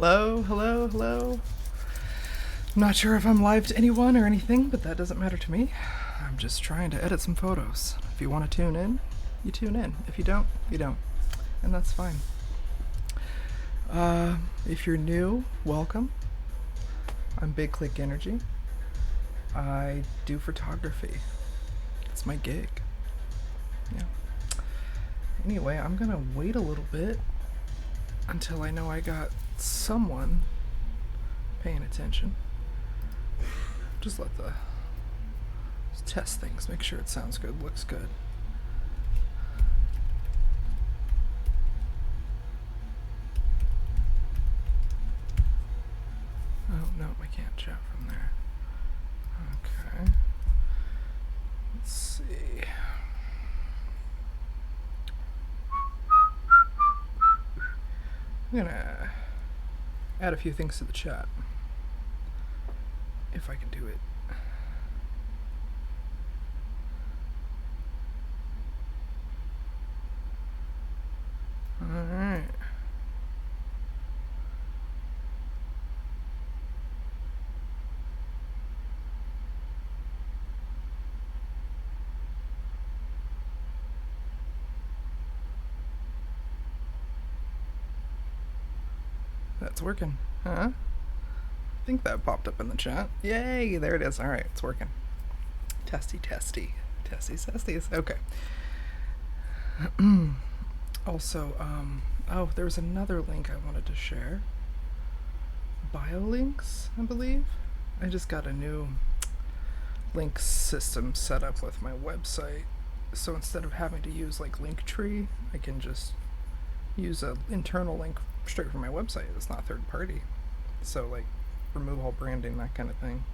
Hello, hello, hello. I'm not sure if I'm live to anyone or anything, but that doesn't matter to me. I'm just trying to edit some photos. If you want to tune in, you tune in. If you don't, you don't. And that's fine. If you're new, welcome. I'm Big Click Energy. I do photography. It's my gig. Yeah. Anyway, I'm gonna wait a little bit until I know I got someone paying attention. Just test things, make sure it sounds good, looks good. Oh, no, I can't chat from there. Okay. Let's see. I'm gonna add a few things to the chat. If I can do it. Alright. That's working, huh? I think that popped up in the chat. Yay, there it is. Alright, it's working. Testy. Okay. Also, oh, there was another link I wanted to share. Bio links, I believe. I just got a new link system set up with my website. So instead of having to use like Linktree, I can just use an internal link straight from my website. It's not third party. So like remove all branding, that kind of thing.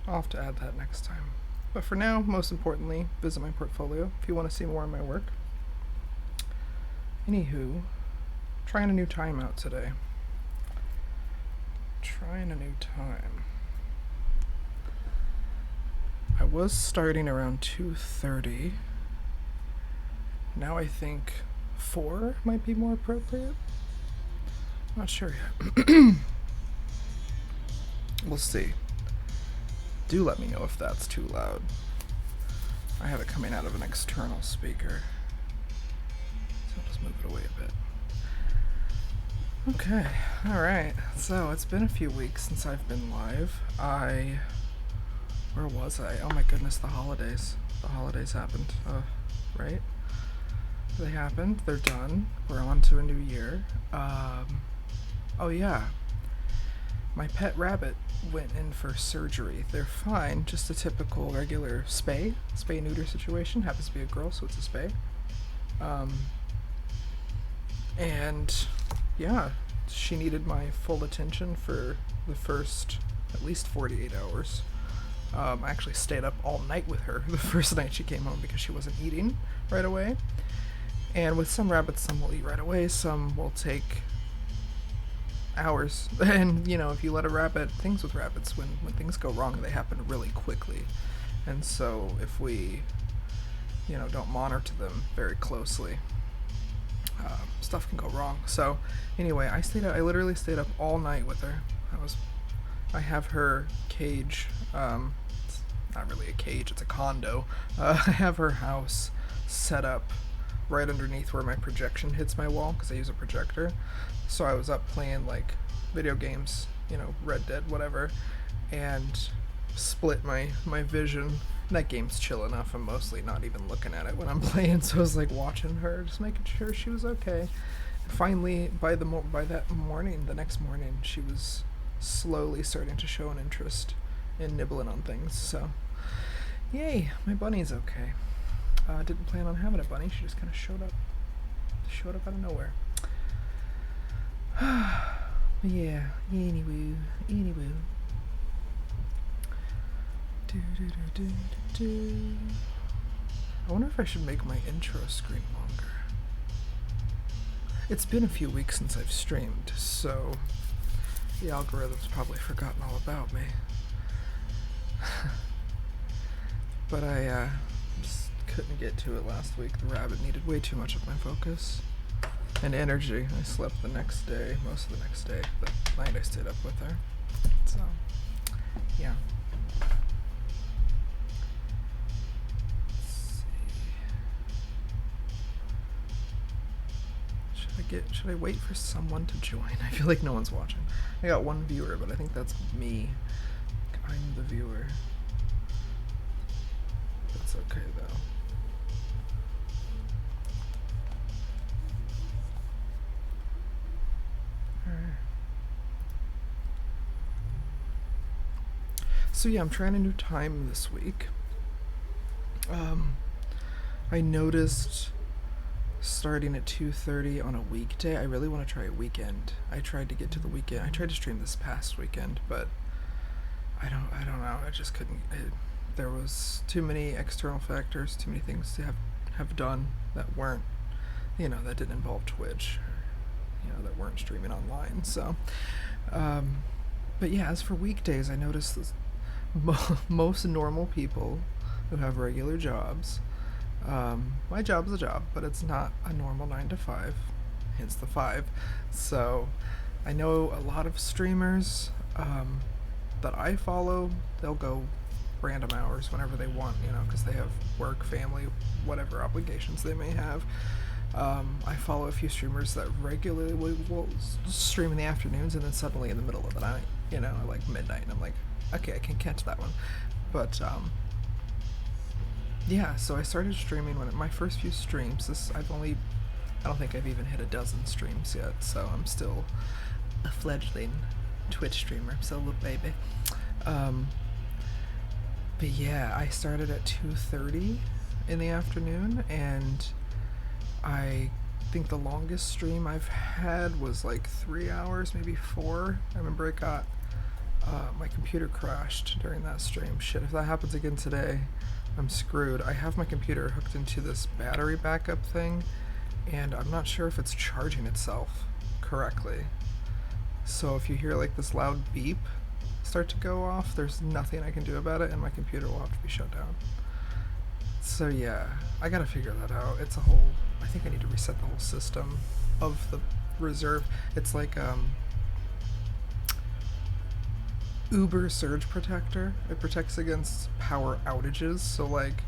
I'll have to add that next time. But for now, most importantly, visit my portfolio if you want to see more of my work. Anywho, trying a new time out today. Trying a new time. I was starting around 2:30. Now I think 4 might be more appropriate. Not sure yet. We'll see. Do let me know if that's too loud. I have it coming out of an external speaker. So I'll just move it away a bit. Okay, alright. So it's been a few weeks since I've been live. Where was I? Oh my goodness, the holidays. The holidays happened. Right? They happened. They're done. We're on to a new year. Oh yeah. My pet rabbit went in for surgery. They're fine, just a typical regular spay-neuter situation. Happens to be a girl, so it's a spay. And yeah, she needed my full attention for the first at least 48 hours. I actually stayed up all night with her the first night she came home because she wasn't eating right away. And with some rabbits, some will eat right away, some will take hours. And you know, if you let a rabbit, things with rabbits, when things go wrong, they happen really quickly. And so if we, don't monitor them very closely, stuff can go wrong. So anyway, I literally stayed up all night with her. I have her cage, it's not really a cage, it's a condo. I have her house set up right underneath where my projection hits my wall, because I use a projector. So I was up playing like video games, Red Dead, whatever, and split my vision. That game's chill enough. I'm mostly not even looking at it when I'm playing, so I was like watching her, just making sure she was okay. And finally, by the next morning, she was slowly starting to show an interest in nibbling on things. So, yay, my bunny's okay. Didn't plan on having a bunny. She just kind of showed up out of nowhere. Yeah, anyway. I wonder if I should make my intro screen longer. It's been a few weeks since I've streamed, so the algorithm's probably forgotten all about me. But I just couldn't get to it last week. The rabbit needed way too much of my focus. and energy. I slept the next day, most of the next day, but night I stayed up with her. So, yeah. Should I wait for someone to join? I feel like no one's watching. I got one viewer, but I think that's me. I'm the viewer. That's okay though. Alright. So yeah, I'm trying a new time this week. I noticed starting at 2:30 on a weekday. I really want to try a weekend. I tried to get to the weekend. I tried to stream this past weekend, but I don't know. I just couldn't. There was too many external factors, too many things to have done that weren't, that didn't involve Twitch, or, that weren't streaming online. So, but yeah, as for weekdays, I noticed this, most normal people who have regular jobs. My job's a job, but it's not a normal 9 to 5, hence the 5. So I know a lot of streamers that I follow, they'll go random hours whenever they want, because they have work, family, whatever obligations they may have. I follow a few streamers that regularly will stream in the afternoons and then suddenly in the middle of the night, like midnight, and I'm like, okay, I can catch that one. But yeah, so I started streaming when my first few streams. I don't think I've even hit a dozen streams yet, so I'm still a fledgling Twitch streamer. I'm still a little baby. But yeah, I started at 2:30 in the afternoon, and I think the longest stream I've had was like 3 hours, maybe 4. I remember it got my computer crashed during that stream. Shit, if that happens again today, I'm screwed. I have my computer hooked into this battery backup thing, and I'm not sure if it's charging itself correctly. So if you hear like this loud beep start to go off, there's nothing I can do about it, and my computer will have to be shut down. So yeah, I gotta figure that out. I think I need to reset the whole system of the reserve. It's like Uber Surge Protector. It protects against power outages, so like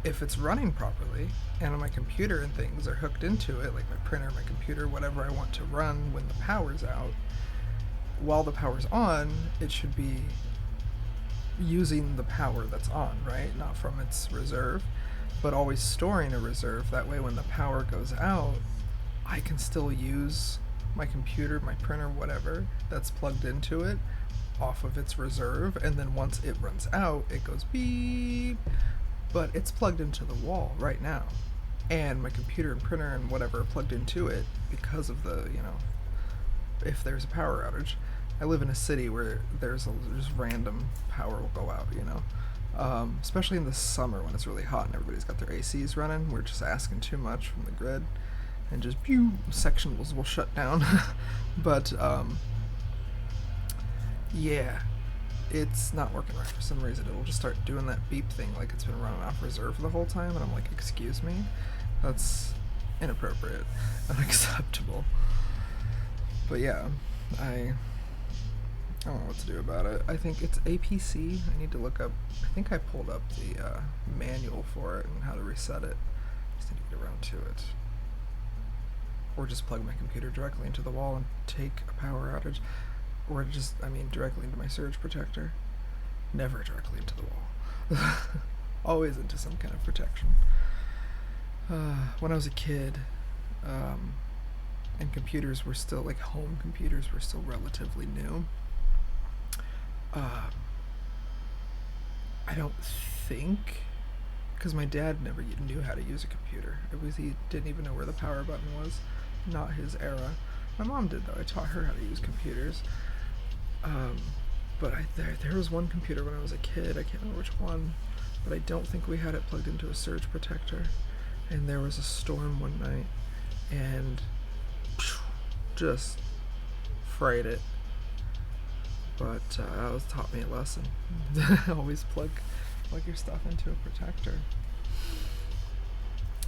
if it's running properly and my computer and things are hooked into it, like my printer, my computer, whatever I want to run when the power's out, while the power's on, it should be using the power that's on, right? Not from its reserve, but always storing a reserve. That way when the power goes out, I can still use my computer, my printer, whatever that's plugged into it off of its reserve, and then once it runs out, it goes beep. But it's plugged into the wall right now, and my computer and printer and whatever are plugged into it because of the, if there's a power outage. I live in a city where there's just random power will go out, especially in the summer when it's really hot and everybody's got their ACs running. We're just asking too much from the grid, and just sectionals will shut down. But yeah, it's not working right for some reason. It'll just start doing that beep thing like it's been running off reserve the whole time, and I'm like, excuse me? That's inappropriate, unacceptable. But yeah, I don't know what to do about it. I think it's APC. I need to look up. I think I pulled up the manual for it and how to reset it. Just need to get around to it. Or just plug my computer directly into the wall and take a power outage. Or just, directly into my surge protector. Never directly into the wall. Always into some kind of protection. When I was a kid, and computers were still, like home computers were still relatively new, I don't think, because my dad never knew how to use a computer. He didn't even know where the power button was. Not his era. My mom did though. I taught her how to use computers. But there was one computer when I was a kid, I can't remember which one, but I don't think we had it plugged into a surge protector. And there was a storm one night, and just fried it. But that taught me a lesson. Always plug your stuff into a protector.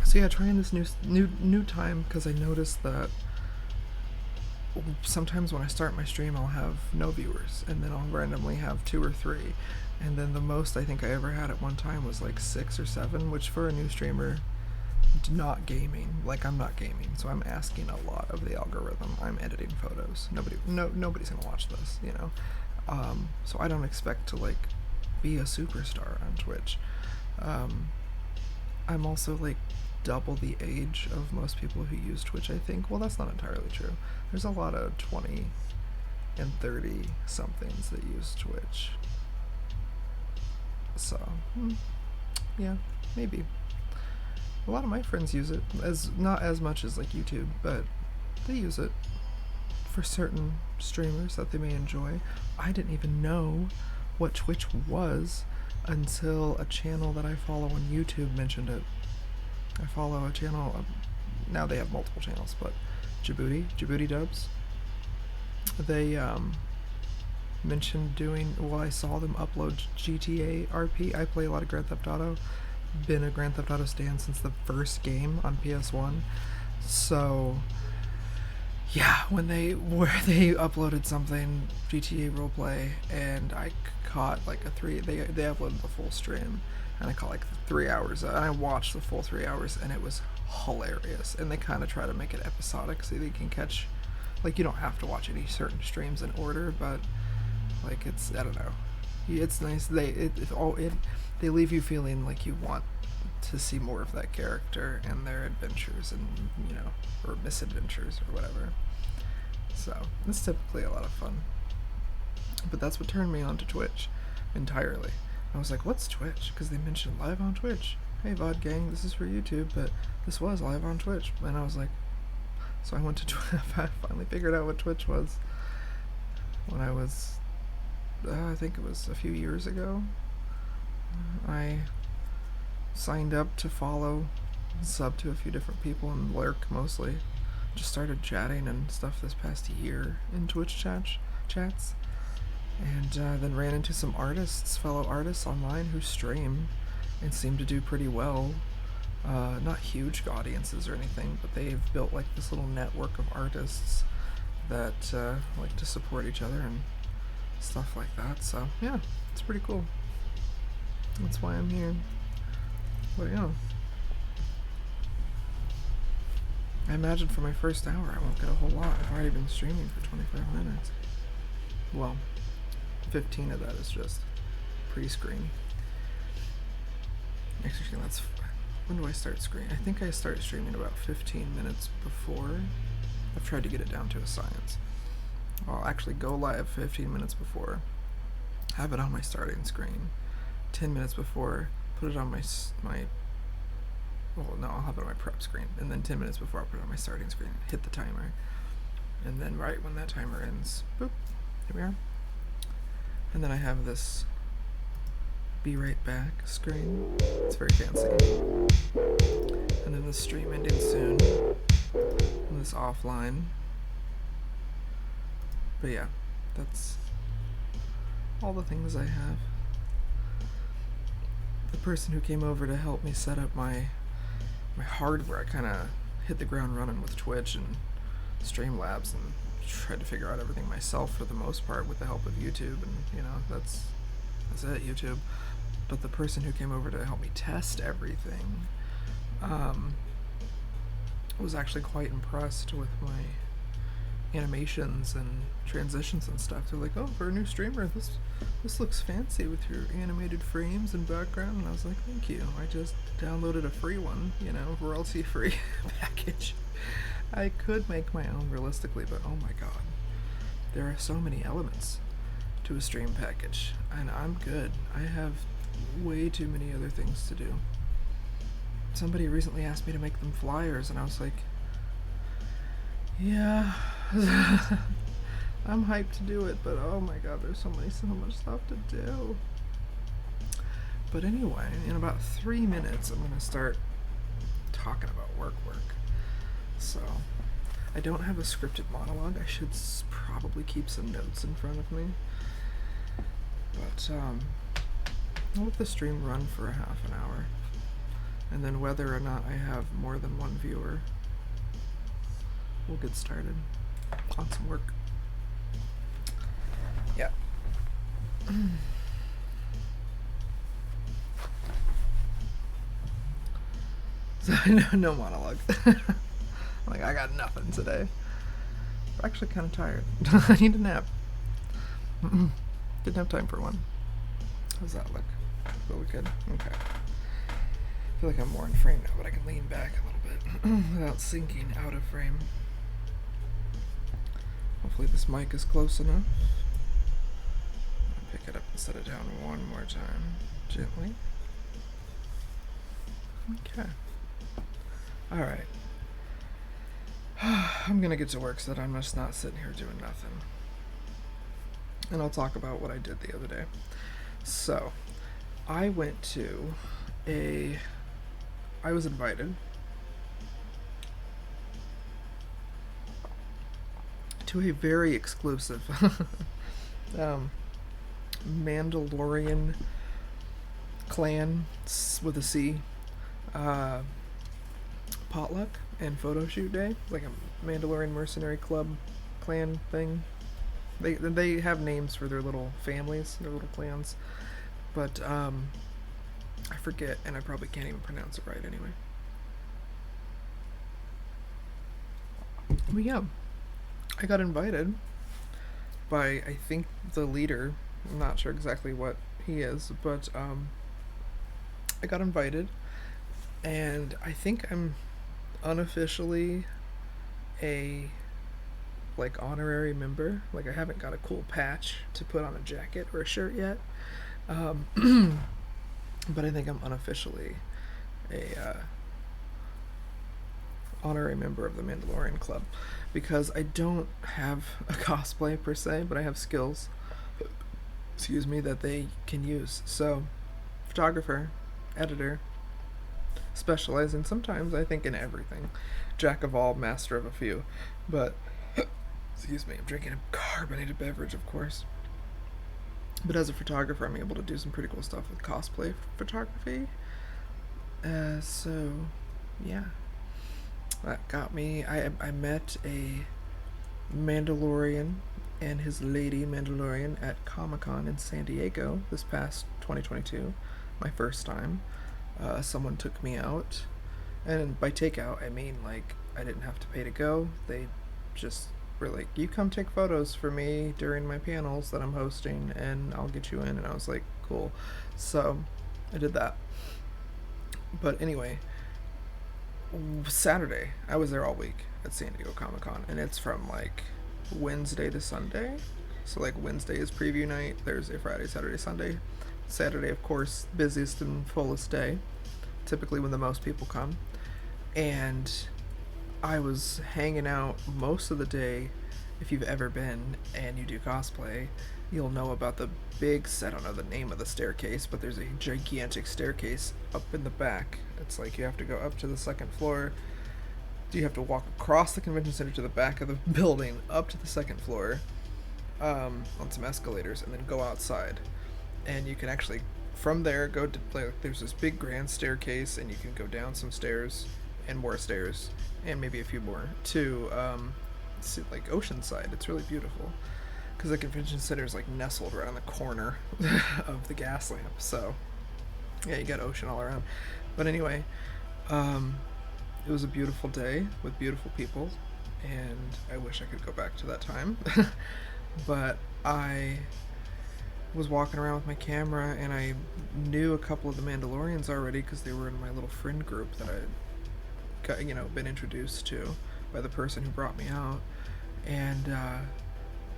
So yeah, trying this new time, because I noticed that sometimes when I start my stream, I'll have no viewers, and then I'll randomly have 2 or 3, and then the most I think I ever had at one time was like 6 or 7, which for a new streamer, not gaming, like I'm not gaming, so I'm asking a lot of the algorithm. I'm editing photos. Nobody's gonna watch this, you know. So I don't expect to like be a superstar on Twitch. I'm also like double the age of most people who use Twitch, I think. Well, that's not entirely true. There's a lot of 20 and 30 somethings that use Twitch. So, yeah, maybe. A lot of my friends use it, as not as much as like YouTube, but they use it for certain streamers that they may enjoy. I didn't even know what Twitch was until a channel that I follow on YouTube mentioned it. I follow a channel, now they have multiple channels, but Djibouti Dubs. They mentioned doing, well, I saw them upload GTA RP. I play a lot of Grand Theft Auto. Been a Grand Theft Auto stan since the first game on PS1. So yeah, when they uploaded something, GTA roleplay, and I caught like they uploaded the full stream, and I caught like 3 hours, and I watched the full 3 hours, and it was hilarious. And they kind of try to make it episodic so they can catch, like, you don't have to watch any certain streams in order, but like it's, I don't know, it's nice. They leave you feeling like you want to see more of that character and their adventures, and you know, or misadventures or whatever. So it's typically a lot of fun. But that's what turned me on to Twitch entirely. I was like, what's Twitch? Because they mentioned live on Twitch. Hey VOD gang, this is for YouTube, but this was live on Twitch. And I was like, so I went to Twitch. I finally figured out what Twitch was when I was, I think it was a few years ago. I signed up to follow, sub to a few different people, and lurk mostly. Just started chatting and stuff this past year in Twitch chats. And then ran into some fellow artists online who stream and seem to do pretty well. Not huge audiences or anything, but they've built like this little network of artists that like to support each other and stuff like that. So yeah, it's pretty cool. That's why I'm here. But yeah, I imagine for my first hour I won't get a whole lot. I've already been streaming for 25 minutes. Well, 15 of that is just pre-screen. Actually, when do I start streaming? I think I start streaming about 15 minutes before. I've tried to get it down to a science. I'll actually go live 15 minutes before, have it on my starting screen, 10 minutes before, put it on I'll have it on my prep screen, and then 10 minutes before I'll put it on my starting screen, hit the timer, and then right when that timer ends, boop, here we are. And then I have this be right back screen. It's very fancy. And then the stream ending soon. And this offline. But yeah, that's all the things I have. The person who came over to help me set up my hardware, I kind of hit the ground running with Twitch and Streamlabs and tried to figure out everything myself for the most part with the help of YouTube, and you know, that's it, YouTube. But the person who came over to help me test everything was actually quite impressed with my animations and transitions and stuff. They're like, oh, for a new streamer, this looks fancy with your animated frames and background. And I was like, thank you. I just downloaded a free one, you know, royalty free package. I could make my own realistically, but oh my god, there are so many elements to a stream package, and I'm good. I have way too many other things to do. Somebody recently asked me to make them flyers, and I was like, yeah, I'm hyped to do it, but oh my god, there's so much stuff to do. But anyway, in about 3 minutes, I'm gonna start talking about work. So, I don't have a scripted monologue. I should probably keep some notes in front of me. But, I'll let the stream run for a half an hour. and then whether or not I have more than one viewer, we'll get started on some work. Yeah. So no monologue. Like, I got nothing today. I'm actually kind of tired. I need a nap. Didn't have time for one. How's that look? Feel we good? Okay. I feel like I'm more in frame now, but I can lean back a little bit without sinking out of frame. Hopefully this mic is close enough. I'll pick it up and set it down one more time, gently. Okay. Alright. I'm gonna get to work so that I'm just not sitting here doing nothing. And I'll talk about what I did the other day. So, I went to I was invited to a very exclusive Mandalorian clan with a C potluck and photo shoot day, like a Mandalorian mercenary club clan thing. They have names for their little families, their little clans, but I forget, and I probably can't even pronounce it right anyway. But yeah, I got invited by, I think, the leader. I'm not sure exactly what he is, but I got invited, and I think I'm unofficially a honorary member. Like, I haven't got a cool patch to put on a jacket or a shirt yet, but I think I'm unofficially a honorary member of the Mandalorian Club, because I don't have a cosplay per se, but I have skills, that they can use. So, photographer, editor, specializing sometimes, I think, in everything. Jack of all, master of a few. But, I'm drinking a carbonated beverage, of course. But as a photographer, I'm able to do some pretty cool stuff with cosplay photography. So, yeah. That got me. I met a Mandalorian and his lady Mandalorian at Comic-Con in San Diego this past 2022. My first time. Someone took me out. And by takeout, I mean, I didn't have to pay to go. They just were like, you come take photos for me during my panels that I'm hosting, and I'll get you in. And I was like, cool. So I did that. But anyway, Saturday, I was there all week at San Diego Comic-Con, and it's from Wednesday to Sunday. So Wednesday is preview night, Thursday, Friday, Saturday, Sunday. Saturday, of course, busiest and fullest day, typically when the most people come. And I was hanging out most of the day. If you've ever been and you do cosplay, you'll know about the big, I don't know the name of the staircase, but there's a gigantic staircase up in the back. It's you have to go up to the second floor. You have to walk across the convention center to the back of the building, up to the second floor, on some escalators, and then go outside. And you can actually, from there, go to there's this big grand staircase, and you can go down some stairs, and more stairs, and maybe a few more, to Oceanside. It's really beautiful, because the convention center is nestled right on the corner of the gas lamp. So, yeah, you got ocean all around. But anyway, it was a beautiful day with beautiful people, and I wish I could go back to that time. But I was walking around with my camera, and I knew a couple of the Mandalorians already because they were in my little friend group that I had been introduced to by the person who brought me out. And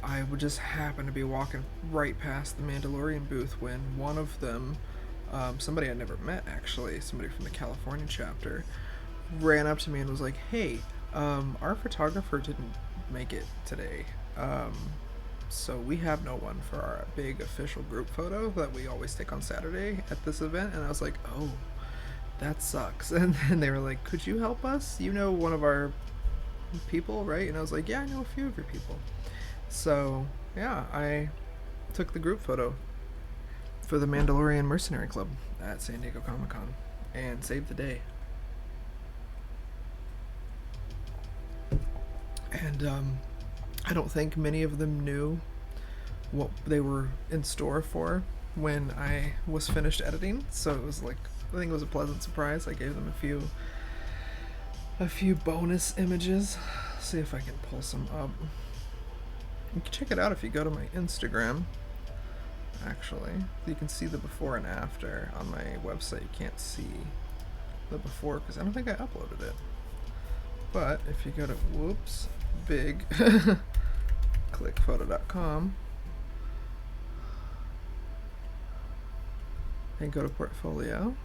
I would just happen to be walking right past the Mandalorian booth when one of them, somebody I'd never met actually, somebody from the California chapter, ran up to me and was like, hey, our photographer didn't make it today, so we have no one for our big official group photo that we always take on Saturday at this event. And I was like, oh, that sucks. And then they were like, could you help us? You know one of our people, right? And I was like, yeah, I know a few of your people. So yeah, I took the group photo for the Mandalorian Mercenary Club at San Diego Comic-Con, and save the day. And I don't think many of them knew what they were in store for when I was finished editing, so it was like, I think it was a pleasant surprise. I gave them a few bonus images. See if I can pull some up. You can check it out if you go to my Instagram. Actually, you can see the before and after on my website. You can't see the before because I don't think I uploaded it. But if you go to big clickphoto.com and go to portfolio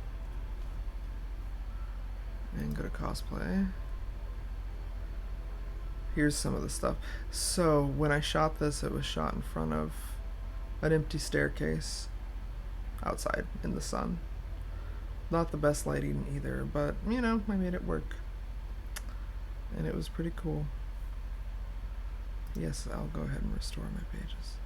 and go to cosplay, here's some of the stuff. So when I shot this, it was shot in front of an empty staircase outside in the sun. Not the best lighting either, but you know, I made it work. And it was pretty cool. Yes, I'll go ahead and restore my pages.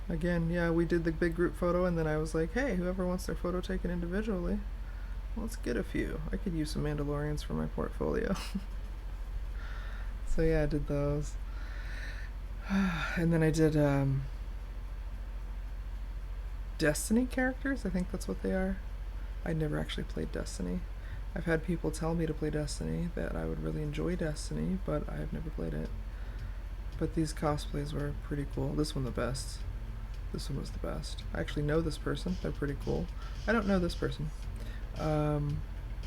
Again, yeah, we did the big group photo, and then I was like, hey, whoever wants their photo taken individually, let's get a few. I could use some Mandalorians for my portfolio. So yeah, I did those. And then I did Destiny characters. I think that's what they are. I never actually played Destiny. I've had people tell me to play Destiny, that I would really enjoy Destiny, but I've never played it. But these cosplays were pretty cool. This one the best. This one was the best. I actually know this person. They're pretty cool. I don't know this person.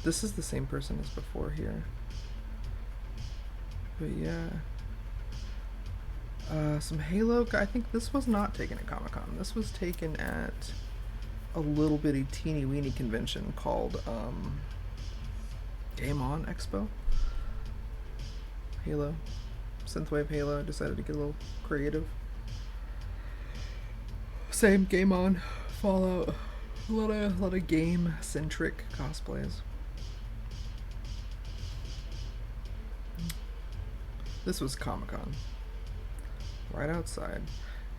This is the same person as before here. But yeah. Some Halo. I think this was not taken at Comic-Con. This was taken at a little bitty teeny weeny convention called Game On Expo. Halo. Synthwave Halo. I decided to get a little creative. Same, Game On, Fallout. A lot of game centric cosplays. This was Comic-Con. Right outside.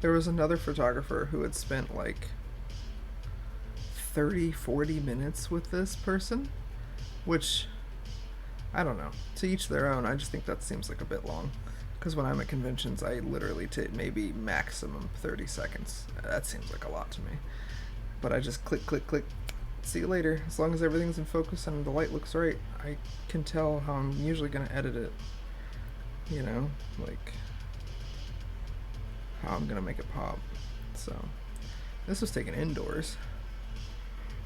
There was another photographer who had spent like 30-40 minutes with this person, which I don't know, to each their own. I just think that seems like a bit long, because when I'm at conventions I literally take maybe maximum 30 seconds. That seems like a lot to me, but I just click, see you later. As long as everything's in focus and the light looks right, I can tell how I'm usually going to edit it, you know, like how I'm going to make it pop. So this was taken indoors.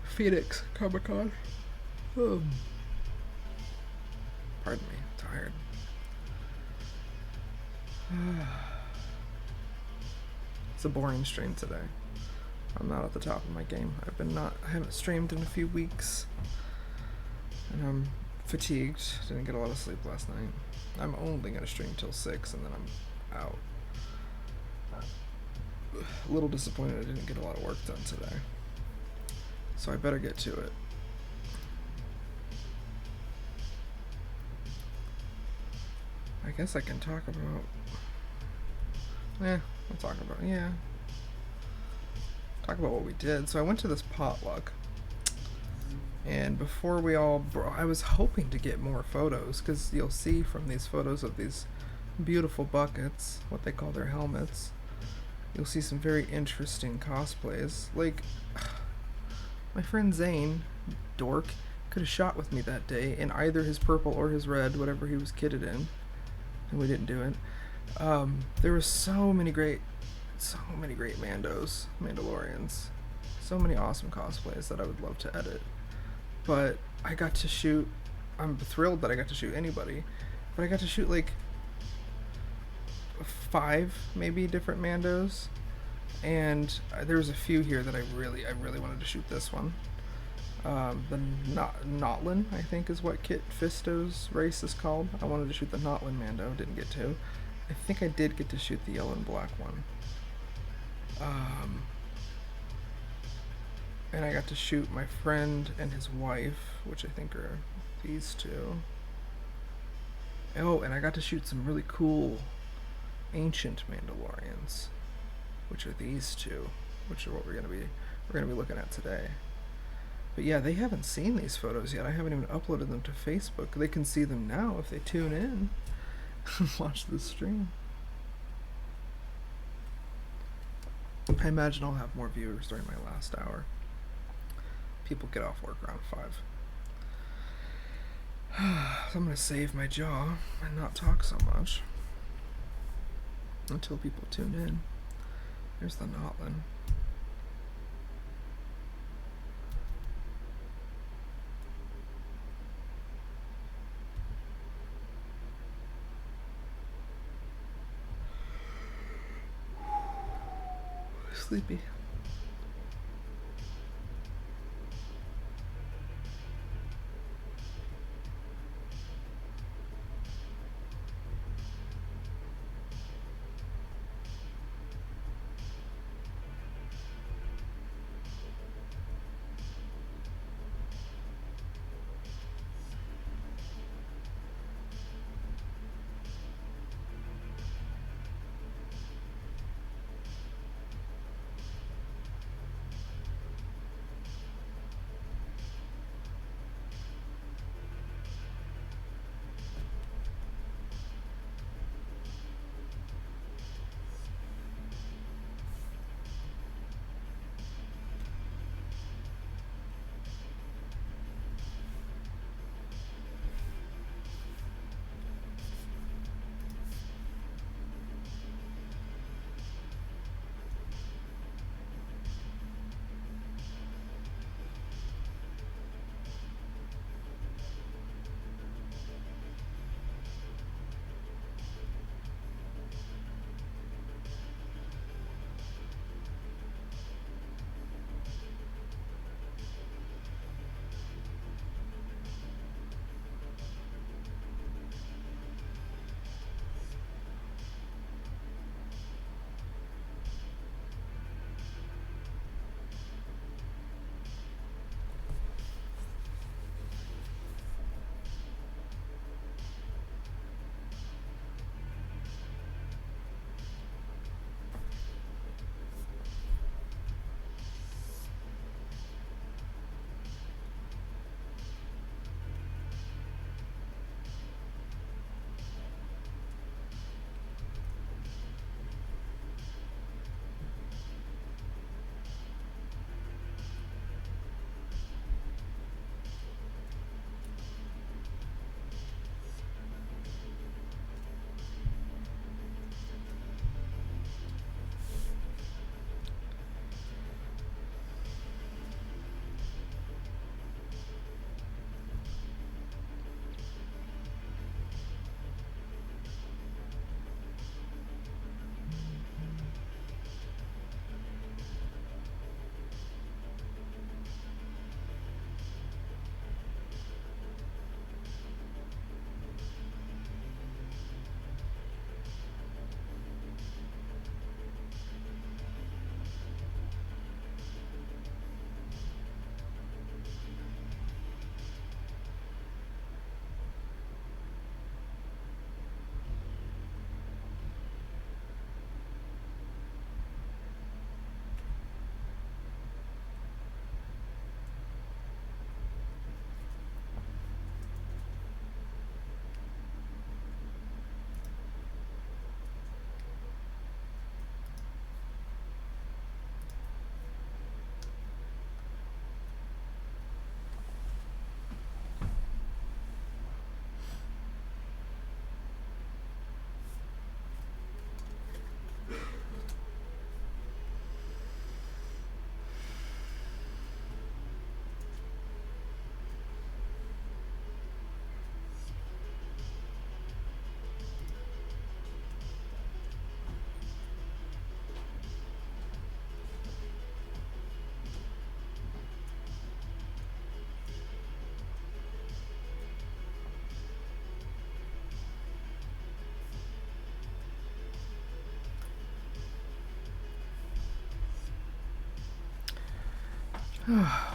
Phoenix Comic-Con. Pardon me, I'm tired. It's a boring stream today. I'm not at the top of my game. I haven't streamed in a few weeks, and I'm fatigued. Didn't get a lot of sleep last night. I'm only gonna stream till 6, and then I'm out. A little disappointed I didn't get a lot of work done today, so I better get to it. I guess I can talk about... I'll talk about... Talk about what we did. So I went to this potluck, and before we all... I was hoping to get more photos, because you'll see from these photos of these beautiful buckets, what they call their helmets, you'll see some very interesting cosplays. Like, my friend Zane, dork, could have shot with me that day in either his purple or his red, whatever he was kitted in, and we didn't do it. There were so many great Mandalorians, so many awesome cosplays that I would love to edit, but I got to shoot, I'm thrilled that I got to shoot anybody, but I got to shoot like 5 maybe different Mandos, and there was a few here that I really wanted to shoot. This one, the Notlin, I think is what Kit Fisto's race is called. I wanted to shoot the Notlin Mando, didn't get to. I think I did get to shoot the yellow and black one. And I got to shoot my friend and his wife, which I think are these two. Oh, and I got to shoot some really cool ancient Mandalorians, which are these two, which are what we're going to be we're going to be looking at today. But yeah, they haven't seen these photos yet. I haven't even uploaded them to Facebook. They can see them now if they tune in and watch the stream. I imagine I'll have more viewers during my last hour. People get off work around 5. So I'm going to save my jaw and not talk so much until people tune in. There's the Notlin. Sleepy.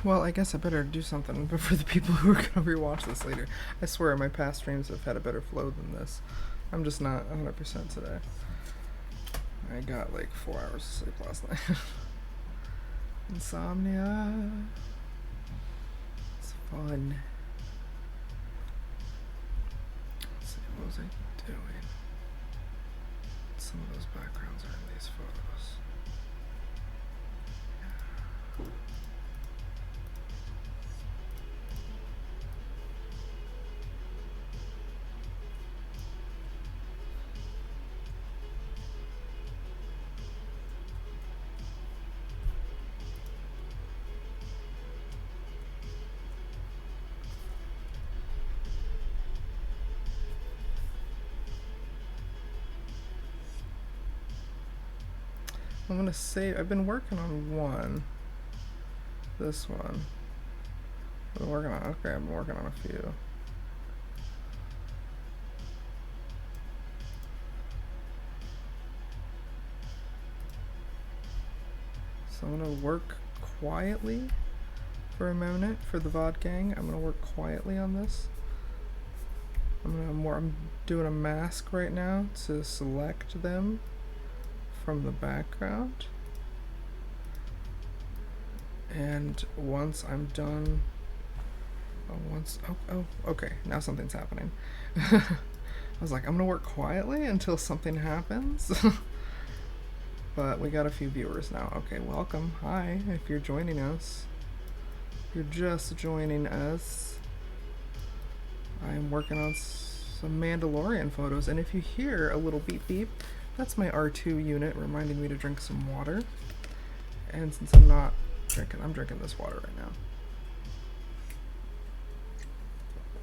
Well, I guess I better do something for the people who are going to rewatch this later. I swear my past streams have had a better flow than this. I'm just not 100% today. I got like 4 hours of sleep last night. Insomnia. It's fun. Let's see, what was I doing? Some of those backgrounds are in these photos. I'm gonna save. I've been working on one. This one. I've been working on. Okay, I've been working on a few. So I'm gonna work quietly for a moment for the VOD gang. I'm gonna work quietly on this. I'm doing a mask right now to select them from the background, and once I'm done, okay, now something's happening. I was like, I'm gonna work quietly until something happens. But we got a few viewers now. Okay, welcome. Hi, if you're joining us. If you're just joining us, I am working on some Mandalorian photos, and if you hear a little beep beep, that's my R2 unit reminding me to drink some water. And since I'm not drinking, I'm drinking this water right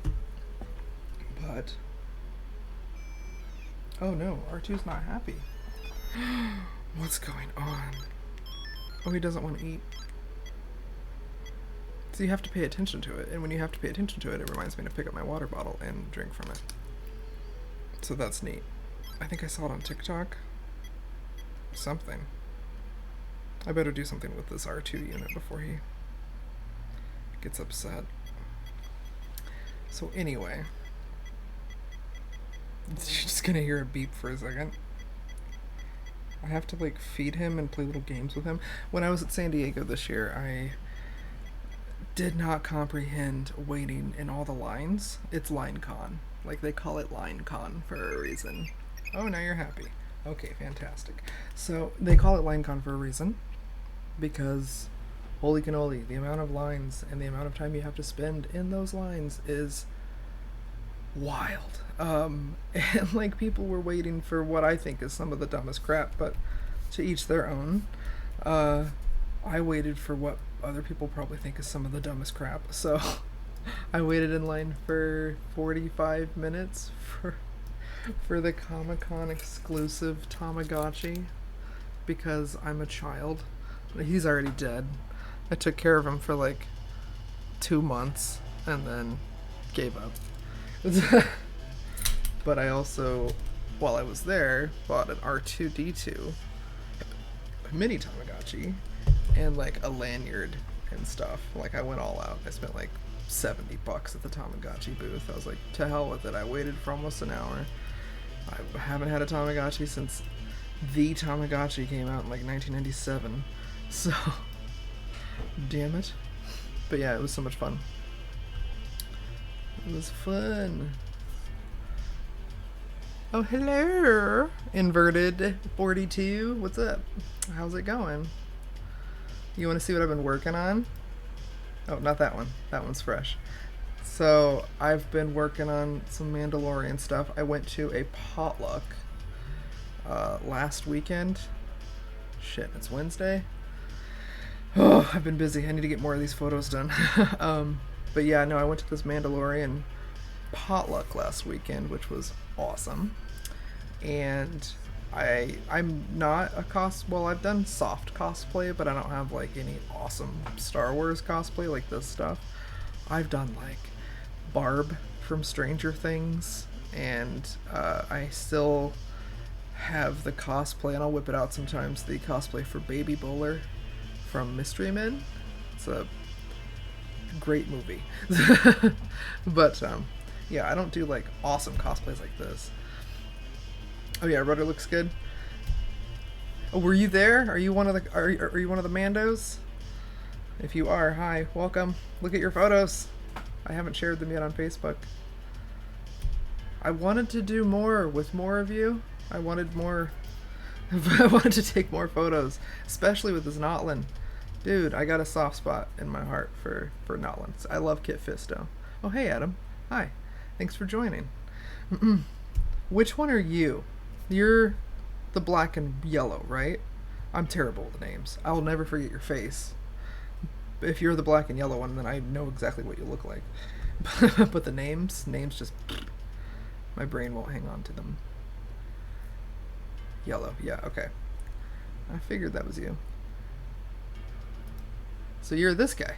now. But, oh no, R2's not happy. What's going on? Oh, he doesn't want to eat. So you have to pay attention to it, and when you have to pay attention to it, it reminds me to pick up my water bottle and drink from it. So that's neat. I think I saw it on TikTok. Something. I better do something with this R2 unit before he gets upset. So anyway, you're just gonna hear a beep for a second. I have to like feed him and play little games with him. When I was at San Diego this year, I did not comprehend waiting in all the lines. It's line con. Like they call it line con for a reason. Oh, now you're happy. Okay, fantastic. So they call it line con for a reason, because holy cannoli, the amount of lines and the amount of time you have to spend in those lines is wild. And like people were waiting for what I think is some of the dumbest crap, but to each their own. I waited for what other people probably think is some of the dumbest crap. So I waited in line for 45 minutes for the Comic-Con exclusive Tamagotchi because I'm a child. He's already dead. I took care of him for like 2 months and then gave up. But I also, while I was there, bought an R2-D2 mini Tamagotchi and like a lanyard and stuff. Like I went all out. I spent like $70 at the Tamagotchi booth. I was like, to hell with it. I waited for almost an hour. I haven't had a Tamagotchi since the Tamagotchi came out in like 1997. So, damn it. But yeah, it was so much fun. It was fun. Oh, hello, Inverted 42. What's up? How's it going? You want to see what I've been working on? Oh, not that one. That one's fresh. So, I've been working on some Mandalorian stuff. I went to a potluck last weekend. Shit, it's Wednesday. Oh, I've been busy. I need to get more of these photos done. But yeah, no, I went to this Mandalorian potluck last weekend, which was awesome. And I'm not a well, I've done soft cosplay, but I don't have like any awesome Star Wars cosplay like this stuff. I've done like Barb from Stranger Things, and I still have the cosplay, and I'll whip it out sometimes, the cosplay for Baby Bowler from Mystery Men. It's a great movie. But yeah, I don't do like awesome cosplays like this. Oh yeah, Rudder looks good. Oh, were you there? Are you one of the Mandos? If you are, hi, welcome. Look at your photos. I haven't shared them yet on Facebook. I wanted to do more with more of you. I wanted more. I wanted to take more photos, especially with this Notlin. Dude, I got a soft spot in my heart for Notlins. I love Kit Fisto. Oh, hey, Adam. Hi. Thanks for joining. Which one are you? You're the black and yellow, right? I'm terrible with names. I'll never forget your face. If you're the black and yellow one, then I know exactly what you look like. But the names just... my brain won't hang on to them. Yellow, yeah, okay. I figured that was you. So you're this guy.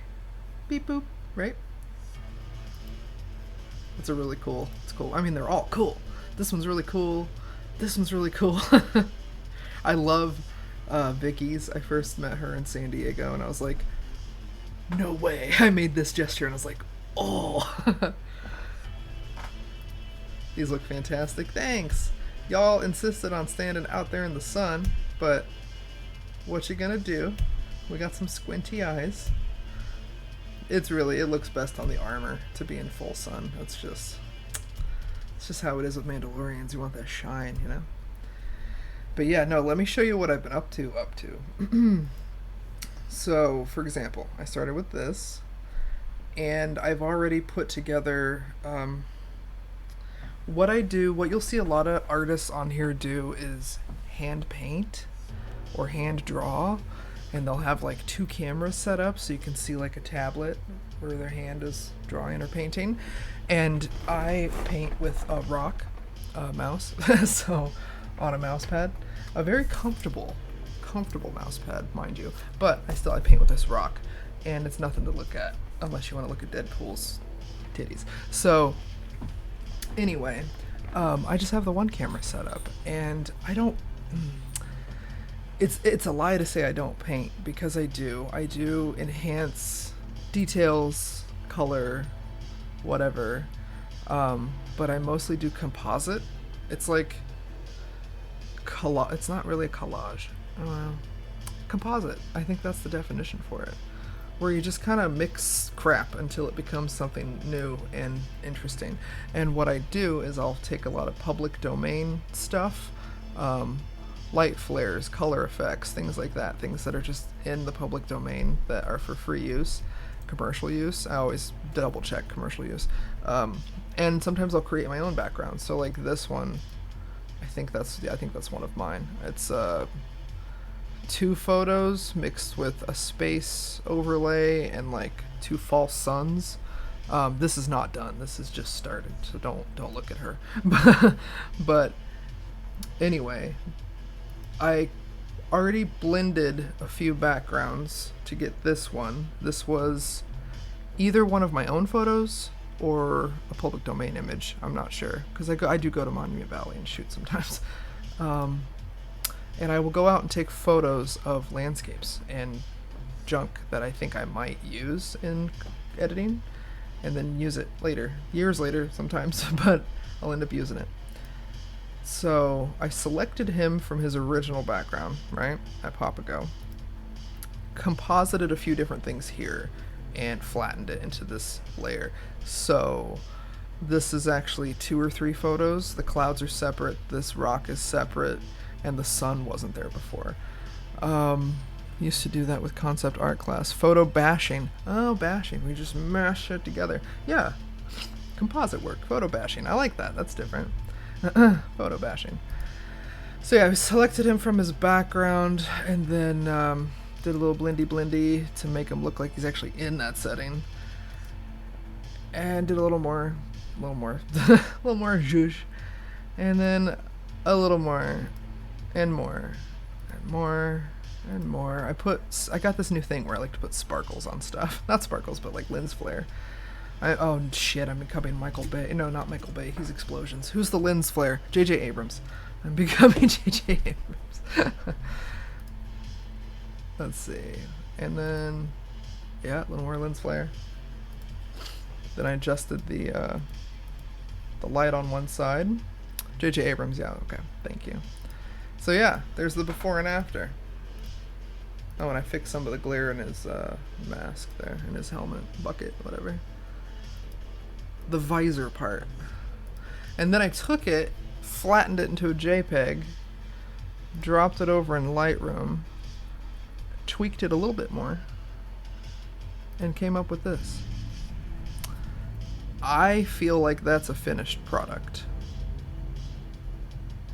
Beep boop, right? It's a really cool, it's cool. I mean, they're all cool. This one's really cool. This one's really cool. I love Vicky's. I first met her in San Diego and I was like, no way. I made this gesture and I was like, oh. These look fantastic. Thanks. Y'all insisted on standing out there in the sun, but what you gonna do? We got some squinty eyes. It looks best on the armor to be in full sun. It's just how it is with Mandalorians. You want that shine, you know? But yeah, no, let me show you what I've been up to. So, for example, I started with this, and I've already put together what you'll see a lot of artists on here do is hand paint or hand draw, and they'll have like 2 cameras set up so you can see like a tablet where their hand is drawing or painting. And I paint with a rock mouse, so on a mouse pad, a very comfortable mouse pad, mind you, but I paint with this rock, and it's nothing to look at unless you want to look at Deadpool's titties. So anyway, I just have the one camera set up, and I don't. It's a lie to say I don't paint, because I do. I do enhance details, color, whatever, but I mostly do composite. It's like it's not really a collage. Composite. I think that's the definition for it. Where you just kind of mix crap until it becomes something new and interesting. And what I do is I'll take a lot of public domain stuff, light flares, color effects, things like that, things that are just in the public domain that are for free use, commercial use. I always double check commercial use. And sometimes I'll create my own background. So like this one, I think that's one of mine. It's 2 photos mixed with a space overlay and like 2 false suns. This is not done. This is just started, so don't look at her. But anyway, I already blended a few backgrounds to get this one. This was either one of my own photos or a public domain image. I'm not sure, because I do go to Monument Valley and shoot sometimes. And I will go out and take photos of landscapes and junk that I think I might use in editing, and then use it later, years later sometimes, but I'll end up using it. So I selected him from his original background, right, at Papago, composited a few different things here, and flattened it into this layer. So this is actually 2 or 3 photos. The clouds are separate, this rock is separate, and the sun wasn't there before. Used to do that with concept art class. Photo bashing. Oh, bashing. We just mash it together. Yeah. Composite work. Photo bashing. I like that. That's different. Photo bashing. So yeah, I selected him from his background, and then did a little blendy to make him look like he's actually in that setting. And did a little more zhuzh. And then a little more. And more, and more, and more. I got this new thing where I like to put sparkles on stuff. Not sparkles, but like lens flare. Oh shit, I'm becoming Michael Bay. No, not Michael Bay, he's Explosions. Who's the lens flare? J.J. Abrams. I'm becoming J.J. Abrams. Let's see. And then, yeah, a little more lens flare. Then I adjusted the light on one side. J.J. Abrams, yeah, okay, thank you. So yeah, there's the before and after. Oh, and I fixed some of the glare in his mask there, in his helmet, bucket, whatever. The visor part. And then I took it, flattened it into a JPEG, dropped it over in Lightroom, tweaked it a little bit more, and came up with this. I feel like that's a finished product.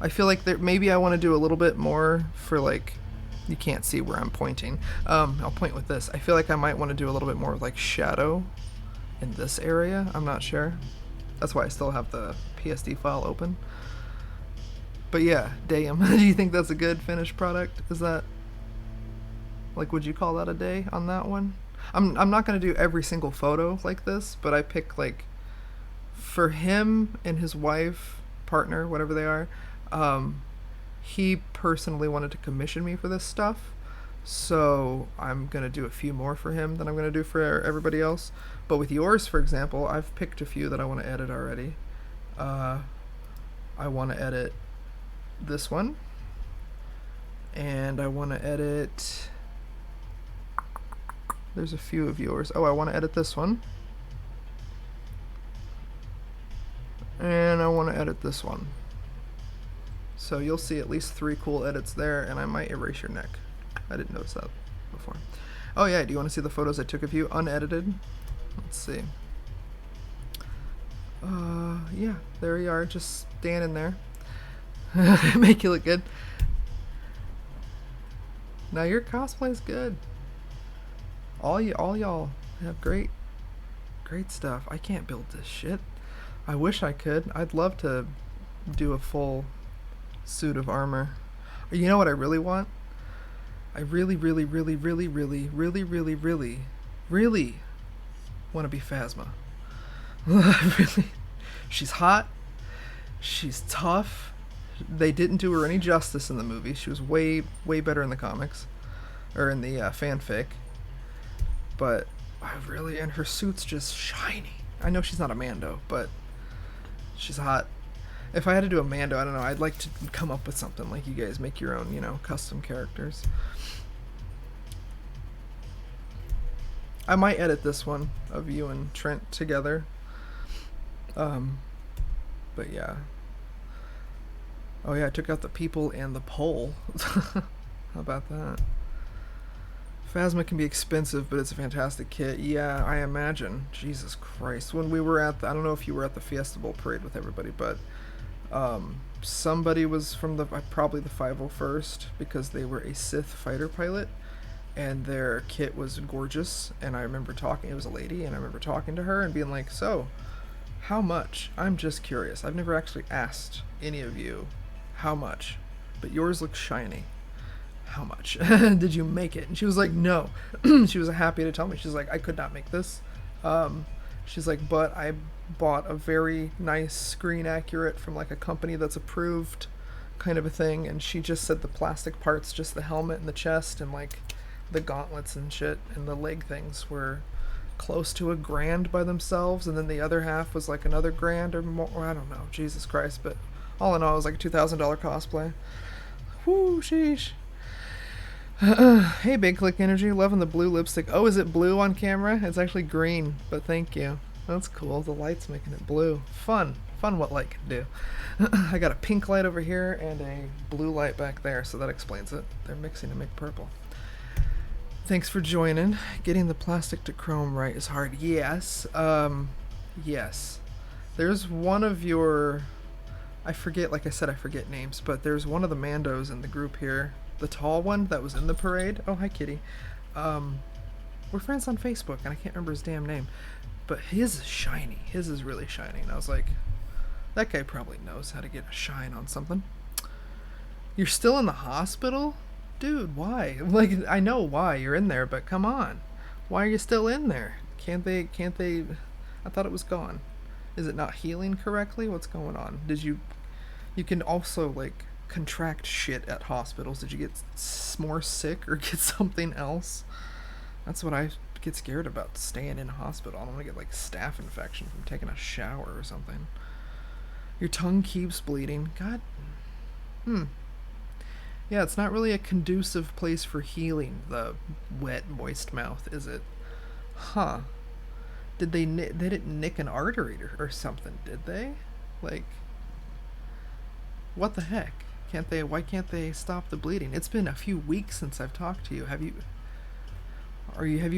I feel like maybe I want to do a little bit more for, like, you can't see where I'm pointing. I'll point with this. I feel like I might want to do a little bit more like shadow in this area. I'm not sure. That's why I still have the PSD file open. But yeah, damn. Do you think that's a good finished product? Is that, like, would you call that a day on that one? I'm not going to do every single photo like this, but I pick, like, for him and his wife, partner, whatever they are, he personally wanted to commission me for this stuff, so I'm going to do a few more for him than I'm going to do for everybody else. But with yours, for example, I've picked a few that I want to edit already. I want to edit this one, and I want to edit, there's a few of yours. Oh, I want to edit this one, and I want to edit this one. So you'll see at least 3 cool edits there, and I might erase your neck. I didn't notice that before. Oh yeah, do you want to see the photos I took of you unedited? Let's see. Yeah, there you are, just standing there. Make you look good. Now your cosplay's good. All y'all have great stuff. I can't build this shit. I wish I could. I'd love to do a full suit of armor. You know what I really want? I really want to be Phasma. Really. She's hot. She's tough. They didn't do her any justice in the movie. She was way better in the comics, or in the fanfic. But and her suit's just shiny. I know she's not a Mando, but she's hot. If I had to do a Mando, I don't know, I'd like to come up with something like you guys make your own, custom characters. I might edit this one of you and Trent together. But yeah. Oh yeah, I took out the people and the pole. How about that? Phasma can be expensive, but it's a fantastic kit. Yeah, I imagine. Jesus Christ. When we were at I don't know if you were at the Fiesta Bowl parade with everybody, but somebody was from probably the 501st, because they were a Sith fighter pilot, and their kit was gorgeous. And I remember it was a lady, and I remember talking to her and being like, so, how much? I'm just curious. I've never actually asked any of you how much, but yours looks shiny. How much? Did you make it? And she was like, no. She was happy to tell me. She's like, I could not make this. She's like, but I bought a very nice screen accurate from like a company that's approved, kind of a thing. And she just said the plastic parts, just the helmet and the chest and like the gauntlets and shit and the leg things, were close to $1,000 by themselves, and then the other half was like another $1,000 or more. I don't know, Jesus Christ. But all in all, it was like a $2,000 cosplay. Whoo, sheesh. Hey, Big Click Energy, loving the blue lipstick. Oh, is it blue on camera? It's actually green, but thank you. That's cool. The light's making it blue. Fun what light can do. I got a pink light over here and a blue light back there, so that explains it. They're mixing to make purple. Thanks for joining. Getting the plastic to chrome right is hard. Yes. Yes. There's one of your... I forget, like I said, I forget names, but there's one of the Mandos in the group here. The tall one that was in the parade. Oh, hi, kitty. We're friends on Facebook, and I can't remember his damn name. But his is shiny. His is really shiny. And I was like, that guy probably knows how to get a shine on something. You're still in the hospital? Dude, why? Like, I know why you're in there, but come on. Why are you still in there? Can't they... I thought it was gone. Is it not healing correctly? What's going on? You can also, like, contract shit at hospitals. Did you get more sick or get something else? That's what I get scared about, staying in a hospital. I don't want to get like staph infection from taking a shower or something. Your tongue keeps bleeding. God. Yeah, it's not really a conducive place for healing, the wet, moist mouth, is it? Huh. They didn't nick an artery or something, did they? Like, what the heck? Why can't they stop the bleeding? It's been a few weeks since I've talked to you. Have you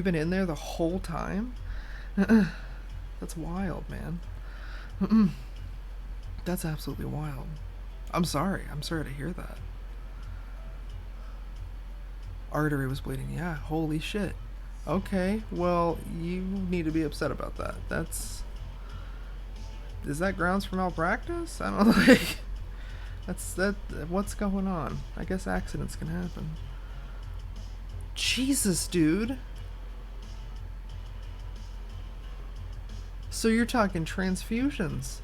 been in there the whole time? That's wild, man. That's absolutely wild. I'm sorry. I'm sorry to hear that. Artery was bleeding. Yeah, holy shit. Okay, well, you need to be upset about that. Is that grounds for malpractice? I don't know, like, what's going on? I guess accidents can happen. Jesus, dude. So you're talking transfusions.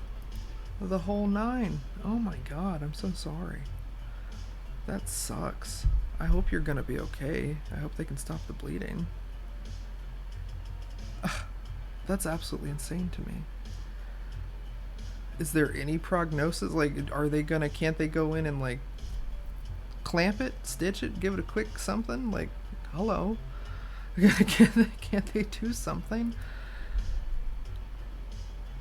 The whole nine. Oh my god, I'm so sorry. That sucks. I hope you're gonna be okay. I hope they can stop the bleeding. That's absolutely insane to me. Is there any prognosis? Like, can't they go in and, like, clamp it, stitch it, give it a quick something? Like, hello? Can't they do something?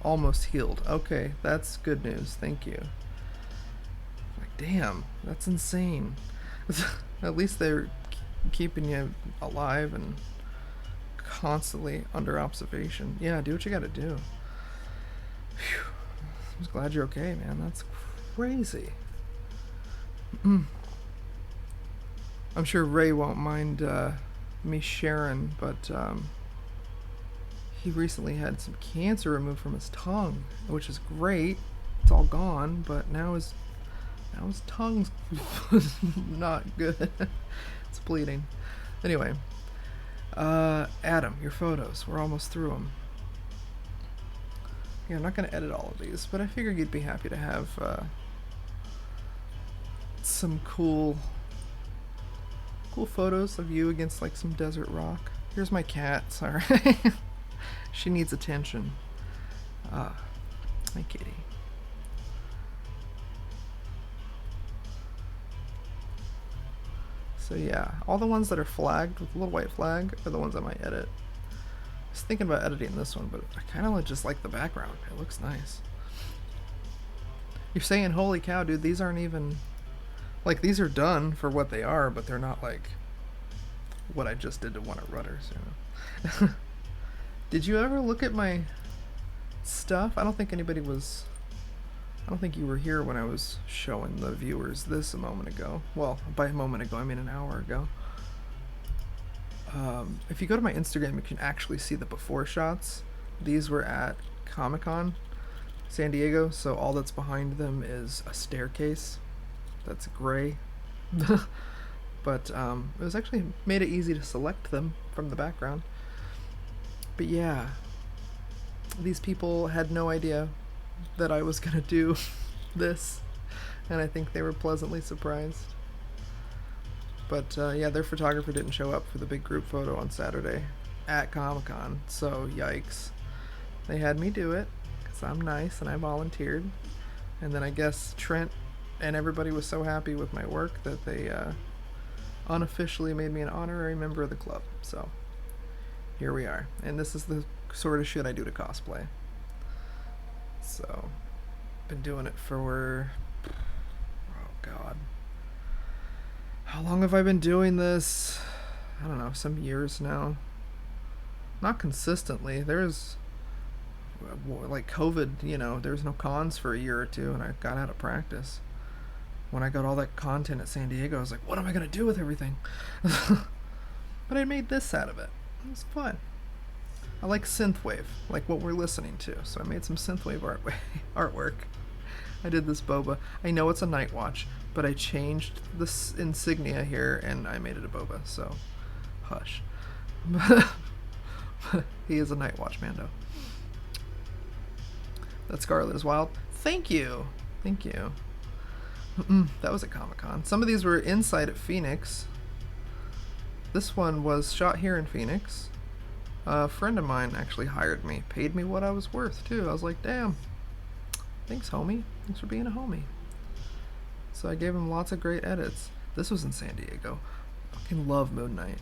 Almost healed. Okay, that's good news. Thank you. Like, damn, that's insane. At least they're keeping you alive and constantly under observation. Yeah, do what you gotta do. Whew. I'm just glad you're okay, man. That's crazy. I'm sure Ray won't mind me sharing, but he recently had some cancer removed from his tongue, which is great. It's all gone, but now his tongue's not good. It's bleeding. Anyway, Adam, your photos. We're almost through them. Yeah, I'm not going to edit all of these, but I figured you'd be happy to have some cool photos of you against, like, some desert rock. Here's my cat. Sorry. She needs attention. Hi, kitty. So yeah, all the ones that are flagged with a little white flag are the ones I might edit. I was thinking about editing this one, but I kind of just like the background. It looks nice. You're saying, holy cow, dude, these aren't even... Like, these are done for what they are, but they're not, like, what I just did to one of Rutter's, you know? Did you ever look at my stuff? I don't think you were here when I was showing the viewers this a moment ago. Well, by a moment ago, I mean an hour ago. If you go to my Instagram, you can actually see the before shots. These were at Comic-Con San Diego, so all that's behind them is a staircase that's gray. But it was actually made it easy to select them from the background. But yeah, these people had no idea that I was gonna do this, and I think they were pleasantly surprised. But yeah, their photographer didn't show up for the big group photo on Saturday at Comic-Con, so yikes. They had me do it because I'm nice and I volunteered, and then I guess Trent and everybody was so happy with my work that they unofficially made me an honorary member of the club. So here we are, and this is the sort of shit I do to cosplay. So been doing it for, oh god, how long have I been doing this? I don't know, some years now. Not consistently. There's, like, COVID, you know, there's no cons for a year or two, and I got out of practice. When I got all that content at San Diego, I was like, what am I going to do with everything? But I made this out of it. It was fun. I like synthwave, like what we're listening to, so I made some synthwave artwork. I did this boba. I know it's a night watch, but I changed this insignia here, and I made it a boba, so hush. He is a night watch, Mando. That Scarlet is wild. Thank you. Thank you. That was at Comic-Con. Some of these were inside at Phoenix. This one was shot here in Phoenix. A friend of mine actually hired me, paid me what I was worth, too. I was like, damn. Thanks, homie. Thanks for being a homie. So I gave him lots of great edits. This was in San Diego. I fucking love Moon Knight.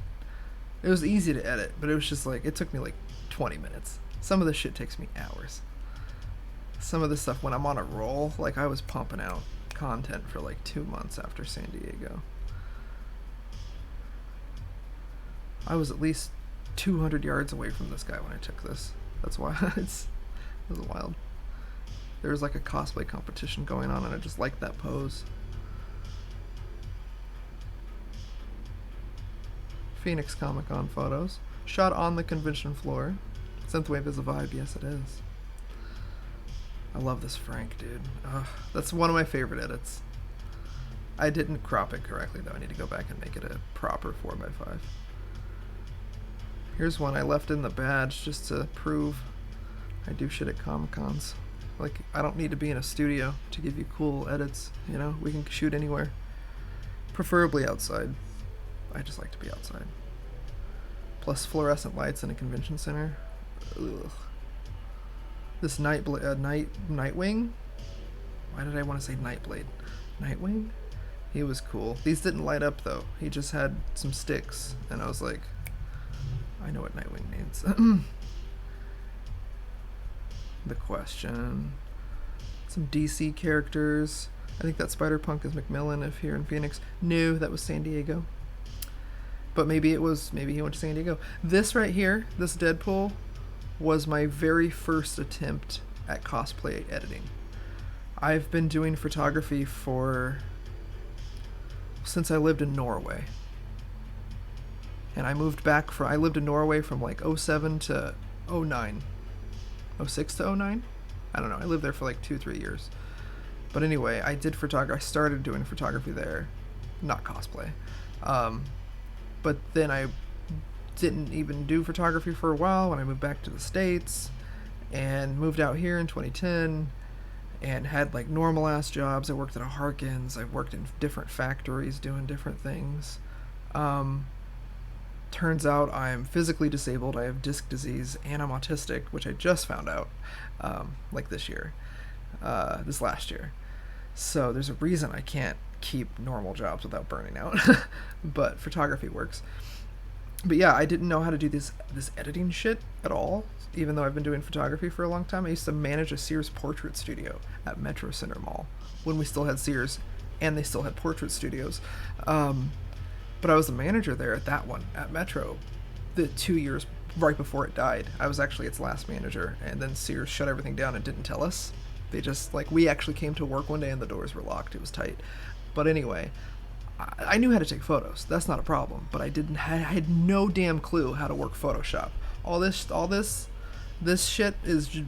It was easy to edit, but it was just like, it took me like 20 minutes. Some of this shit takes me hours. Some of this stuff, when I'm on a roll, like I was pumping out content for like 2 months after San Diego. I was at least 200 yards away from this guy when I took this. That's why it was wild. There was like a cosplay competition going on, and I just liked that pose. Phoenix Comic Con photos. Shot on the convention floor. Synthwave is a vibe, yes it is. I love this Frank, dude. Ugh, that's one of my favorite edits. I didn't crop it correctly, though. I need to go back and make it a proper 4x5. Here's one I left in the badge just to prove I do shit at Comic-Cons. Like, I don't need to be in a studio to give you cool edits, you know? We can shoot anywhere. Preferably outside. I just like to be outside. Plus fluorescent lights in a convention center. Ugh. This Nightwing? Why did I want to say Nightblade? Nightwing? He was cool. These didn't light up, though. He just had some sticks, and I was like, I know what Nightwing needs. The Question. Some DC characters. I think that Spider-Punk is Macmillan if here in Phoenix. No, that was San Diego. But maybe he went to San Diego. This right here, this Deadpool, was my very first attempt at cosplay editing. I've been doing photography since I lived in Norway. And I lived in Norway from like 07 to 09. 06 to 09? I don't know. I lived there for like 2-3 years. But anyway, I started doing photography there. Not cosplay. But then I didn't even do photography for a while when I moved back to the States and moved out here in 2010 and had like normal ass jobs. I worked at a Harkins. I worked in different factories doing different things. Turns out I'm physically disabled. I have disc disease and I'm autistic, which I just found out like this last year. So there's a reason I can't keep normal jobs without burning out. But photography works. But yeah, I didn't know how to do this editing shit at all, even though I've been doing photography for a long time. I used to manage a Sears portrait studio at Metro Center Mall when we still had Sears and they still had portrait studios. But I was the manager there at that one, at Metro, the 2 years right before it died. I was actually its last manager, and then Sears shut everything down and didn't tell us. They just, like, we actually came to work one day and the doors were locked. It was tight. But anyway, I knew how to take photos. That's not a problem. But I had no damn clue how to work Photoshop. All this shit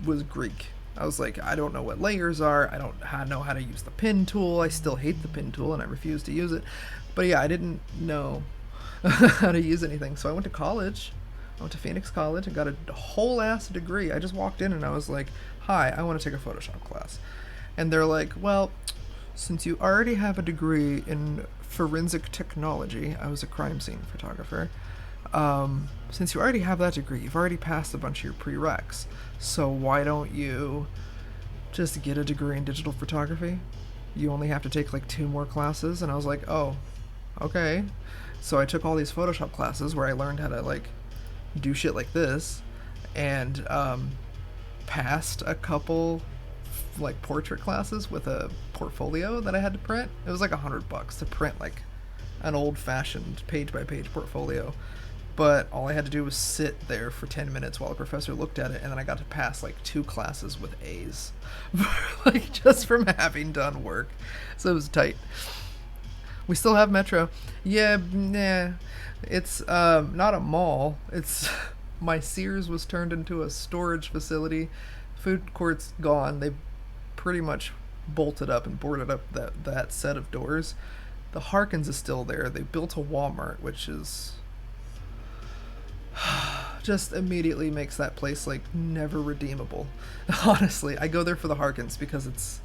was Greek. I was like, I don't know what layers are. I don't know how to use the pin tool. I still hate the pin tool and I refuse to use it. But yeah, I didn't know how to use anything. So I went to college. I went to Phoenix College and got a whole ass degree. I just walked in and I was like, hi, I want to take a Photoshop class. And they're like, well, since you already have a degree in forensic technology, I was a crime scene photographer, since you already have that degree, you've already passed a bunch of your prereqs, so why don't you just get a degree in digital photography? You only have to take like 2 more classes. And I was like, oh, okay. So I took all these Photoshop classes where I learned how to like do shit like this, and passed a couple like portrait classes with a portfolio that I had to print. It was like $100 to print like an old-fashioned page-by-page portfolio, but all I had to do was sit there for 10 minutes while a professor looked at it, and then I got to pass like 2 classes with A's like just from having done work. So it was tight. We still have Metro. Yeah, nah. It's not a mall. It's my Sears was turned into a storage facility. Food court's gone. They've pretty much bolted up and boarded up that set of doors. The Harkins is still there. They built a Walmart, which is just immediately makes that place like never redeemable. Honestly, I go there for the Harkins because it's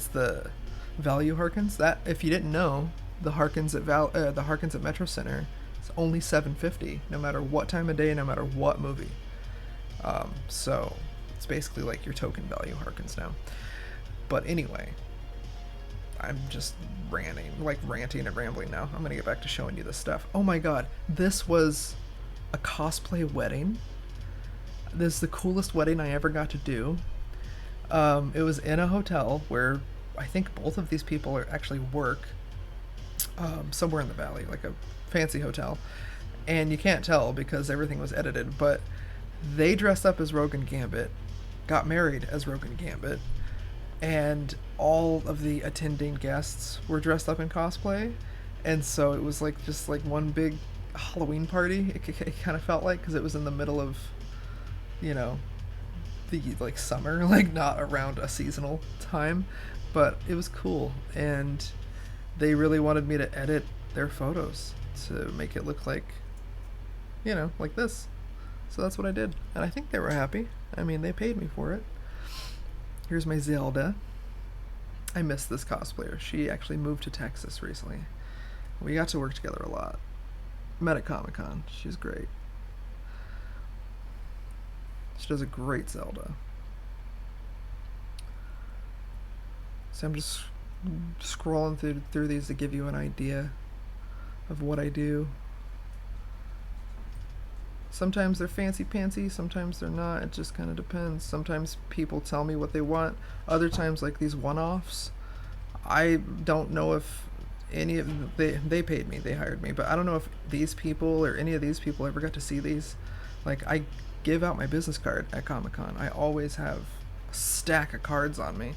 the value Harkins. That, if you didn't know, the Harkins at Metro Center is only $7.50 no matter what time of day, no matter what movie. So it's basically like your token value Harkins now. But anyway, I'm just ranting and rambling now. I'm gonna get back to showing you this stuff. Oh my god, this was a cosplay wedding. This is the coolest wedding I ever got to do. It was in a hotel where I think both of these people actually work somewhere in the valley, like a fancy hotel. And you can't tell because everything was edited, but they dressed up as Rogan Gambit, got married as Rogan Gambit, and all of the attending guests were dressed up in cosplay. And so it was like just like one big Halloween party. It kind of felt like, because it was in the middle of, you know, the like summer, like not around a seasonal time, but it was cool. And they really wanted me to edit their photos to make it look like, you know, like this. So that's what I did, and I think they were happy. I mean, they paid me for it. Here's my Zelda. I miss this cosplayer. She actually moved to Texas recently. We got to work together a lot. Met at Comic-Con. She's great. She does a great Zelda. So I'm just scrolling through these to give you an idea of what I do. Sometimes they're fancy pantsy, sometimes they're not. It just kind of depends. Sometimes people tell me what they want. Other times, like these one-offs, I don't know if any of they paid me, they hired me, but I don't know if these people or any of these people ever got to see these. Like, I give out my business card at Comic-Con. I always have a stack of cards on me,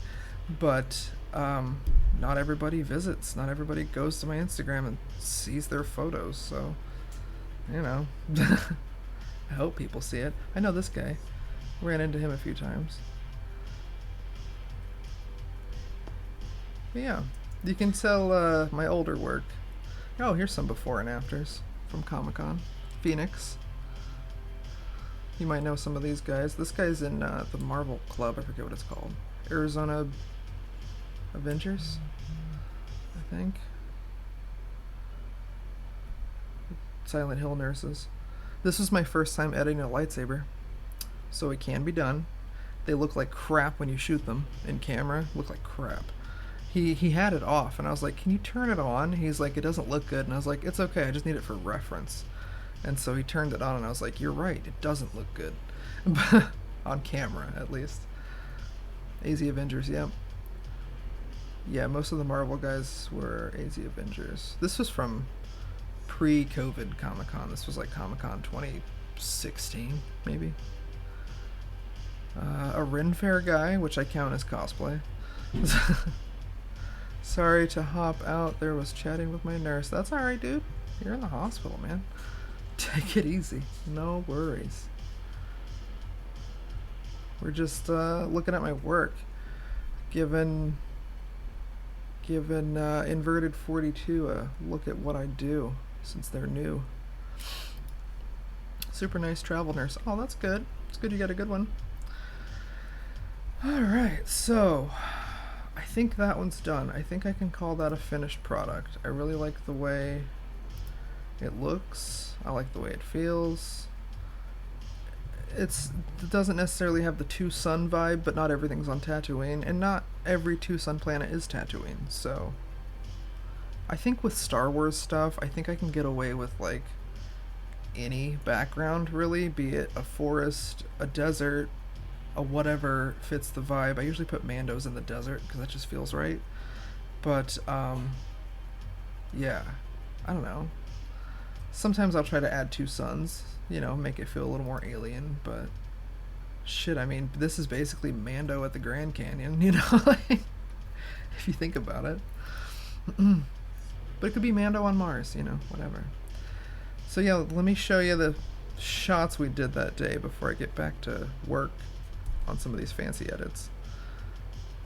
but not everybody visits. Not everybody goes to my Instagram and sees their photos, so, you know. I hope people see it. I know this guy. Ran into him a few times. But yeah, you can tell my older work. Oh, here's some before and afters from Comic-Con. Phoenix. You might know some of these guys. This guy's in the Marvel Club. I forget what it's called. Arizona Avengers, I think. Silent Hill Nurses. This was my first time editing a lightsaber, so it can be done. They look like crap when you shoot them in camera. Look like crap. He had it off, and I was like, can you turn it on? He's like, it doesn't look good. And I was like, it's okay, I just need it for reference. And so he turned it on, and I was like, you're right, it doesn't look good. On camera, at least. AZ Avengers, yeah. Yeah, most of the Marvel guys were AZ Avengers. This was from pre-COVID Comic-Con. This was like Comic-Con 2016, maybe. A Ren Fair guy, which I count as cosplay. Sorry to hop out. There was chatting with my nurse. That's alright, dude. You're in the hospital, man. Take it easy. No worries. We're just looking at my work. Given Inverted 42 a look at what I do, since they're new. Super nice travel nurse. Oh, that's good. It's good you got a good one. Alright, so I think that one's done. I think I can call that a finished product. I really like the way it looks. I like the way it feels. It doesn't necessarily have the Two Sun vibe, but not everything's on Tatooine, and not every Two Sun planet is Tatooine, so I think with Star Wars stuff, I think I can get away with like any background, really, be it a forest, a desert, a whatever fits the vibe. I usually put Mandos in the desert because that just feels right. But yeah, I don't know. Sometimes I'll try to add Two Suns, you know, make it feel a little more alien, but shit, I mean, this is basically Mando at the Grand Canyon, you know, like, if you think about it. But it could be Mando on Mars, you know, whatever. So yeah, let me show you the shots we did that day before I get back to work on some of these fancy edits.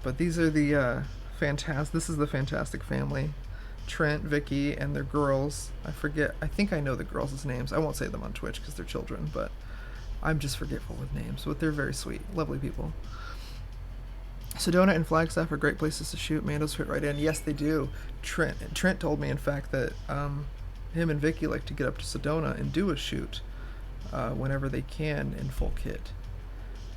But these are the this is the Fantastic Family. Trent, Vicky, and their girls. I think I know the girls' names. I won't say them on Twitch because they're children, but I'm just forgetful with names. But they're very sweet, lovely people. Sedona and Flagstaff are great places to shoot. Mandos fit right in. Yes, they do. Trent told me, in fact, that him and Vicky like to get up to Sedona and do a shoot whenever they can in full kit.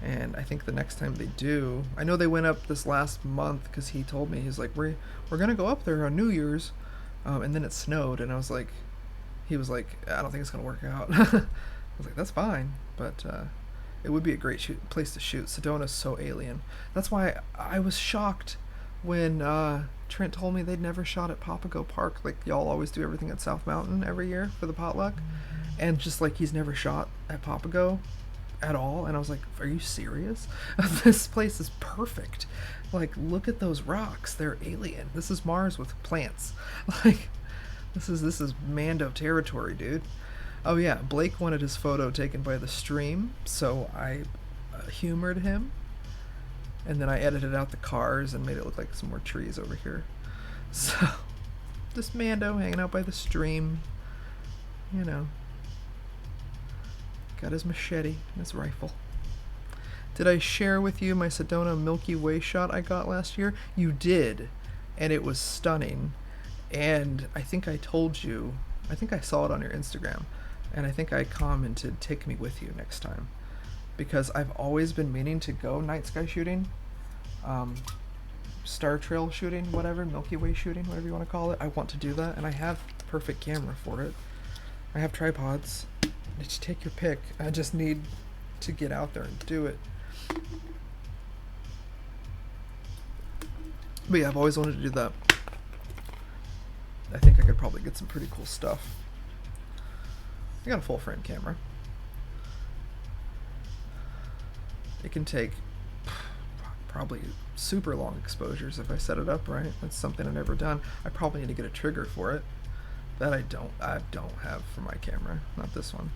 And I think the next time they do, I know they went up this last month because he told me, he's like, we're gonna go up there on New Year's, and then it snowed, and I was like, he was like, I don't think it's gonna work out. I was like, that's fine, but it would be a great place to shoot. Sedona's so alien. That's why I was shocked when Trent told me they'd never shot at Papago Park. Like, y'all always do everything at South Mountain every year for the potluck, and just like he's never shot at Papago at all. And I was like, are you serious? This place is perfect. Like, look at those rocks, they're alien. This is Mars with plants. Like, this is Mando territory, dude. Oh yeah, Blake wanted his photo taken by the stream, so I humored him, and then I edited out the cars and made it look like some more trees over here. So just Mando hanging out by the stream, you know. Got his machete and his rifle. Did I share with you my Sedona Milky Way shot I got last year? You did, and it was stunning. And I think I told you, I think I saw it on your Instagram, and I think I commented, take me with you next time. Because I've always been meaning to go night sky shooting, star trail shooting, whatever, Milky Way shooting, whatever you want to call it. I want to do that, and I have the perfect camera for it. I have tripods. Just take your pick. I just need to get out there and do it. But yeah, I've always wanted to do that. I think I could probably get some pretty cool stuff. I got a full frame camera. It can take probably super long exposures if I set it up right. That's something I've never done. I probably need to get a trigger for it. That I don't have for my camera. Not this one.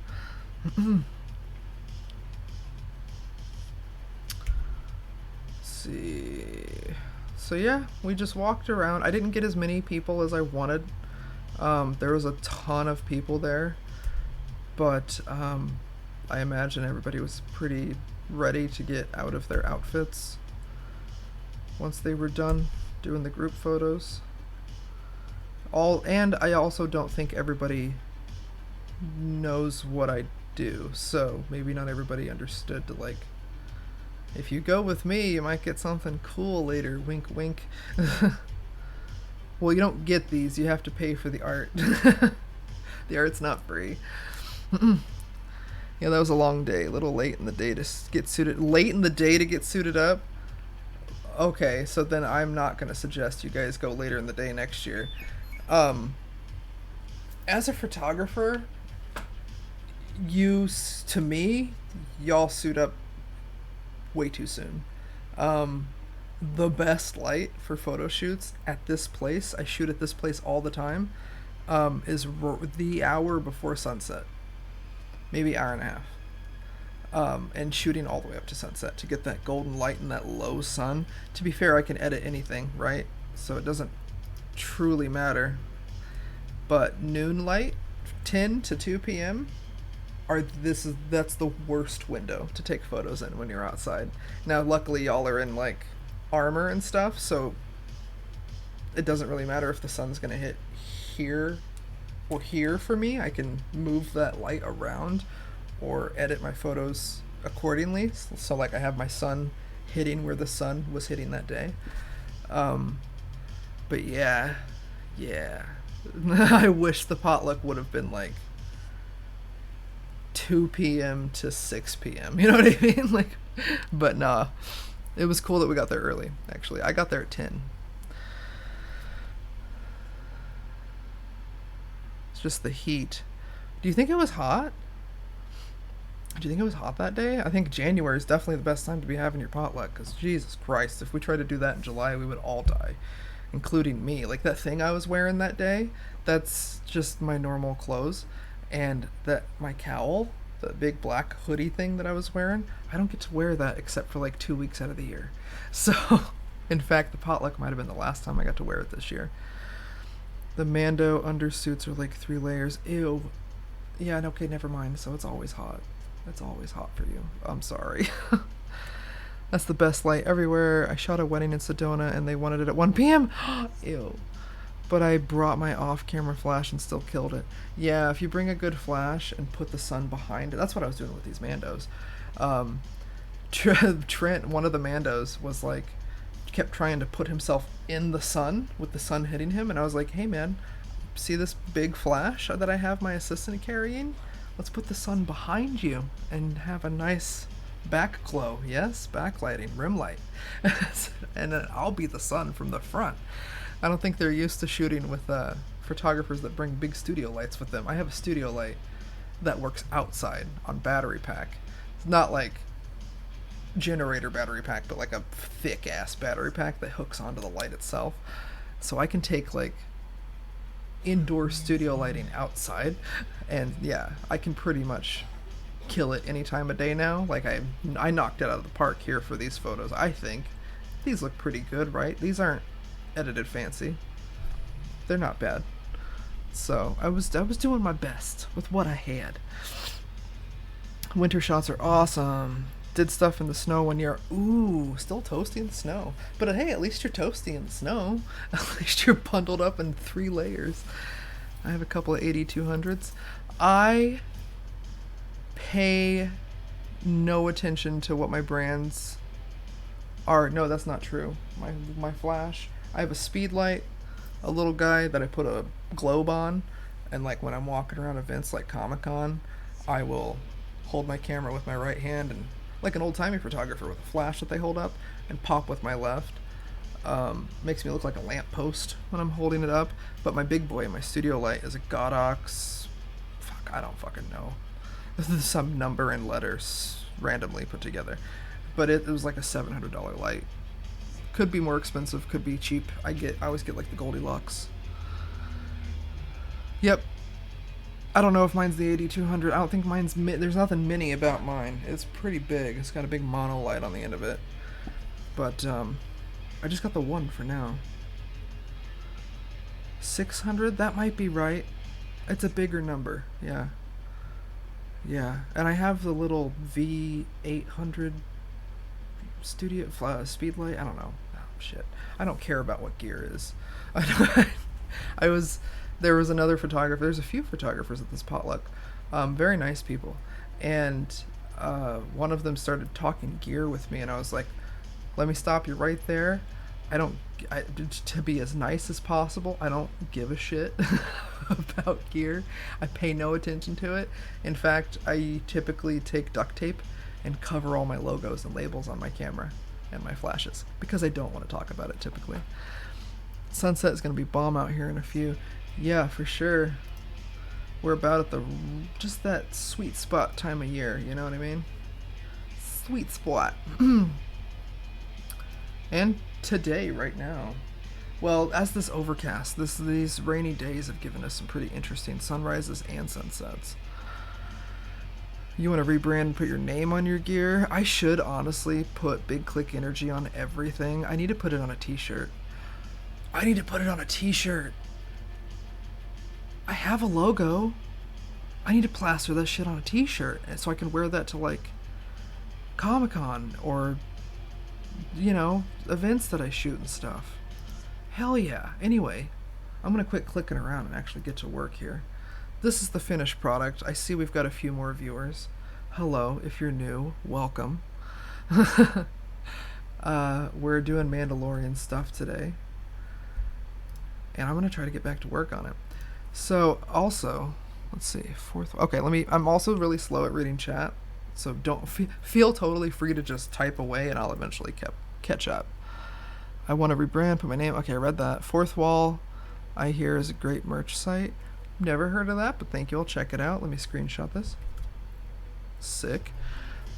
Let's see. So yeah, we just walked around. I didn't get as many people as I wanted. There was a ton of people there, but I imagine everybody was pretty ready to get out of their outfits once they were done doing the group photos. And I also don't think everybody knows what I do, so maybe not everybody understood to, like, if you go with me, you might get something cool later, wink wink. Well, you don't get these, you have to pay for the art. The art's not free. Yeah, that was a long day, a little late in the day to get suited. Late in the day to get suited up? Okay, so then I'm not going to suggest you guys go later in the day next year. As a photographer, to me, y'all suit up way too soon. The best light for photo shoots at this place, I shoot at this place all the time, is the hour before sunset. Maybe hour and a half. And shooting all the way up to sunset to get that golden light and that low sun. To be fair, I can edit anything, right? So it doesn't truly matter. But noon light, 10 to 2 p.m. that's the worst window to take photos in when you're outside. Now, luckily, y'all are in like armor and stuff, so it doesn't really matter if the sun's gonna hit here or here for me. I can move that light around or edit my photos accordingly. So like I have my sun hitting where the sun was hitting that day. But yeah. I wish the potluck would have been like 2 p.m. to 6 p.m. You know what I mean? Like, but nah. It was cool that we got there early, actually. I got there at 10. It's just the heat. Do you think it was hot? Do you think it was hot that day? I think January is definitely the best time to be having your potluck, because Jesus Christ, if we tried to do that in July, we would all die, including me. Like that thing I was wearing that day, that's just my normal clothes, and that my cowl, the big black hoodie thing that I was wearing, I don't get to wear that except for like 2 weeks out of the year. So, in fact, the potluck might have been the last time I got to wear it this year. The Mando undersuits are like 3 layers. Ew. Yeah, okay, never mind. So it's always hot. It's always hot for you. I'm sorry. That's the best light everywhere. I shot a wedding in Sedona and they wanted it at 1 p.m. Ew. But I brought my off-camera flash and still killed it. Yeah, if you bring a good flash and put the sun behind it, that's what I was doing with these Mandos. Trent, one of the Mandos, was like, kept trying to put himself in the sun with the sun hitting him, and I was like, hey man, see this big flash that I have my assistant carrying? Let's put the sun behind you and have a nice back glow. Yes, backlighting, rim light. And then I'll be the sun from the front. I don't think they're used to shooting with photographers that bring big studio lights with them. I have a studio light that works outside on battery pack. It's not like generator battery pack, but like a thick ass battery pack that hooks onto the light itself. So I can take like indoor studio lighting outside, and yeah, I can pretty much kill it any time of day now. Like I knocked it out of the park here for these photos. I think these look pretty good, right? These aren't edited fancy. They're not bad. So I was doing my best with what I had. Winter shots are awesome. Did stuff in the snow one year. Ooh, still toasty in the snow. But hey, at least you're toasty in the snow. At least you're bundled up in 3 layers. I have a couple of 8200s. I pay no attention to what my brands are. No, that's not true. My flash. I have a speed light, a little guy that I put a globe on, and like when I'm walking around events like Comic-Con, I will hold my camera with my right hand and like an old-timey photographer with a flash that they hold up, and pop with my left. Makes me look like a lamppost when I'm holding it up. But my big boy, my studio light, is a Godox. I don't fucking know. Some number and letters randomly put together. But it was like a $700 light. Could be more expensive, could be cheap. I always get like the Goldilocks. Yep. I don't know if mine's the 8200. I don't think mine's there's nothing mini about mine. It's pretty big. It's got a big mono light on the end of it. But I just got the one for now. 600? That might be right. It's a bigger number. Yeah. Yeah. And I have the little V800 studio speed light. I don't know. Oh, shit. I don't care about what gear is. There was another photographer. There's a few photographers at this potluck. Very nice people. And one of them started talking gear with me, and I was like, let me stop you right there. To be as nice as possible, I don't give a shit about gear. I pay no attention to it. In fact, I typically take duct tape and cover all my logos and labels on my camera and my flashes because I don't want to talk about it typically. Sunset is going to be bomb out here in a few. Yeah, for sure. We're about at just that sweet spot time of year, you know what I mean? Sweet spot. And today, right now, well, as this overcast, these rainy days have given us some pretty interesting sunrises and sunsets. You want to rebrand and put your name on your gear? I should honestly put Big Click Energy on everything. I need to put it on a t-shirt. I have a logo. I need to plaster that shit on a t-shirt so I can wear that to like Comic-Con or, you know, events that I shoot and stuff. Hell yeah. Anyway, I'm going to quit clicking around and actually get to work here. This is the finished product. I see we've got a few more viewers. Hello, if you're new, welcome. We're doing Mandalorian stuff today. And I'm going to try to get back to work on it. So, also, let's see, I'm also really slow at reading chat. So don't feel totally free to just type away and I'll eventually catch up. I want to rebrand, put my name. Okay, I read that. Fourth Wall, I hear, is a great merch site. Never heard of that, but thank you. I'll check it out. Let me screenshot this. Sick.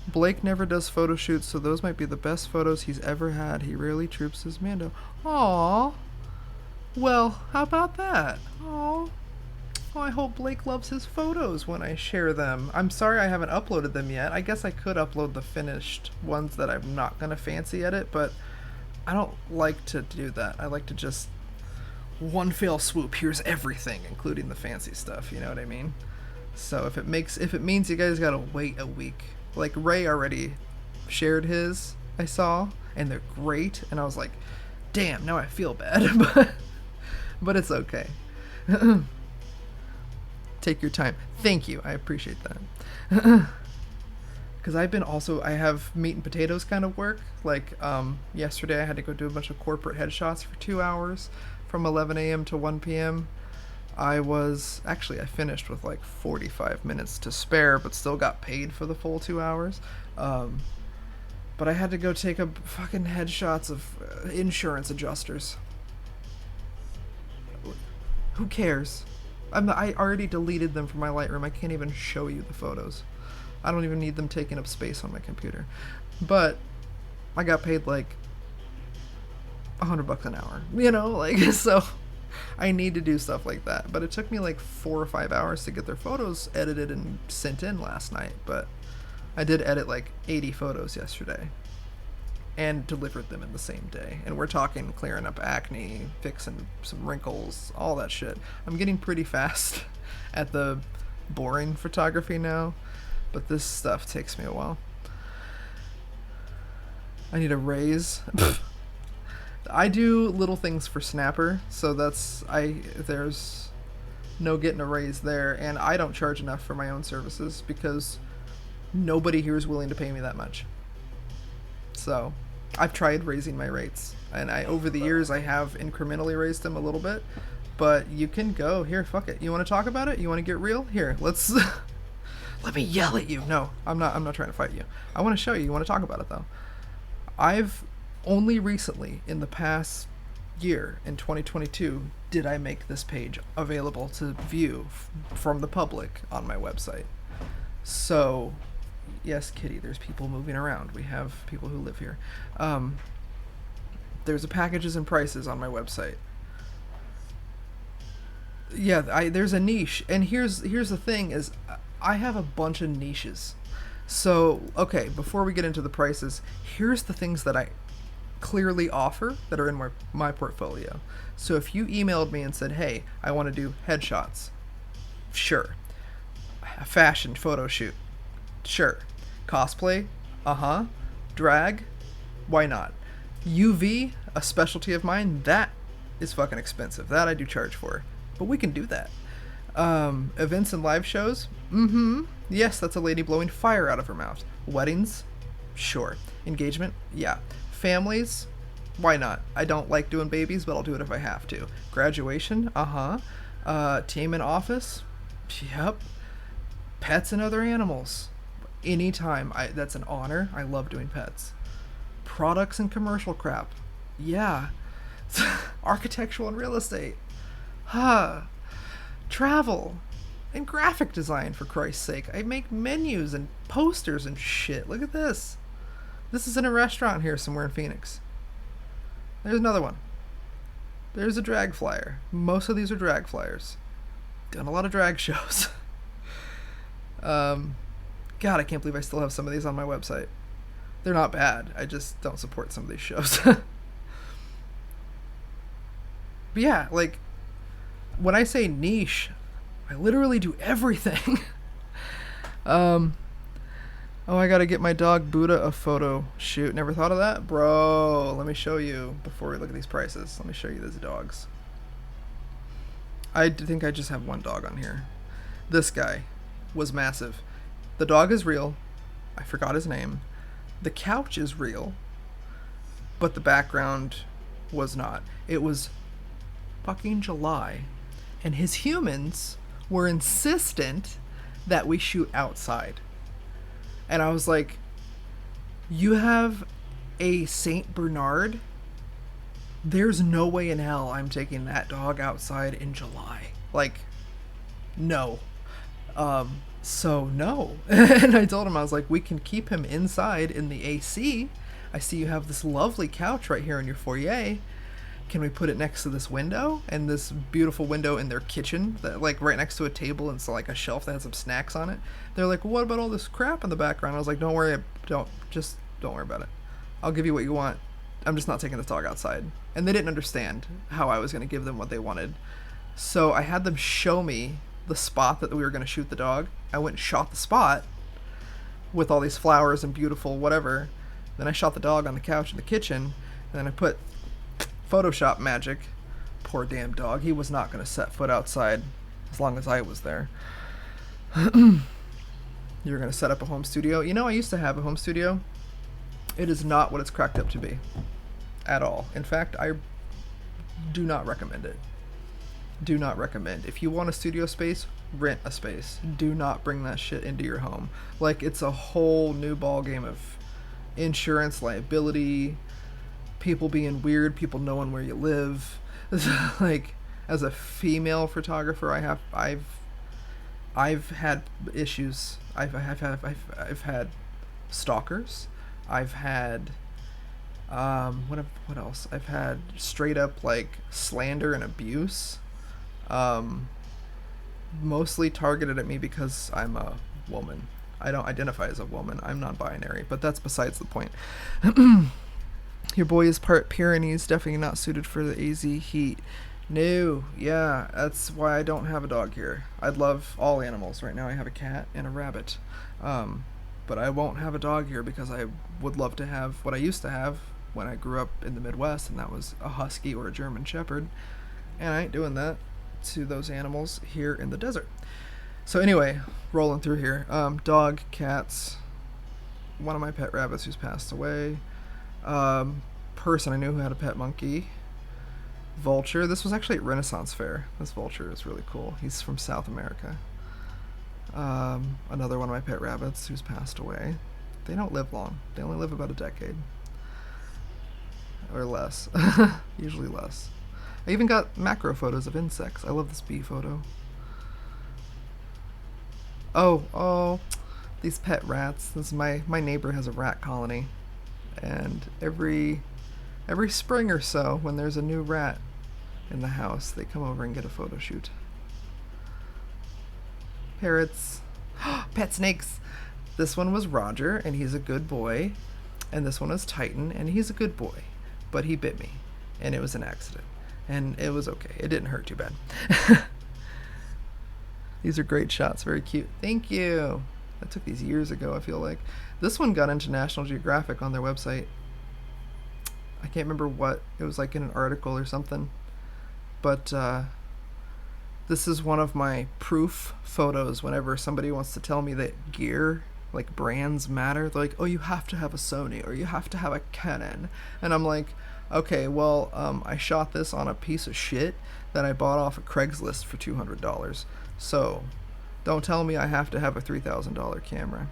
Blake never does photo shoots, so those might be the best photos he's ever had. He rarely troops his Mando. Aww. Well, how about that? Aww. Oh, I hope Blake loves his photos when I share them. I'm sorry I haven't uploaded them yet. I guess I could upload the finished ones that I'm not going to fancy edit, but I don't like to do that. I like to just one fell swoop, here's everything, including the fancy stuff, you know what I mean? So if it means you guys gotta wait a week. Like Ray already shared his, I saw, and they're great, and I was like, damn, now I feel bad. but it's okay. Take your time. Thank you. I appreciate that. because I have meat and potatoes kind of work. Like yesterday, I had to go do a bunch of corporate headshots for 2 hours, from 11 a.m. to 1 p.m. I finished with like 45 minutes to spare, but still got paid for the full 2 hours. But I had to go take a fucking headshots of insurance adjusters. Who cares? I already deleted them from my Lightroom. I can't even show you the photos. I don't even need them taking up space on my computer. But I got paid like $100 an hour, like, so I need to do stuff like that. But it took me like 4 or 5 hours to get their photos edited and sent in last night. But I did edit like 80 photos yesterday and delivered them in the same day. And we're talking clearing up acne, fixing some wrinkles, all that shit. I'm getting pretty fast at the boring photography now, but this stuff takes me a while. I need a raise. I do little things for Snapper, so there's no getting a raise there, and I don't charge enough for my own services because nobody here is willing to pay me that much. So I've tried raising my rates, and over the years I have incrementally raised them a little bit, but you can go here, fuck it. You want to talk about it? You want to get real? Here, let's let me yell at you. No, I'm not trying to fight you. I want to show you. You want to talk about it though. I've only recently, in the past year, in 2022, did I make this page available to view from the public on my website. So yes, Kitty, there's people moving around. We have people who live here. There's a packages and prices on my website. Yeah, there's a niche, and here's the thing is, I have a bunch of niches. So, okay, before we get into the prices, here's the things that I clearly offer that are in my portfolio. So if you emailed me and said, hey, I want to do headshots, sure. A fashion photo shoot, sure. Cosplay, drag, why not? UV, a specialty of mine, that is fucking expensive. That I do charge for, but we can do that. Events and live shows, yes, that's a lady blowing fire out of her mouth. Weddings, sure. Engagement, yeah. Families, why not? I don't like doing babies, but I'll do it if I have to. Graduation, team in office, yep. Pets and other animals, anytime. That's an honor. I love doing pets. Products and commercial crap, yeah. Architectural and real estate, travel and graphic design, for Christ's sake. I make menus and posters and shit. Look at this. This is in a restaurant here somewhere in Phoenix. There's another one. There's a drag flyer. Most of these are drag flyers. Done a lot of drag shows. God, I can't believe I still have some of these on my website. They're not bad. I just don't support some of these shows. But yeah, like, when I say niche, I literally do everything. Oh, I gotta get my dog Buddha a photo shoot. Never thought of that? Bro, let me show you before we look at these prices. Let me show you these dogs. I think I just have one dog on here. This guy was massive. The dog is real. I forgot his name. The couch is real, but the background was not. It was fucking July, and his humans were insistent that we shoot outside. And I was like, you have a Saint Bernard? There's no way in hell I'm taking that dog outside in July. Like, no. So no. And I told him, I was like, we can keep him inside in the AC. I see you have this lovely couch right here in your foyer. Can we put it next to this window? And this beautiful window in their kitchen, that, like, right next to a table, and so like a shelf that has some snacks on it. They're like, well, what about all this crap in the background? I was like, don't worry about it. I'll give you what you want. I'm just not taking the dog outside. And they didn't understand how I was going to give them what they wanted. So I had them show me the spot that we were going to shoot the dog. I went and shot the spot with all these flowers and beautiful whatever. Then I shot the dog on the couch in the kitchen, and then I put Photoshop magic. Poor damn dog. He was not going to set foot outside as long as I was there. You're going to set up a home studio. You know, I used to have a home studio. It is not what it's cracked up to be at all. In fact, I do not recommend it. Do not recommend. If you want a studio space, rent a space. Do not bring that shit into your home. Like, it's a whole new ball game of insurance, liability, people being weird, people knowing where you live. Like, as a female photographer, I've had issues. I've had stalkers. I've had what else? I've had straight up like slander and abuse. Mostly targeted at me because I'm a woman. I don't identify as a woman. I'm non-binary, but that's besides the point. Your boy is part Pyrenees, definitely not suited for the AZ heat. No, yeah, that's why I don't have a dog here. I'd love all animals. Right now I have a cat and a rabbit. But I won't have a dog here because I would love to have what I used to have when I grew up in the Midwest, and that was a husky or a German shepherd. And I ain't doing that to those animals here in the desert. So anyway, rolling through here. Dog, cats, one of my pet rabbits who's passed away. Person I knew who had a pet monkey. Vulture. This was actually at Renaissance Fair. This vulture is really cool. He's from South America. Another one of my pet rabbits who's passed away. They don't live long. They only live about a decade. Or less. Usually less. I even got macro photos of insects. I love this bee photo. Oh, these pet rats. This is my neighbor has a rat colony. And every spring or so, when there's a new rat in the house, they come over and get a photo shoot. Parrots. Pet snakes. This one was Roger, and he's a good boy. And this one was Titan, and he's a good boy. But he bit me, and it was an accident. And it was okay. It didn't hurt too bad. These are great shots. Very cute. Thank you. I took these years ago, I feel like. This one got into National Geographic on their website. I can't remember what. It was like in an article or something. But this is one of my proof photos whenever somebody wants to tell me that gear, like brands matter. They're like, oh, you have to have a Sony or you have to have a Canon. And I'm like, okay, well, I shot this on a piece of shit that I bought off of Craigslist for $200. So don't tell me I have to have a $3,000 camera.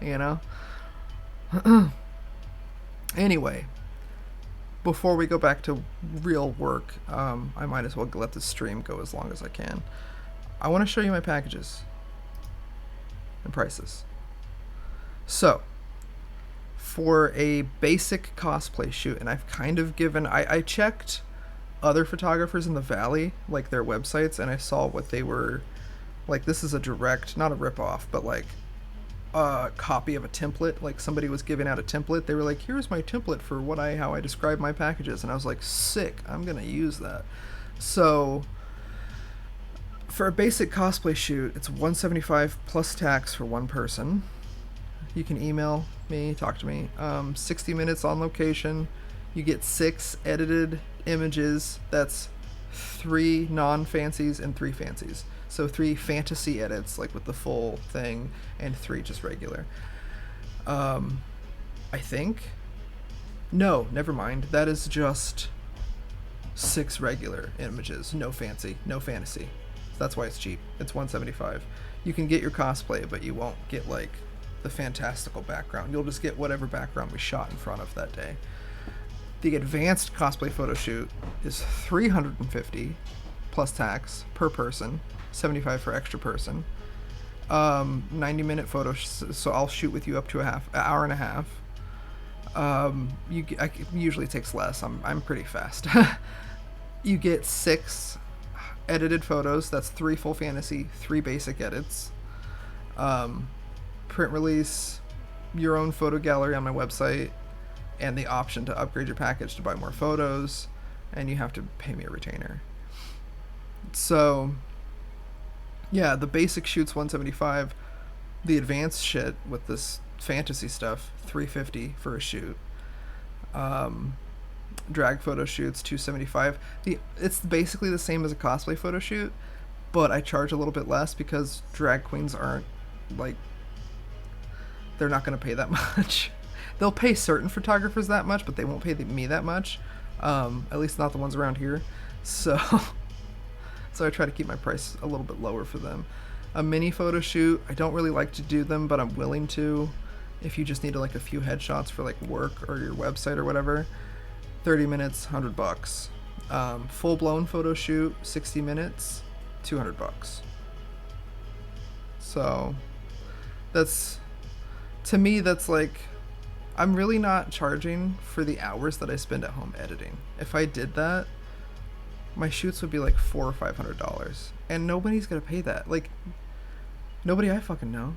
You know? Anyway, before we go back to real work, I might as well let this stream go as long as I can. I want to show you my packages and prices. So, for a basic cosplay shoot, and I've kind of given... I checked other photographers in the Valley, like their websites, and I saw what they were... Like, this is a direct, not a rip-off, but like a copy of a template. Like, somebody was giving out a template. They were like, here's my template for how I describe my packages. And I was like, sick, I'm gonna use that. So for a basic cosplay shoot, it's $175 plus tax for one person. You can email me, talk to me. 60 minutes on location. You get 6 edited images. That's 3 non-fancies and 3 fancies. So 3 fantasy edits, like with the full thing, and 3 just regular. I think. No, never mind. That is just 6 regular images. No fancy, no fantasy. That's why it's cheap. It's $175. You can get your cosplay, but you won't get like the fantastical background. You'll just get whatever background we shot in front of that day. The advanced cosplay photo shoot is $350 plus tax per person. $75 for extra person. 90-minute photo, so I'll shoot with you up to an hour and a half. Usually takes less. I'm pretty fast. You get 6 edited photos. That's 3 full fantasy, 3 basic edits. Print release, your own photo gallery on my website, and the option to upgrade your package to buy more photos, and you have to pay me a retainer. So yeah, the basic shoot's $175. The advanced shit with this fantasy stuff, $350 for a shoot. Drag photo shoots, $275. It's basically the same as a cosplay photo shoot, but I charge a little bit less because drag queens aren't like, they're not going to pay that much. They'll pay certain photographers that much, but they won't pay me that much. At least not the ones around here. So, so I try to keep my price a little bit lower for them. A mini photo shoot, I don't really like to do them, but I'm willing to. If you just need like a few headshots for like work or your website or whatever, 30 minutes, $100. Full blown photo shoot, 60 minutes, $200. So that's, to me, that's like, I'm really not charging for the hours that I spend at home editing. If I did that, my shoots would be like $400 or $500, and nobody's gonna pay that. Like, nobody I fucking know.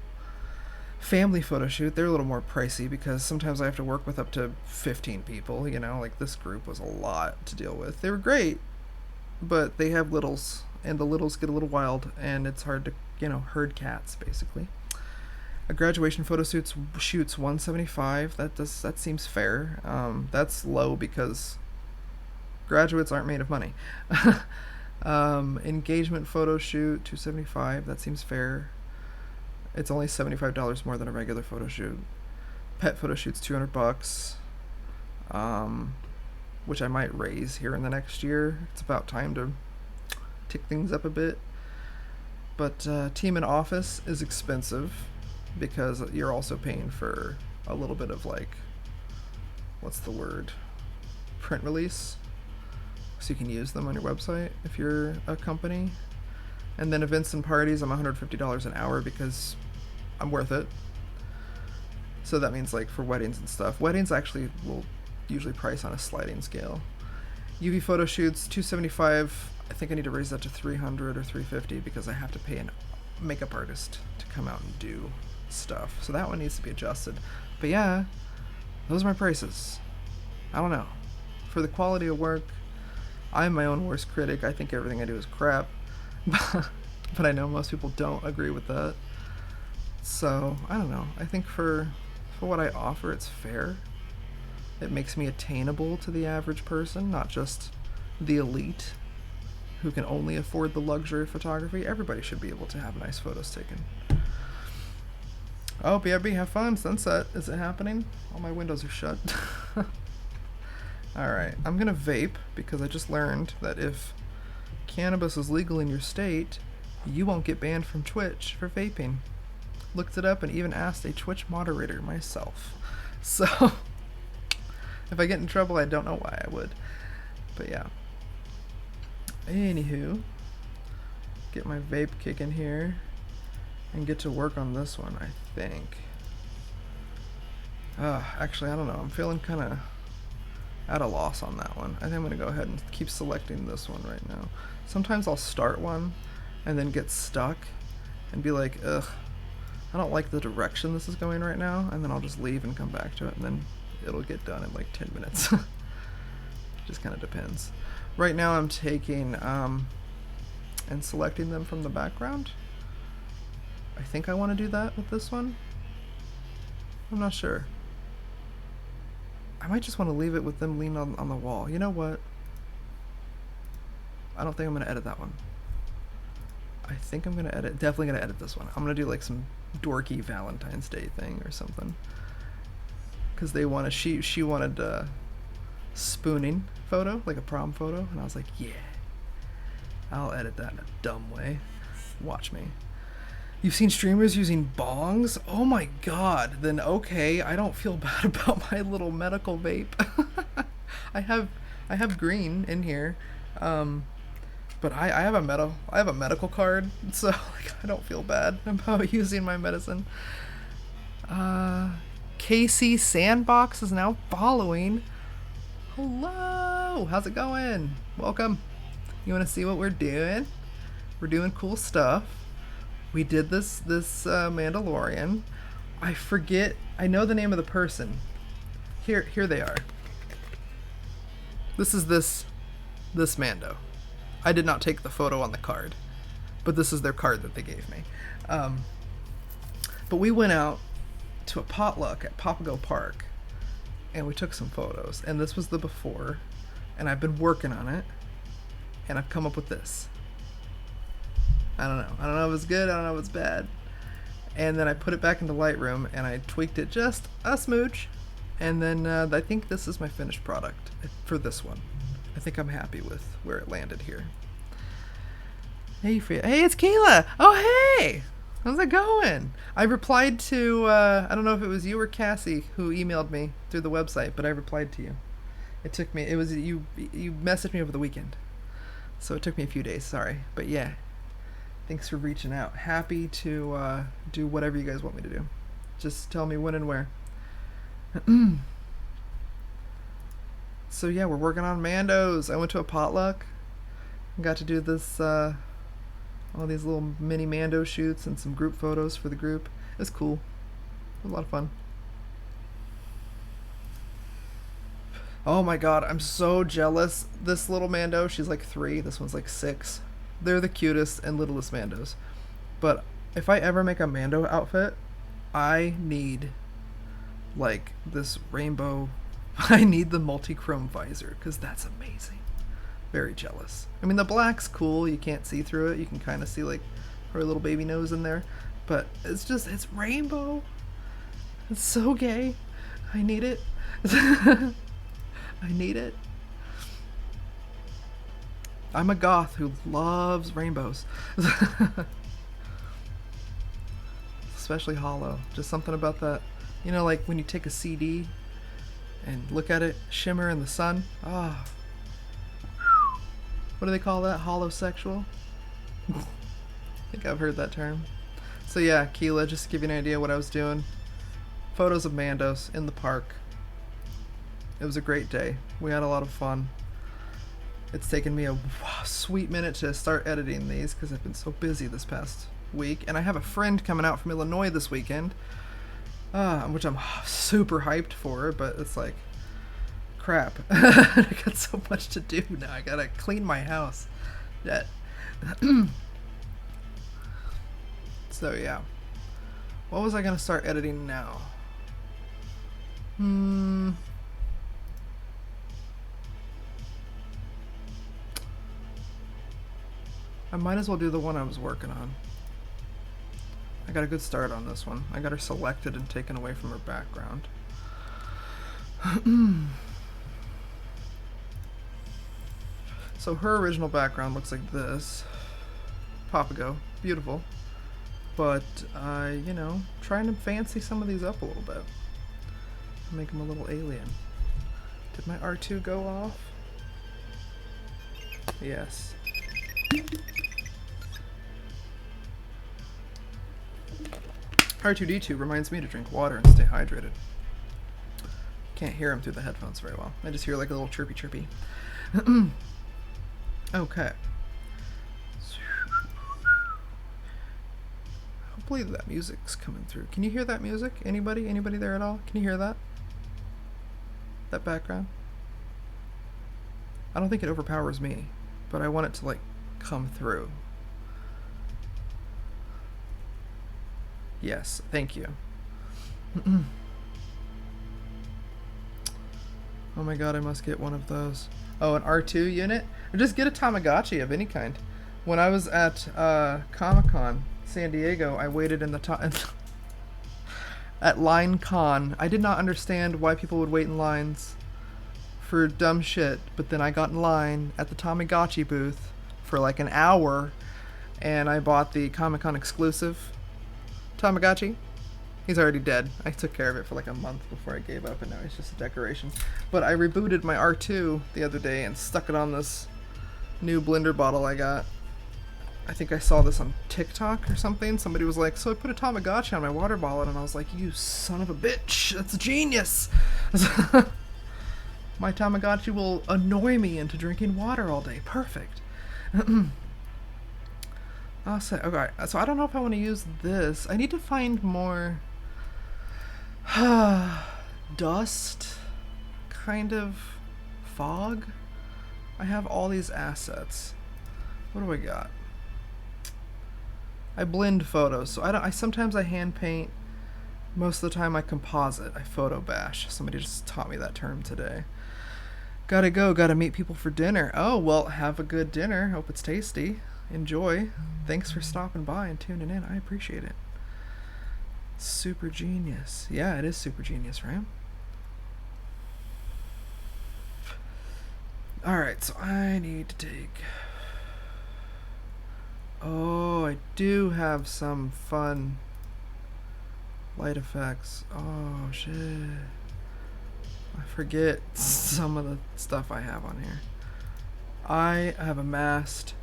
Family photo shoot, they're a little more pricey because sometimes I have to work with up to 15 people, you know, like this group was a lot to deal with. They were great, but they have littles, and the littles get a little wild, and it's hard to, you know, herd cats, basically. A graduation photo shoots $175. That seems fair. That's low because graduates aren't made of money. Engagement photo shoot $275. That seems fair. It's only $75 more than a regular photo shoot. Pet photo shoot's $200, which I might raise here in the next year. It's about time to tick things up a bit. But team in office is expensive because you're also paying for a little bit of like, what's the word? Print release. So you can use them on your website if you're a company. And then events and parties, I'm $150 an hour because I'm worth it. So that means like for weddings and stuff. Weddings actually will usually price on a sliding scale. UV photo shoots, $275. I think I need to raise that to $300 or $350 because I have to pay a makeup artist to come out and do stuff. So that one needs to be adjusted. But yeah, those are my prices. I don't know. For the quality of work, I'm my own worst critic. I think everything I do is crap. But I know most people don't agree with that. So, I don't know. I think for what I offer, it's fair. It makes me attainable to the average person, not just the elite who can only afford the luxury of photography. Everybody should be able to have nice photos taken. Oh, BRB, have fun. Sunset. Is it happening? All my windows are shut. Alright, I'm gonna vape because I just learned that if cannabis is legal in your state, you won't get banned from Twitch for vaping. Looked it up and even asked a Twitch moderator myself. So, if I get in trouble, I don't know why I would. But yeah. Anywho, get my vape kick in here and get to work on this one, I think. Actually, I don't know. I'm feeling kind of at a loss on that one. I think I'm going to go ahead and keep selecting this one right now. Sometimes I'll start one and then get stuck and be like, ugh, I don't like the direction this is going right now, and then I'll just leave and come back to it, and then it'll get done in like 10 minutes. Just kind of depends. Right now I'm taking and selecting them from the background. I think I want to do that with this one. I'm not sure. I might just want to leave it with them leaning on the wall. You know what? I don't think I'm going to edit that one. I think I'm going to definitely going to edit this one. I'm going to do like some dorky Valentine's Day thing or something. Because they wanted, she wanted a spooning photo, like a prom photo. And I was like, yeah, I'll edit that in a dumb way. Watch me. You've seen streamers using bongs? Oh my god, then okay, I don't feel bad about my little medical vape. I have green in here, but I have a medical card, so like, I don't feel bad about using my medicine. KC Sandbox is now following. Hello, how's it going? Welcome. You want to see what we're doing? We're doing cool stuff. We did this Mandalorian. I forget. I know the name of the person. Here they are. This is this Mando. I did not take the photo on the card, but this is their card that they gave me. But we went out to a potluck at Papago Park, and we took some photos. And this was the before, and I've been working on it, and I've come up with this. I don't know. I don't know if it's good. I don't know if it's bad. And then I put it back into Lightroom and I tweaked it just a smooch. And then I think this is my finished product for this one. I think I'm happy with where it landed here. Hey, hey, it's Kayla. Oh, hey. How's it going? I replied to, I don't know if it was you or Cassie who emailed me through the website, but I replied to you. It took me, it was, you messaged me over the weekend. So it took me a few days, sorry. But yeah, thanks for reaching out. Happy to do whatever you guys want me to do. Just tell me when and where. So yeah, we're working on Mandos. I went to a potluck. Got to do this, all these little mini Mando shoots and some group photos for the group. It was cool. It was a lot of fun. Oh my god, I'm so jealous. This little Mando, she's like 3. This one's like 6. They're the cutest and littlest Mandos. But if I ever make a Mando outfit, I need like this rainbow. I need the multi-chrome visor because that's amazing. Very jealous. I mean, the black's cool. You can't see through it. You can kind of see like her little baby nose in there. But it's just, it's rainbow. It's so gay. I need it. I need it. I'm a goth who loves rainbows. Especially hollow. Just something about that. You know, like when you take a CD and look at it shimmer in the sun. Ah. What do they call that? Holosexual? I think I've heard that term. So yeah, Keela, just to give you an idea what I was doing. Photos of Mandos in the park. It was a great day. We had a lot of fun. It's taken me a sweet minute to start editing these because I've been so busy this past week. And I have a friend coming out from Illinois this weekend, which I'm super hyped for, but it's like, crap. I got so much to do now. I gotta clean my house. So yeah. What was I gonna start editing now? I might as well do the one I was working on. I got a good start on this one. I got her selected and taken away from her background. So her original background looks like this. Papago. Beautiful. But, you know, trying to fancy some of these up a little bit. Make them a little alien. Did my R2 go off? Yes. R2-D2 reminds me to drink water and stay hydrated. Can't hear him through the headphones very well. I just hear like a little chirpy chirpy. Okay. Hopefully that music's coming through. Can you hear that music? Anybody? Anybody there at all? Can you hear that? That background? I don't think it overpowers me, but I want it to like come through. Yes, thank you. Oh my god, I must get one of those. Oh, an R2 unit? Or just get a Tamagotchi of any kind. When I was at Comic-Con San Diego, I waited in the at Line Con. I did not understand why people would wait in lines for dumb shit, but then I got in line at the Tamagotchi booth for like an hour, and I bought the Comic-Con exclusive Tamagotchi. He's already dead. I took care of it for like a month before I gave up, and now he's just a decoration. But I rebooted my R2 the other day and stuck it on this new blender bottle I got. I think I saw this on TikTok or something. Somebody was like, so I put a Tamagotchi on my water bottle, and I was like, you son of a bitch, that's genius. My Tamagotchi will annoy me into drinking water all day. Perfect. I'll say, okay, so I don't know if I want to use this. I need to find more dust, kind of fog. I have all these assets. What do I got? I blend photos, so I sometimes I hand paint. Most of the time I composite. I photo bash. Somebody just taught me that term today. Gotta go, gotta meet people for dinner. Oh, well, have a good dinner. Hope it's tasty. enjoy. Thanks for stopping by and tuning in. I appreciate it. Super genius. Yeah, it is super genius, right? Alright, so I need to take... Oh, I do have some fun light effects. Oh, shit. I forget some of the stuff I have on here. I have amassed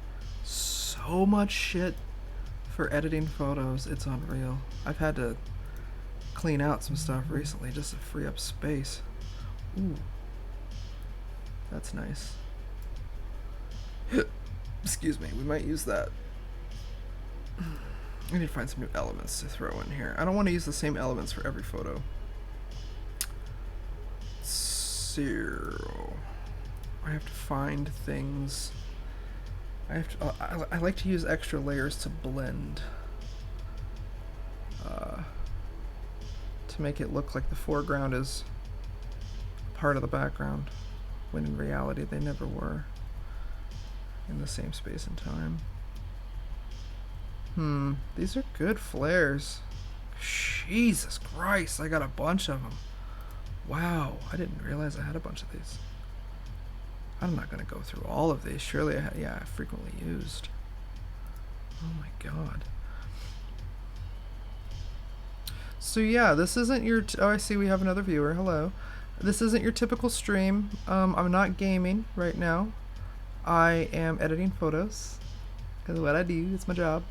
so much shit for editing photos. It's unreal. I've had to clean out some stuff recently just to free up space. Ooh. That's nice. Excuse me, we might use that. I need to find some new elements to throw in here. I don't want to use the same elements for every photo. So I have to find things. I like to use extra layers to blend, to make it look like the foreground is part of the background, when in reality they never were in the same space and time. These are good flares. Jesus Christ, I got a bunch of them. Wow, I didn't realize I had a bunch of these. I'm not going to go through all of these. Surely I frequently used. Oh my god. So yeah, this isn't your... oh, I see we have another viewer. Hello. This isn't your typical stream. I'm not gaming right now. I am editing photos. Because what I do, it's my job.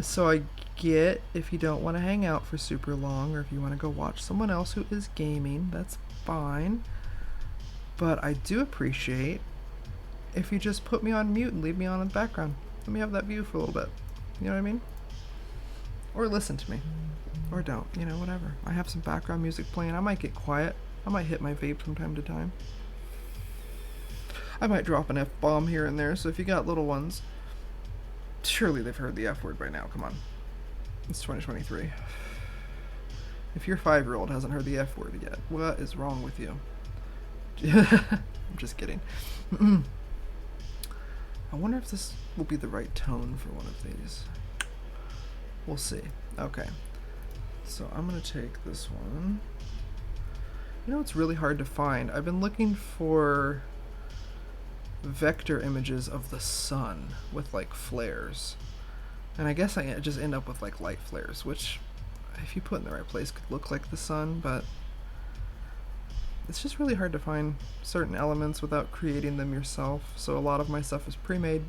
So I get if you don't want to hang out for super long, or if you want to go watch someone else who is gaming, that's fine. But I do appreciate if you just put me on mute and leave me on in the background. Let me have that view for a little bit. You know what I mean? Or listen to me. Or don't. You know, whatever. I have some background music playing. I might get quiet. I might hit my vape from time to time. I might drop an F-bomb here and there, so if you got little ones, surely they've heard the F word by now. Come on. It's 2023. If your 5-year-old hasn't heard the F word yet, what is wrong with you? I'm just kidding. I wonder if this will be the right tone for one of these. We'll see. Okay. So I'm going to take this one. You know, it's really hard to find. I've been looking for vector images of the sun with like flares. And I guess I just end up with like light flares, which if you put in the right place could look like the sun, but it's just really hard to find certain elements without creating them yourself. So a lot of my stuff is pre-made,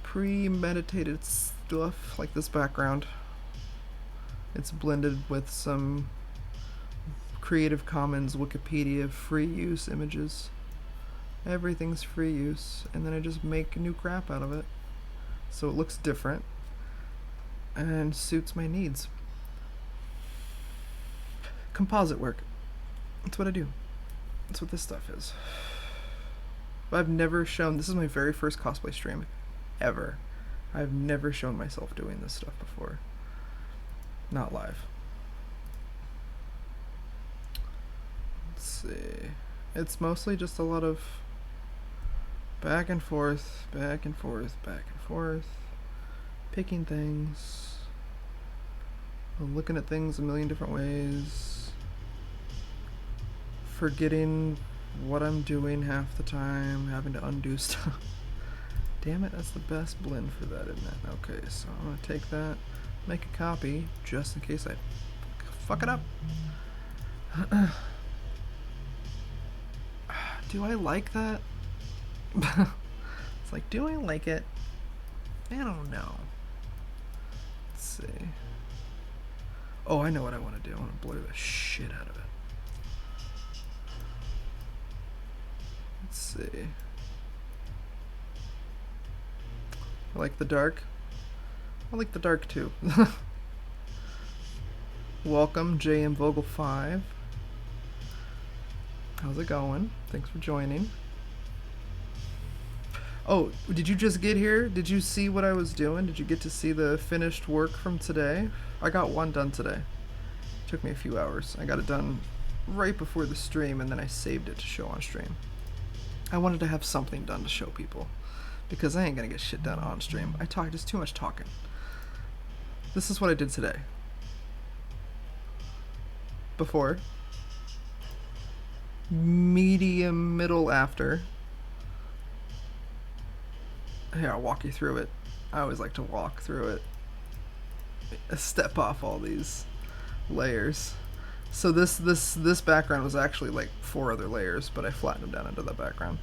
premeditated stuff, like this background. It's blended with some Creative Commons Wikipedia free use images. Everything's free use, and then I just make new crap out of it so it looks different and suits my needs. Composite work. That's what I do. That's what this stuff is. I've never shown... this is my very first cosplay stream ever. I've never shown myself doing this stuff before. Not live. Let's see. It's mostly just a lot of back and forth, back and forth, back and forth. Picking things. Looking at things a million different ways. Forgetting what I'm doing half the time, having to undo stuff. Damn it, that's the best blend for that, isn't it? Okay, so I'm gonna take that, make a copy, just in case I fuck it up. Do I like that? It's like, do I like it? I don't know. Let's see. Oh, I know what I want to do. I want to blur the shit out of it. Let's see. I like the dark. I like the dark too. Welcome, JM Vogel 5. How's it going? Thanks for joining. Oh, did you just get here? Did you see what I was doing? Did you get to see the finished work from today? I got one done today. Took me a few hours. I got it done right before the stream, and then I saved it to show on stream. I wanted to have something done to show people, because I ain't gonna get shit done on stream. I talk just too much talking. This is what I did today. Before, medium, middle, after. Here, I'll walk you through it. I always like to walk through it. Step off all these layers. So this background was actually like 4 other layers, but I flattened them down into the background.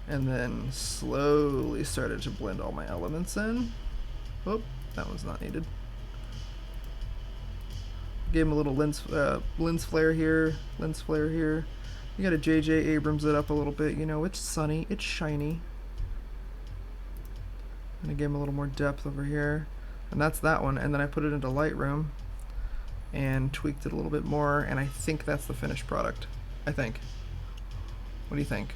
And then slowly started to blend all my elements in. Whoop, that one's not needed. Gave him a little lens flare here, lens flare here. You gotta J.J. Abrams it up a little bit. You know, it's sunny, it's shiny. And I gave him a little more depth over here. And that's that one. And then I put it into Lightroom and tweaked it a little bit more. And I think that's the finished product. I think. What do you think?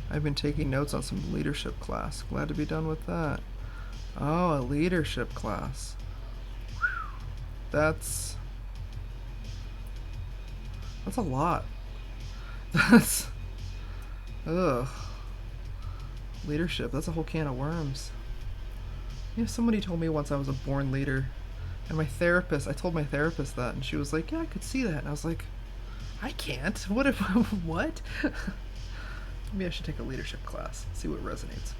I've been taking notes on some leadership class. Glad to be done with that. Oh, a leadership class. That's a lot. That's ugh. Leadership, that's a whole can of worms. You know, somebody told me once I was a born leader. And my therapist, I told my therapist that, and she was like, yeah, I could see that. And I was like, I can't. What if, what? Maybe I should take a leadership class, see what resonates.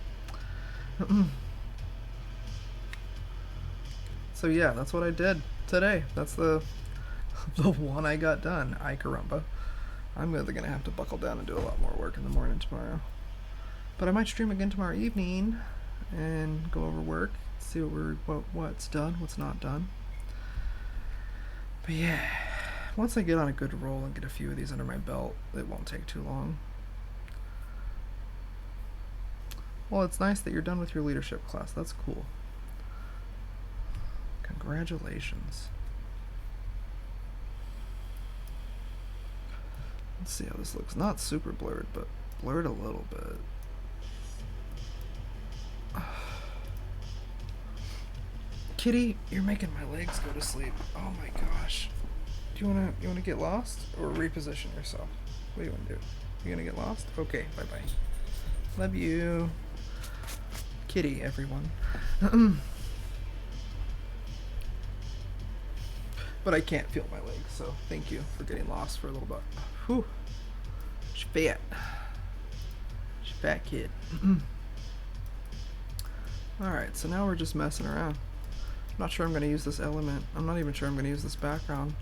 So yeah, that's what I did today. That's the one I got done. Ay caramba. I'm really gonna have to buckle down and do a lot more work in the morning tomorrow. But I might stream again tomorrow evening and go over work, see what's done, what's not done. But yeah, once I get on a good roll and get a few of these under my belt, it won't take too long. Well, it's nice that you're done with your leadership class. That's cool. Congratulations. Let's see how this looks. Not super blurred, but blurred a little bit. Kitty, you're making my legs go to sleep. Oh my gosh. Do you wanna get lost or reposition yourself? What do you wanna do? You gonna get lost? Okay, bye bye. Love you. Kitty, everyone. But I can't feel my legs, so thank you for getting lost for a little bit. Whew. She's fat. She's a fat kid. Alright, so now we're just messing around. I'm not sure I'm going to use this element. I'm not even sure I'm going to use this background.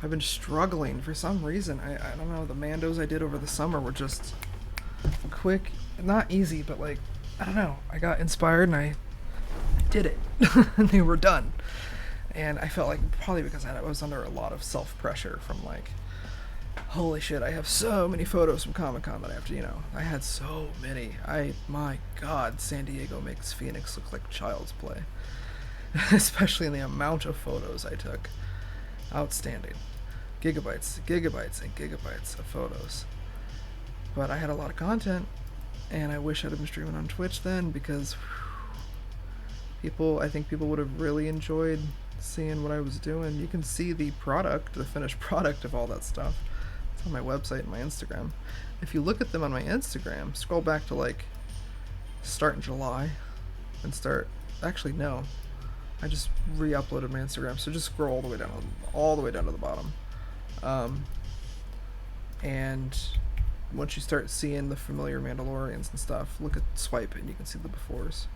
I've been struggling for some reason. I don't know, the Mandos I did over the summer were just quick, not easy, but like, I don't know. I got inspired and I did it. And they were done. And I felt like probably because I was under a lot of self-pressure from like, holy shit, I have so many photos from Comic-Con that I have to, you know, I had so many. My God, San Diego makes Phoenix look like child's play. Especially in the amount of photos I took. Outstanding. Gigabytes, gigabytes, and gigabytes of photos. But I had a lot of content, and I wish I'd have been streaming on Twitch then, because I think people would have really enjoyed seeing what I was doing. You can see the product, the finished product of all that stuff. It's on my website and my Instagram. If you look at them on my Instagram, scroll back to like start in July and actually no, I just re-uploaded my Instagram, so just scroll all the way down to the bottom. And once you start seeing the familiar Mandalorians and stuff, swipe and you can see the befores.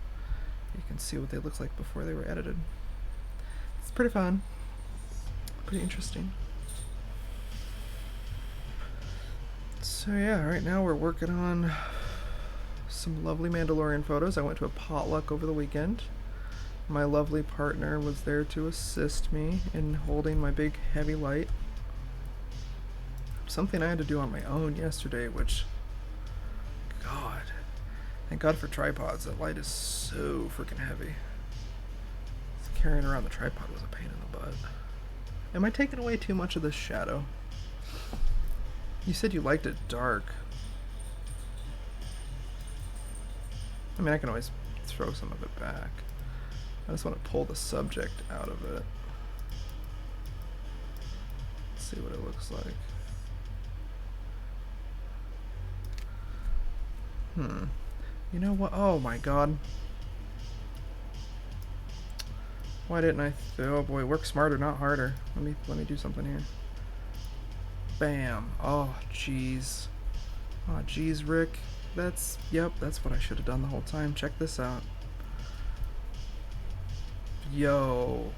You can see what they looked like before they were edited. It's pretty fun. Pretty interesting. So yeah, right now we're working on some lovely Mandalorian photos. I went to a potluck over the weekend. My lovely partner was there to assist me in holding my big heavy light. Something I had to do on my own yesterday, which, God, thank God for tripods. That light is so freaking heavy. Carrying around the tripod was a pain in the butt. Am I taking away too much of this shadow? You said you liked it dark. I mean, I can always throw some of it back. I just want to pull the subject out of it. Let's see what it looks like. You know what? Oh my god. Why didn't I? Oh boy, work smarter, not harder. Let me do something here. Bam. Oh jeez. Oh jeez, Rick. Yep, that's what I should have done the whole time. Check this out. Yo.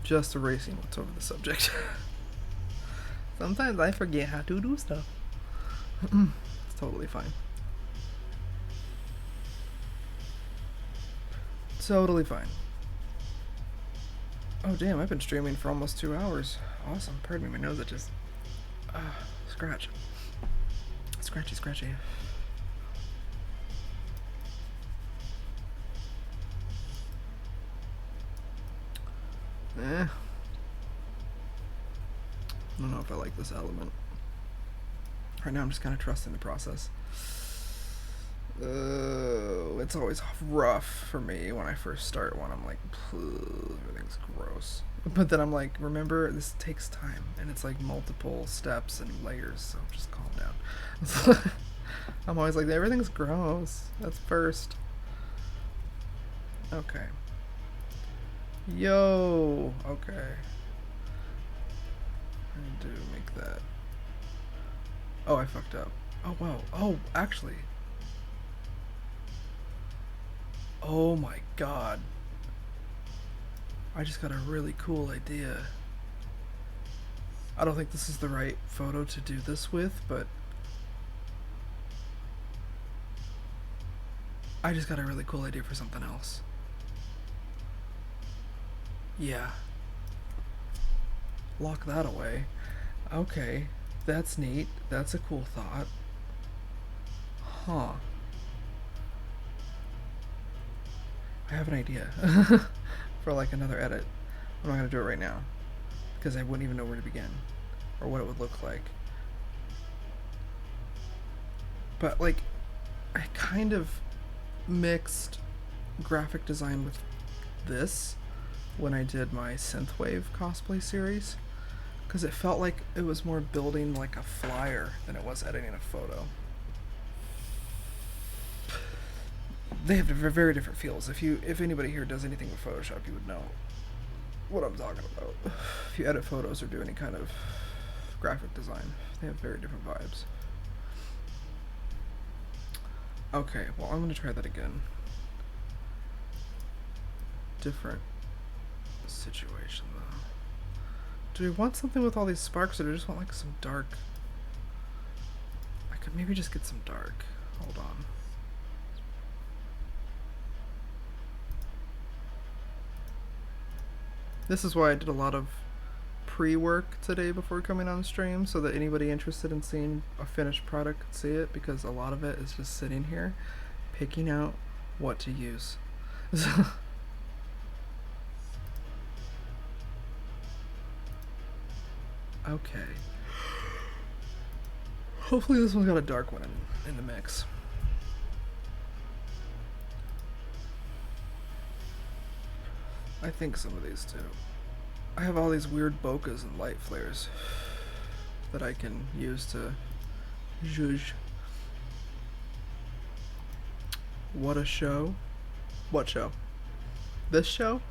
Just erasing what's over the subject. Sometimes I forget how to do stuff. It's totally fine. Totally fine. Oh damn, I've been streaming for almost 2 hours. Awesome. Pardon me, my nose, it just... scratch. Scratchy, scratchy. I don't know if I like this element. Right now I'm just kind of trusting the process. It's always rough for me when I first start one. I'm like, everything's gross. But then I'm like, remember, this takes time. And it's like multiple steps and layers, so just calm down. I'm always like, everything's gross. That's first. Okay. Yo! Okay. I do make that. Oh, I fucked up. Oh, wow. Oh, actually. Oh my god. I just got a really cool idea. I don't think this is the right photo to do this with, but I just got a really cool idea for something else. Yeah. Lock that away. Okay. That's neat. That's a cool thought. Huh. I have an idea for like another edit. I'm not gonna do it right now because I wouldn't even know where to begin or what it would look like. But like, I kind of mixed graphic design with this when I did my synthwave cosplay series, because it felt like it was more building like a flyer than it was editing a photo. They have very different feels. If anybody here does anything with Photoshop, you would know what I'm talking about. If you edit photos or do any kind of graphic design, they have very different vibes. Okay, well, I'm gonna try that again. Different situation though. Do we want something with all these sparks, or do we just want like some dark? I could maybe just get some dark. Hold on. This is why I did a lot of pre-work today before coming on stream, so that anybody interested in seeing a finished product could see it, because a lot of it is just sitting here picking out what to use. Okay. Hopefully this one's got a dark one in the mix. I think some of these too. I have all these weird bokehs and light flares that I can use to zhuzh. What a show. What show? This show?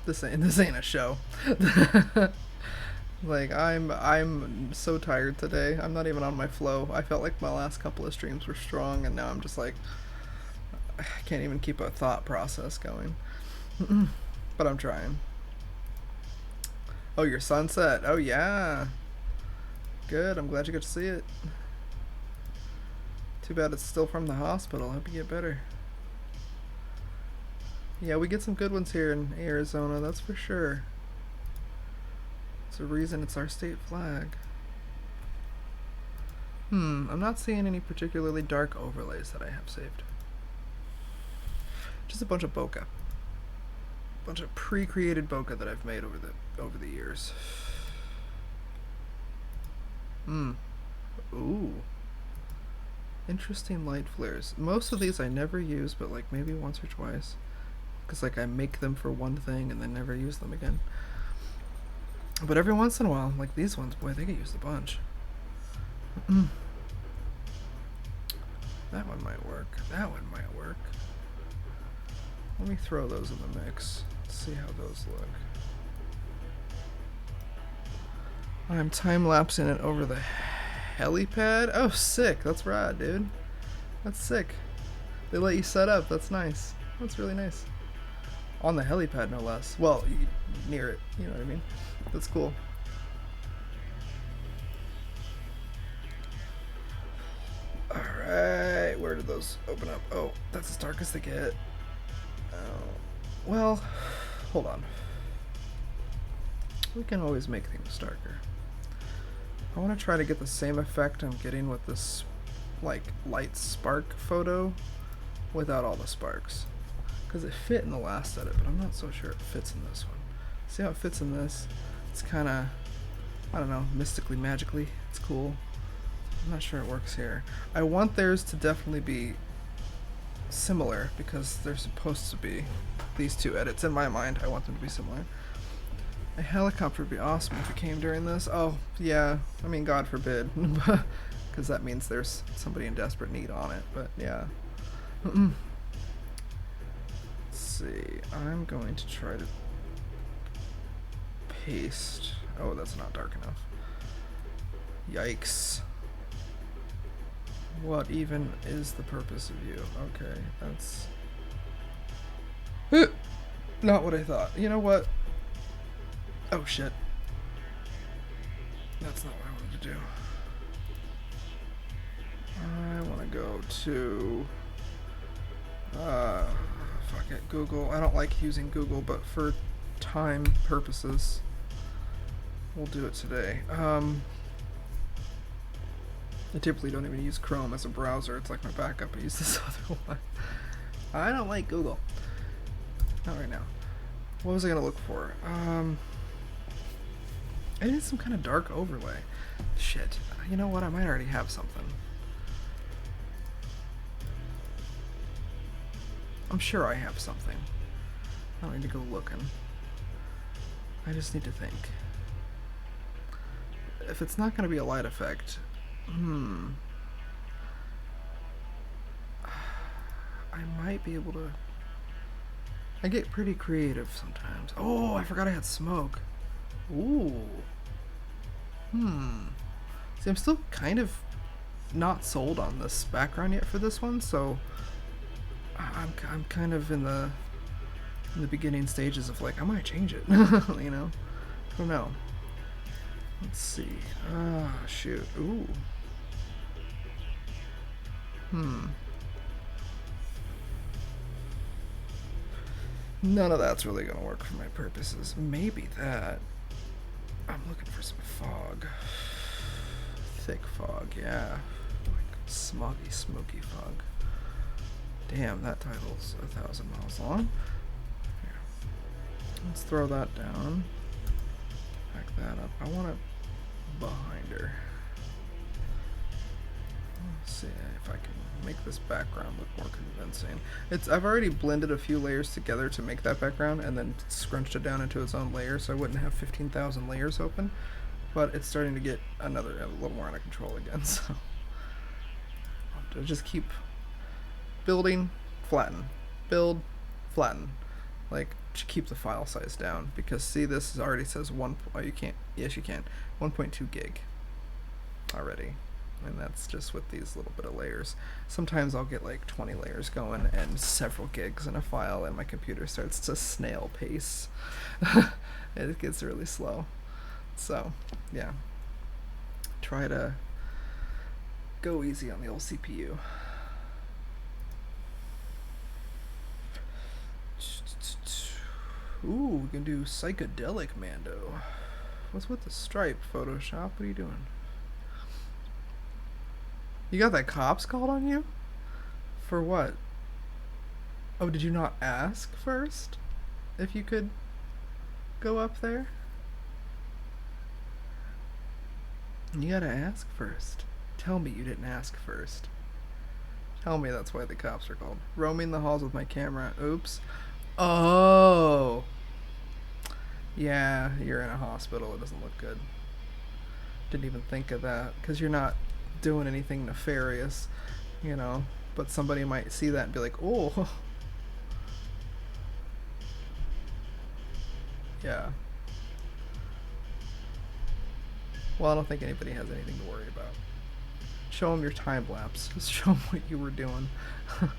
This ain't a show. Like, I'm so tired today. I'm not even on my flow. I felt like my last couple of streams were strong, and now I'm just like, I can't even keep a thought process going. But I'm trying. Oh, your sunset. Oh, yeah. Good. I'm glad you got to see it. Too bad it's still from the hospital. I hope you get better. Yeah, we get some good ones here in Arizona, that's for sure. It's a reason it's our state flag. I'm not seeing any particularly dark overlays that I have saved. Just a bunch of bokeh. Bunch of pre-created bokeh that I've made over the years. Ooh. Interesting light flares. Most of these I never use, but like maybe once or twice. Because like I make them for one thing and then never use them again. But every once in a while, like these ones, boy, they get used a bunch. That one might work. That one might work. Let me throw those in the mix. Let's see how those look. I'm time-lapsing it over the helipad. Oh, sick. That's rad, dude. That's sick. They let you set up. That's nice. That's really nice. On the helipad, no less. Well, near it. You know what I mean? That's cool. Alright. Where did those open up? Oh, that's as dark as they get. Oh. Well, hold on. We can always make things darker. I want to try to get the same effect I'm getting with this, like, light spark photo without all the sparks. Because it fit in the last edit, but I'm not so sure it fits in this one. See how it fits in this? It's kind of, I don't know, mystically, magically. It's cool. I'm not sure it works here. I want theirs to definitely be similar because they're supposed to be. These two edits, in my mind, I want them to be similar. A helicopter would be awesome if it came during this. Oh, yeah. I mean, God forbid. Because that means there's somebody in desperate need on it. But, yeah. Let's see. I'm going to try to paste. Oh, that's not dark enough. Yikes. What even is the purpose of you? Okay, that's not what I thought. You know what? Oh shit. That's not what I wanted to do. I want to go to fuck it, Google. I don't like using Google, but for time purposes we'll do it today. I typically don't even use Chrome as a browser. It's like my backup. I use this other one. I don't like Google. Not right now. What was I gonna look for? I need some kind of dark overlay. Shit. You know what? I might already have something. I'm sure I have something. I don't need to go looking. I just need to think. If it's not gonna be a light effect, I might be able to. I get pretty creative sometimes. Oh, I forgot I had smoke. Ooh. See, I'm still kind of not sold on this background yet for this one, so I'm kind of in the beginning stages of like I might change it. You know, I don't know. Let's see. Shoot. Ooh. None of that's really gonna work for my purposes. Maybe that. I'm looking for some fog. Thick fog, yeah. Like smoggy, smoky fog. Damn, that title's 1,000 miles long. Here. Let's throw that down. Back that up. I want it behind her. Let's see if I can make this background look more convincing. I've already blended a few layers together to make that background and then scrunched it down into its own layer so I wouldn't have 15,000 layers open, but it's starting to get a little more under control again, so I'll have to just keep building, flatten, build, flatten, like keep the file size down, because see, this already says you can't, yes you can, 1.2 gig already. And that's just with these little bit of layers. Sometimes I'll get like 20 layers going and several gigs in a file and my computer starts to snail pace. It gets really slow. So, yeah. Try to go easy on the old CPU. Ooh, we can do psychedelic Mando. What's with the stripe, Photoshop? What are you doing? You got that cops called on you? For what? Oh, did you not ask first if you could go up there? You gotta ask first. Tell me you didn't ask first. Tell me that's why the cops are called. Roaming the halls with my camera. Oops. Oh. Yeah, you're in a hospital. It doesn't look good. Didn't even think of that. Because you're not doing anything nefarious, you know, but somebody might see that and be like, oh. Yeah. Well, I don't think anybody has anything to worry about. Show them your time lapse. Just show them what you were doing. But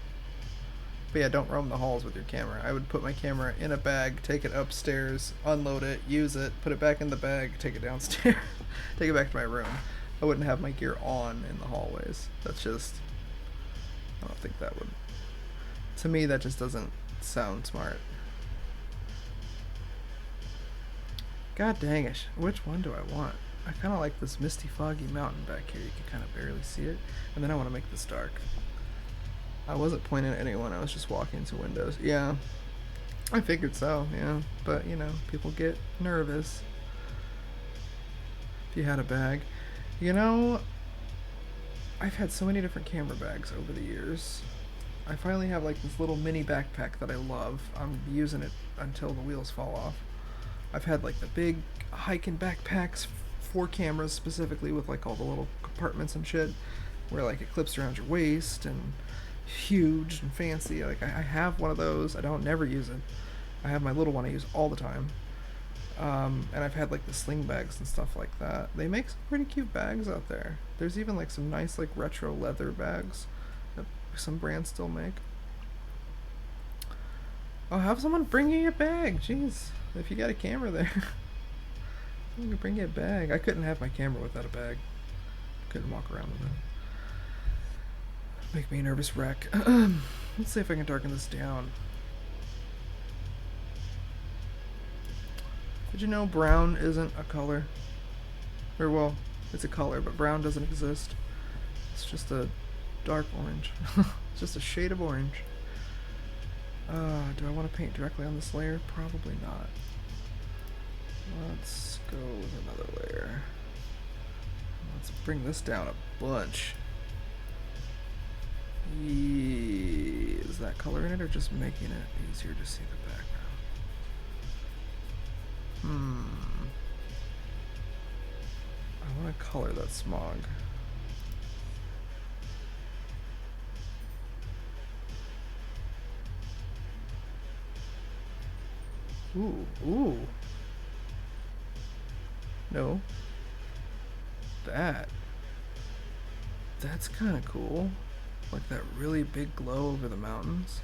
yeah, don't roam the halls with your camera. I would put my camera in a bag, take it upstairs, unload it, use it, put it back in the bag, take it downstairs, take it back to my room. I wouldn't have my gear on in the hallways. That's just... I don't think that would... To me, that just doesn't sound smart. God dang it. Which one do I want? I kind of like this misty, foggy mountain back here. You can kind of barely see it. And then I want to make this dark. I wasn't pointing at anyone. I was just walking to windows. Yeah. I figured so, yeah. But, you know, people get nervous. If you had a bag. You know, I've had so many different camera bags over the years. I finally have like this little mini backpack that I love. I'm using it until the wheels fall off. I've had like the big hiking backpacks for cameras specifically with like all the little compartments and shit where like it clips around your waist and huge and fancy. Like I have one of those. I don't never use it. I have my little one I use all the time. And I've had like the sling bags and stuff like that. They make some pretty cute bags out there. There's even like some nice like retro leather bags that some brands still make. I'll have someone bring you a bag. Jeez, if you got a camera there. You can bring you a bag. I couldn't have my camera without a bag. Couldn't walk around with it. Make me a nervous wreck. Let's see if I can darken this down. Did you know brown isn't a color? Or well, it's a color, but brown doesn't exist. It's just a dark orange. It's just a shade of orange. Do I want to paint directly on this layer? Probably not. Let's go with another layer. Let's bring this down a bunch. Is that color in it or just making it easier to see the background? I want to color that smog. Ooh. No. That's kind of cool. Like that really big glow over the mountains.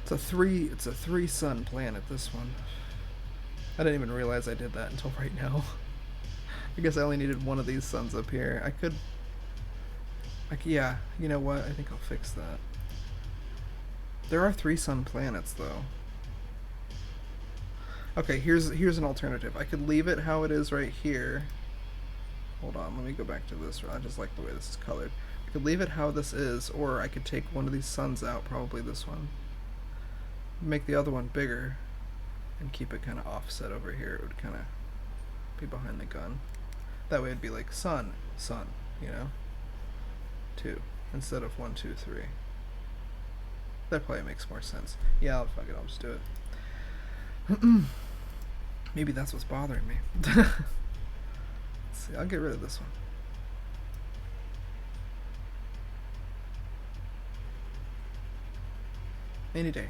It's a three sun planet, this one. I didn't even realize I did that until right now. I guess I only needed one of these suns up here. Yeah, you know what? I think I'll fix that. There are 3 sun planets, though. Okay, here's an alternative. I could leave it how it is right here. Hold on, let me go back to this. I just like the way this is colored. I could leave it how this is, or I could take one of these suns out, probably this one. Make the other one bigger, and keep it kind of offset over here. It would kind of be behind the gun. That way it'd be like sun, you know? 2, instead of 1, 2, 3. That probably makes more sense. Yeah, fuck it, I'll just do it. Maybe that's what's bothering me. Let's see, I'll get rid of this one. Any day.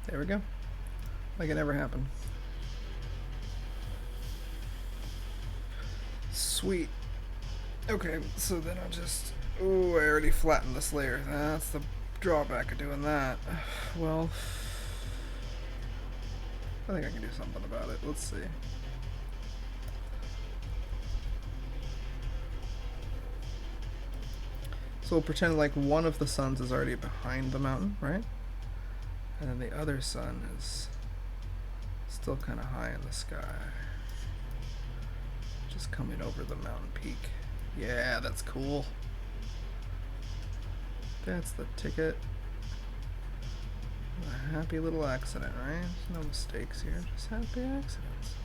There we go. Like it never happened. Sweet. Okay, so then I'll just... Ooh, I already flattened this layer. That's the drawback of doing that. Well... I think I can do something about it. Let's see. So we'll pretend like one of the suns is already behind the mountain, right? And then the other sun is still kind of high in the sky. Just coming over the mountain peak. Yeah, that's cool. That's the ticket. A happy little accident, right? There's no mistakes here, just happy accidents.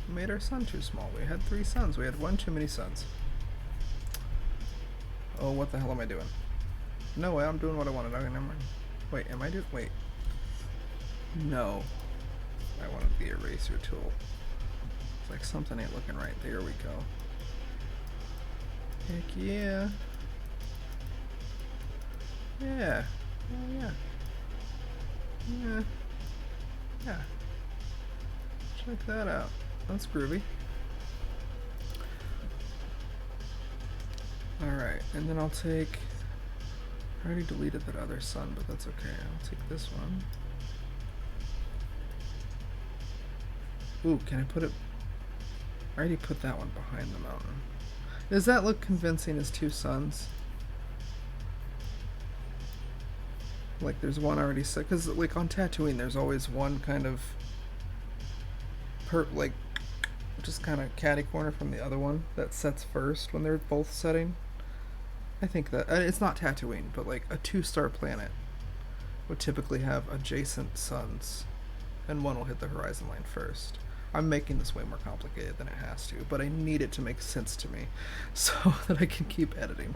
We made our sun too small. We had 3 suns. We had 1 too many suns. Oh, what the hell am I doing? No way, I'm doing what I wanted. Okay, never mind. Wait, am I doing... Wait. No. I wanted the eraser tool. It's like something ain't looking right. There we go. Heck yeah. Yeah. Oh yeah. Yeah. Yeah. Check that out. That's groovy. Alright, and then I'll take... I already deleted that other sun, but that's okay. I'll take this one. Ooh, can I put it... I already put that one behind the mountain. Does that look convincing as two suns? Like there's one already set, because like on Tatooine there's always one kind of like just kind of catty corner from the other one that sets first when they're both setting. I think that it's not Tatooine, but like a 2-star planet would typically have adjacent suns, and one will hit the horizon line first. I'm making this way more complicated than it has to, but I need it to make sense to me so that I can keep editing.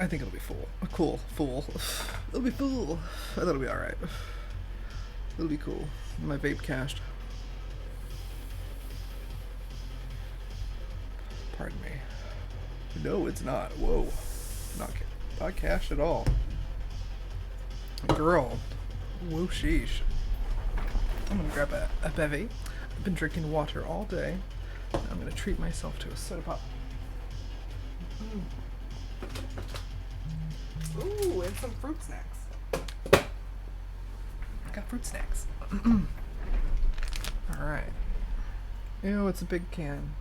I think it'll be cool. It'll be full. I thought it'll be alright. It'll be cool. My vape cached. Pardon me. No, it's not. Whoa. Not cached at all. Girl. Whoa, sheesh. I'm gonna grab a bevy. I've been drinking water all day. I'm gonna treat myself to a soda pop. Ooh, and some fruit snacks. Got fruit snacks. Alright. Ew, it's a big can.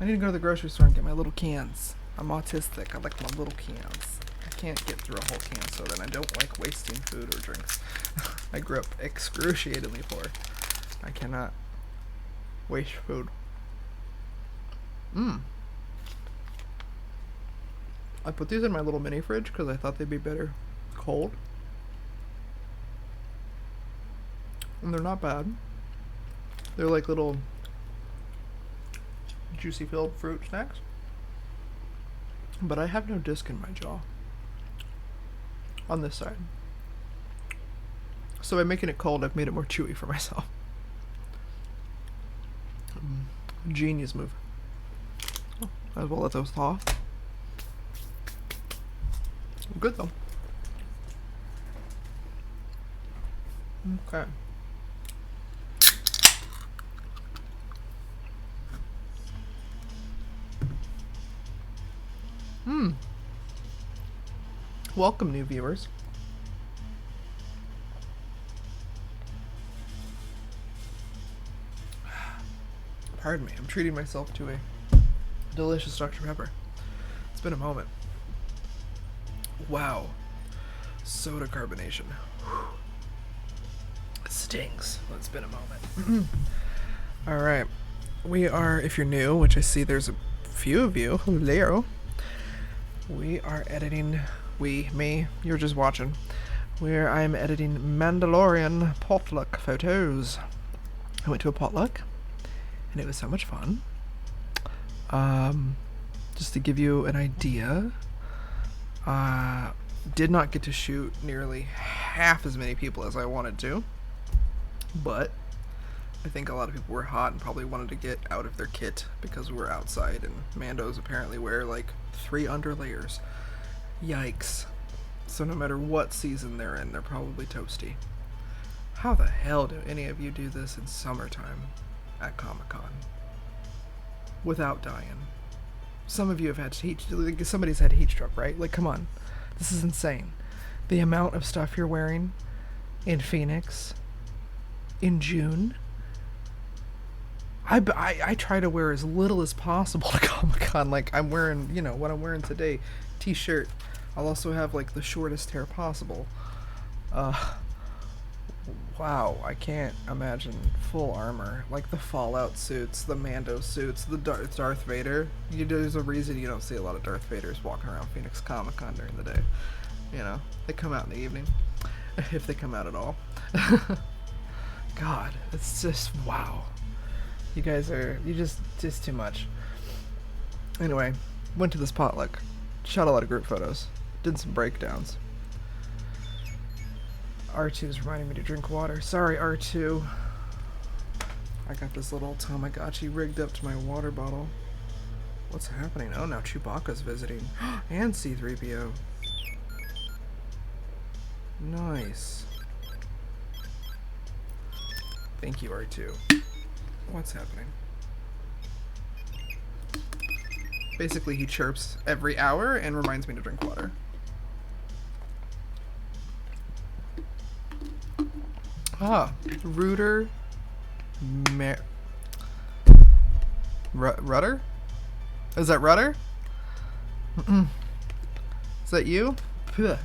I need to go to the grocery store and get my little cans. I'm autistic. I like my little cans. I can't get through a whole can of soda, and I don't like wasting food or drinks. I grew up excruciatingly poor. I cannot waste food. I put these in my little mini fridge because I thought they'd be better cold. And they're not bad. They're like little juicy filled fruit snacks. But I have no disc in my jaw on this side. So by making it cold, I've made it more chewy for myself. Genius move. Oh, might as well let those thaw. Good though. Okay. Welcome, new viewers. Pardon me, I'm treating myself to a delicious Dr. Pepper. It's been a moment. Wow. Soda carbonation. Whew. It stings. Well, it's been a moment. Alright. We are, if you're new, which I see there's a few of you, hello. We are editing, me, you're just watching, where I'm editing Mandalorian potluck photos. I went to a potluck, and it was so much fun. Just to give you an idea, did not get to shoot nearly half as many people as I wanted to, but I think a lot of people were hot and probably wanted to get out of their kit because we were outside, and Mandos apparently wear like 3 underlayers. Yikes. So no matter what season they're in, they're probably toasty. How the hell do any of you do this in summertime at Comic-Con without dying? Some of you have had heat, like somebody's had heat stroke, right? Like, come on. This is insane. The amount of stuff you're wearing in Phoenix in June. I try to wear as little as possible to Comic-Con. Like, I'm wearing, you know, what I'm wearing today, t-shirt. I'll also have, like, the shortest hair possible. Wow, I can't imagine full armor. Like, the Fallout suits, the Mando suits, the Darth Vader. There's a reason you don't see a lot of Darth Vaders walking around Phoenix Comic-Con during the day. You know, they come out in the evening. If they come out at all. God, it's just, wow. You guys are, just too much. Anyway, went to this potluck, shot a lot of group photos, did some breakdowns. R2 is reminding me to drink water. Sorry, R2. I got this little Tamagotchi rigged up to my water bottle. What's happening? Oh, now Chewbacca's visiting. And C-3PO. Nice. Thank you, R2. What's happening? Basically, he chirps every hour and reminds me to drink water. Ah, Rudder. Rudder? Is that Rudder? Is that you? Puh.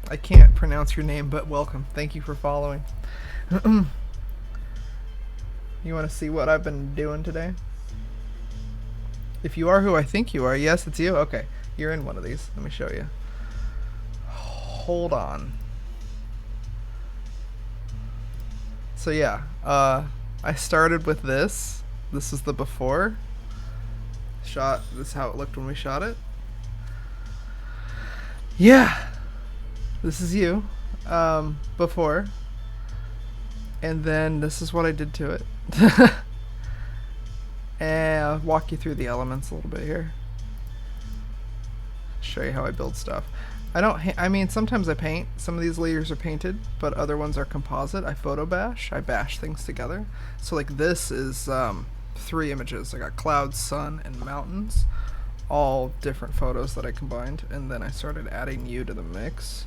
I can't pronounce your name, but welcome. Thank you for following. You want to see what I've been doing today? If you are who I think you are, yes, it's you. Okay, you're in one of these. Let me show you. Hold on. So yeah, I started with this. This is the before shot. This is how it looked when we shot it. Yeah, this is you before, and then this is what I did to it. And I'll walk you through the elements a little bit here. Show you how I build stuff. I mean, sometimes I paint. Some of these layers are painted, but other ones are composite. I photo bash. I bash things together. So like this is 3 images. I got clouds, sun, and mountains. All different photos that I combined. And then I started adding you to the mix.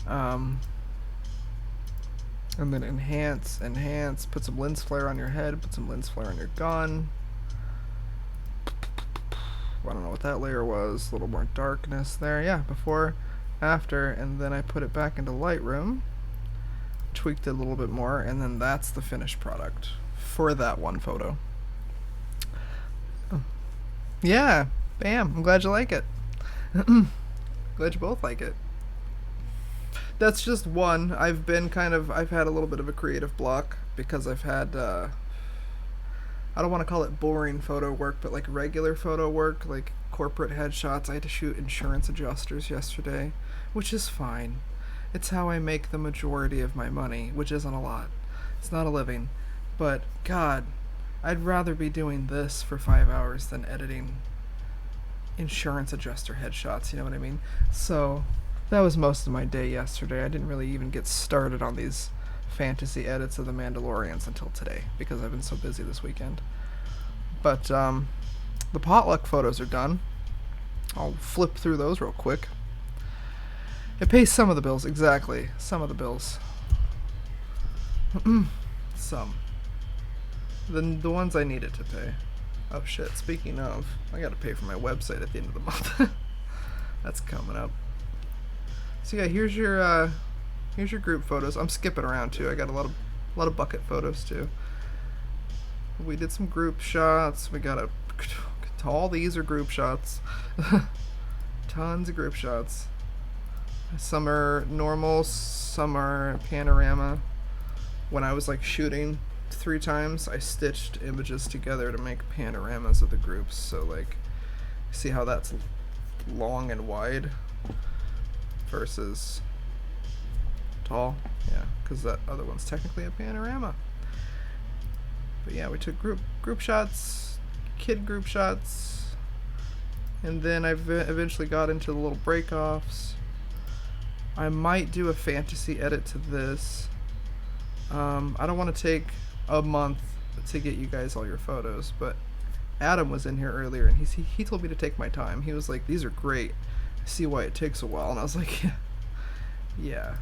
And then enhance, put some lens flare on your head, put some lens flare on your gun. I don't know what that layer was. A little more darkness there. Yeah, before, after, and then I put it back into Lightroom, tweaked it a little bit more, and then that's the finished product for that one photo. Oh. Yeah, bam. I'm glad you like it. Glad you both like it. That's just one. I've had a little bit of a creative block because I've had, I don't want to call it boring photo work, but like regular photo work, like corporate headshots. I had to shoot insurance adjusters yesterday, which is fine. It's how I make the majority of my money, which isn't a lot. It's not a living. But, God, I'd rather be doing this for 5 hours than editing insurance adjuster headshots, you know what I mean? So, that was most of my day yesterday. I didn't really even get started on these fantasy edits of the Mandalorians until today because I've been so busy this weekend. But the potluck photos are done. I'll flip through those real quick. It pays some of the bills, exactly. Some of the bills. Some. The ones I needed to pay. Oh shit, speaking of, I gotta pay for my website at the end of the month. That's coming up. So yeah, here's your group photos. I'm skipping around too. I got a lot of bucket photos too. We did some group shots. We got all these are group shots. Tons of group shots. Some are normal, some are panorama. When I was like shooting 3 times, I stitched images together to make panoramas of the groups. So like, see how that's long and wide versus tall? Yeah, because that other one's technically a panorama. But yeah, we took group shots, kid group shots, and then I eventually got into the little break-offs. I might do a fantasy edit to this. I don't want to take a month to get you guys all your photos, but Adam was in here earlier and he told me to take my time. He was like, these are great. I see why it takes a while. And I was like, yeah.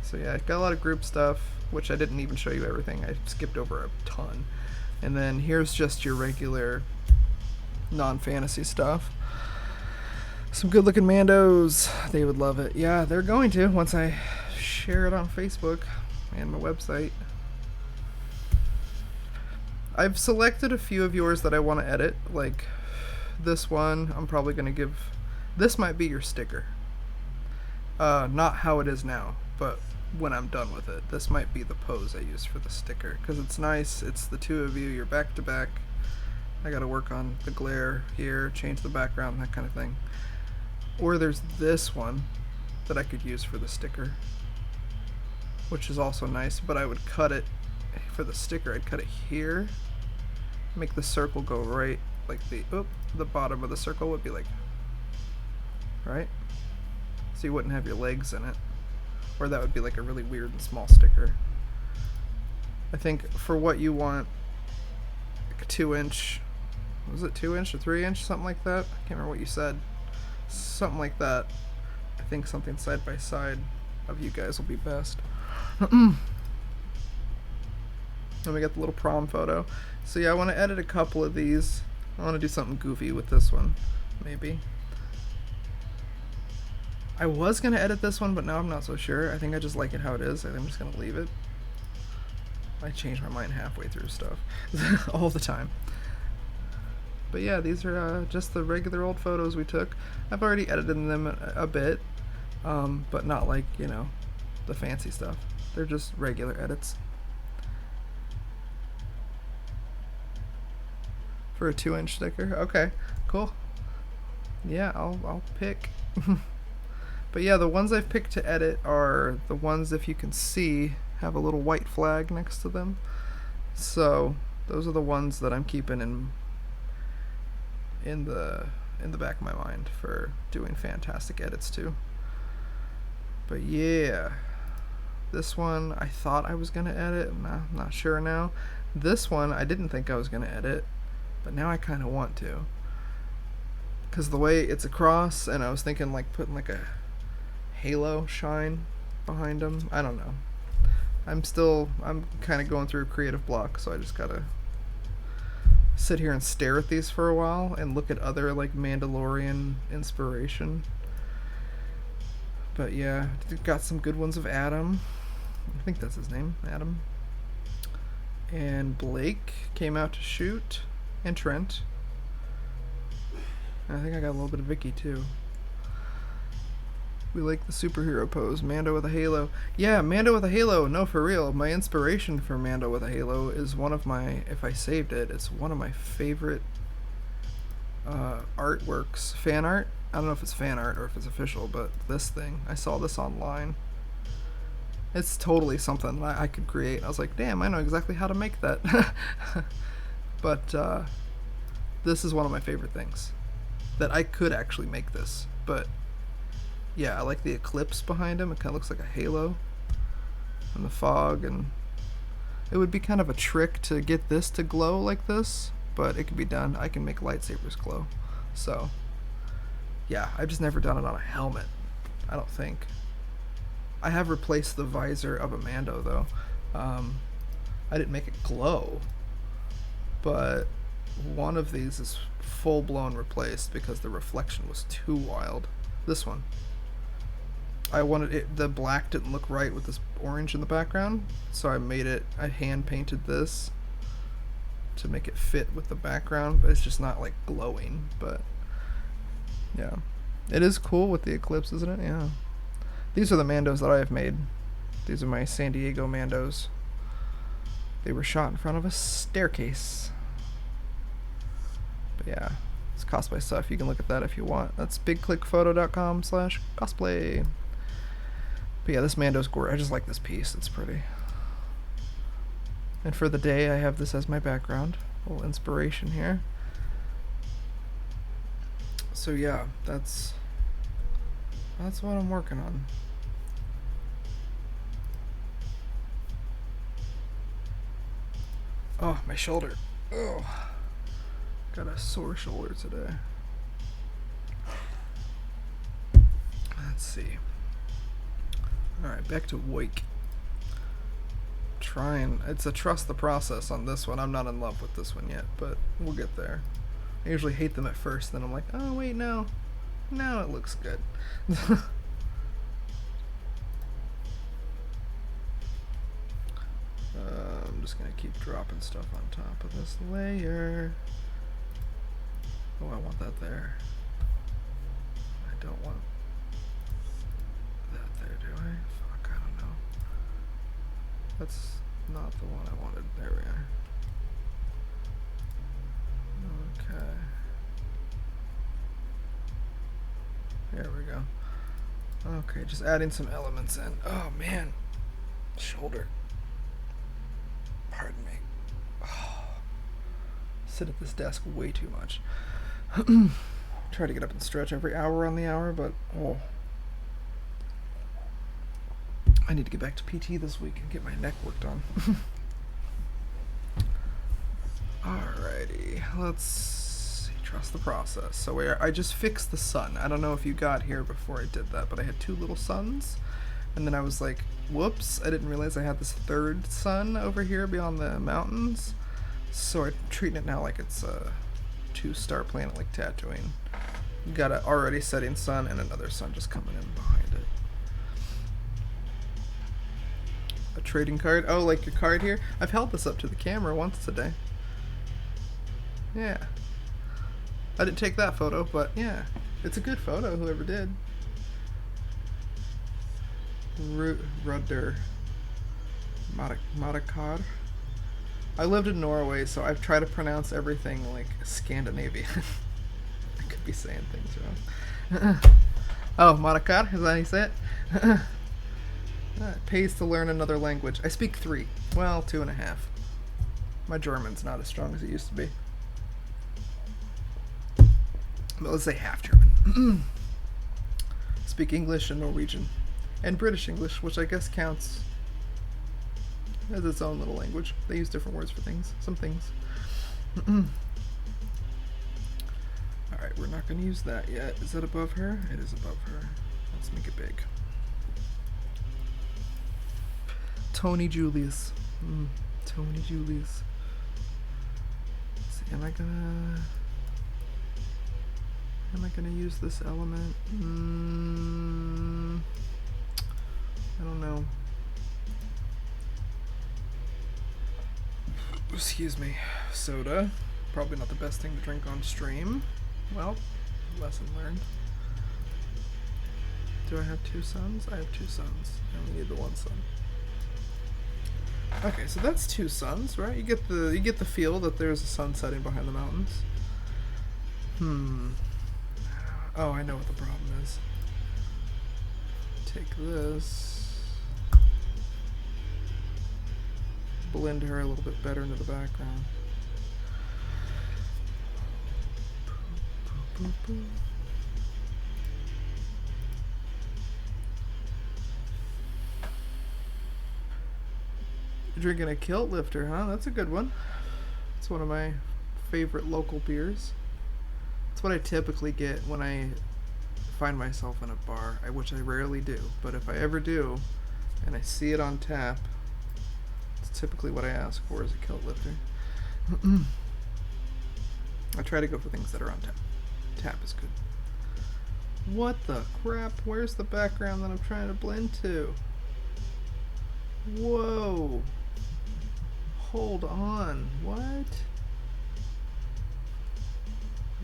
So yeah, I got a lot of group stuff, which I didn't even show you everything. I skipped over a ton. And then here's just your regular non-fantasy stuff. Some good looking Mandos. They would love it. Yeah, they're going to once I share it on Facebook and my website. I've selected a few of yours that I want to edit. Like this one, I'm probably going to give... This might be your sticker. Not how it is now, but when I'm done with it. This might be the pose I use for the sticker. Because it's nice. It's the two of you. You're back to back. I got to work on the glare here, change the background, that kind of thing. Or there's this one that I could use for the sticker, which is also nice, but I would cut it for the sticker. I'd cut it here, make the circle go right, like the bottom of the circle would be like, right? So you wouldn't have your legs in it, or that would be like a really weird and small sticker. I think for what you want, like a 2-inch, was it 2-inch or 3-inch, something like that? I can't remember what you said. Something like that. I think something side by side of you guys will be best. Then we got the little prom photo. So yeah, I want to edit a couple of these. I want to do something goofy with this one, maybe. I was going to edit this one, but now I'm not so sure. I think I just like it how it is. I think I'm just going to leave it. I change my mind halfway through stuff. All the time. But yeah, these are just the regular old photos we took. I've already edited them a bit, but not like, you know, the fancy stuff. They're just regular edits. For a 2-inch sticker? Okay, cool. Yeah, I'll pick. But yeah, the ones I've picked to edit are the ones, if you can see, have a little white flag next to them. So those are the ones that I'm keeping in the back of my mind for doing fantastic edits too. But yeah, this one I thought I was gonna edit. I'm not sure now. This one I didn't think I was gonna edit, but now I kind of want to, because the way it's across, and I was thinking like putting like a halo shine behind them. I don't know. I'm kind of going through a creative block, so I just gotta sit here and stare at these for a while and look at other like Mandalorian inspiration. But yeah, got some good ones of Adam. I think that's his name, Adam. And Blake came out to shoot, and Trent. I think I got a little bit of Vicky too. We like the superhero pose. Mando with a halo. Yeah, Mando with a halo. No, for real. My inspiration for Mando with a halo is one of my, if I saved it, it's one of my favorite artworks. Fan art? I don't know if it's fan art or if it's official, but this thing. I saw this online. It's totally something that I could create. I was like, damn, I know exactly how to make that. But this is one of my favorite things. That I could actually make this, but yeah, I like the eclipse behind him. It kind of looks like a halo and the fog, and it would be kind of a trick to get this to glow like this, but it can be done. I can make lightsabers glow. So yeah, I've just never done it on a helmet, I don't think. I have replaced the visor of a Mando though. I didn't make it glow, but one of these is full-blown replaced because the reflection was too wild. This one, I wanted it, the black didn't look right with this orange in the background, so I hand painted this to make it fit with the background, but it's just not like glowing. But yeah, it is cool with the eclipse, isn't it? Yeah. These are the Mandos that I have made. These are my San Diego Mandos. They were shot in front of a staircase. But yeah, it's cosplay stuff. You can look at that if you want. That's bigclickphoto.com/cosplay. But yeah, this Mando's gorgeous. I just like this piece. It's pretty. And for the day, I have this as my background. A little inspiration here. So yeah, that's what I'm working on. Oh, my shoulder. Oh, got a sore shoulder today. Let's see. Alright, back to Wake. It's a trust the process on this one. I'm not in love with this one yet, but we'll get there. I usually hate them at first, then I'm like, oh wait, no. Now it looks good. I'm just gonna keep dropping stuff on top of this layer. Oh, I want that there. I don't want that there, do I? Fuck, I don't know. That's not the one I wanted. There we are. Okay. There we go. Okay, just adding some elements in. Oh man, shoulder. Pardon me. Oh, sit at this desk way too much. Try to get up and stretch every hour on the hour, but oh. I need to get back to PT this week and get my neck worked on. Alrighty, let's see. Trust the process. So I just fixed the sun. I don't know if you got here before I did that, but I had 2 little suns, and then I was like, whoops, I didn't realize I had this 3rd sun over here beyond the mountains. So I'm treating it now like it's a 2-star planet like Tatooine. You got an already setting sun and another sun just coming in behind it. A trading card? Oh, like your card here? I've held this up to the camera once today. Yeah. I didn't take that photo, but yeah. It's a good photo, whoever did. Rudder. Madakar. I lived in Norway, so I've tried to pronounce everything like Scandinavian. I could be saying things wrong. Oh, Madakar? Is that how you say it? It pays to learn another language. I speak 3. Well, 2.5. My German's not as strong as it used to be. But let's say half German. Speak English and Norwegian. And British English, which I guess counts as its own little language. They use different words for things. Some things. Alright, we're not going to use that yet. Is that above her? It is above her. Let's make it big. Tony Julius. Tony Julius. Let's see, am I gonna use this element? I don't know. Excuse me. Soda. Probably not the best thing to drink on stream. Well, lesson learned. Do I have 2 suns? I have 2 suns. I only need the 1 sun. Okay, so that's 2 suns, right? You get the feel that there's a sun setting behind the mountains. Oh, I know what the problem is. Take this. Blend her a little bit better into the background. Drinking a Kilt Lifter, huh? That's a good one. It's one of my favorite local beers. It's what I typically get when I find myself in a bar, which I rarely do. But if I ever do, and I see it on tap, it's typically what I ask for is a Kilt Lifter. I try to go for things that are on tap. Tap is good. What the crap? Where's the background that I'm trying to blend to? Whoa. Hold on. What?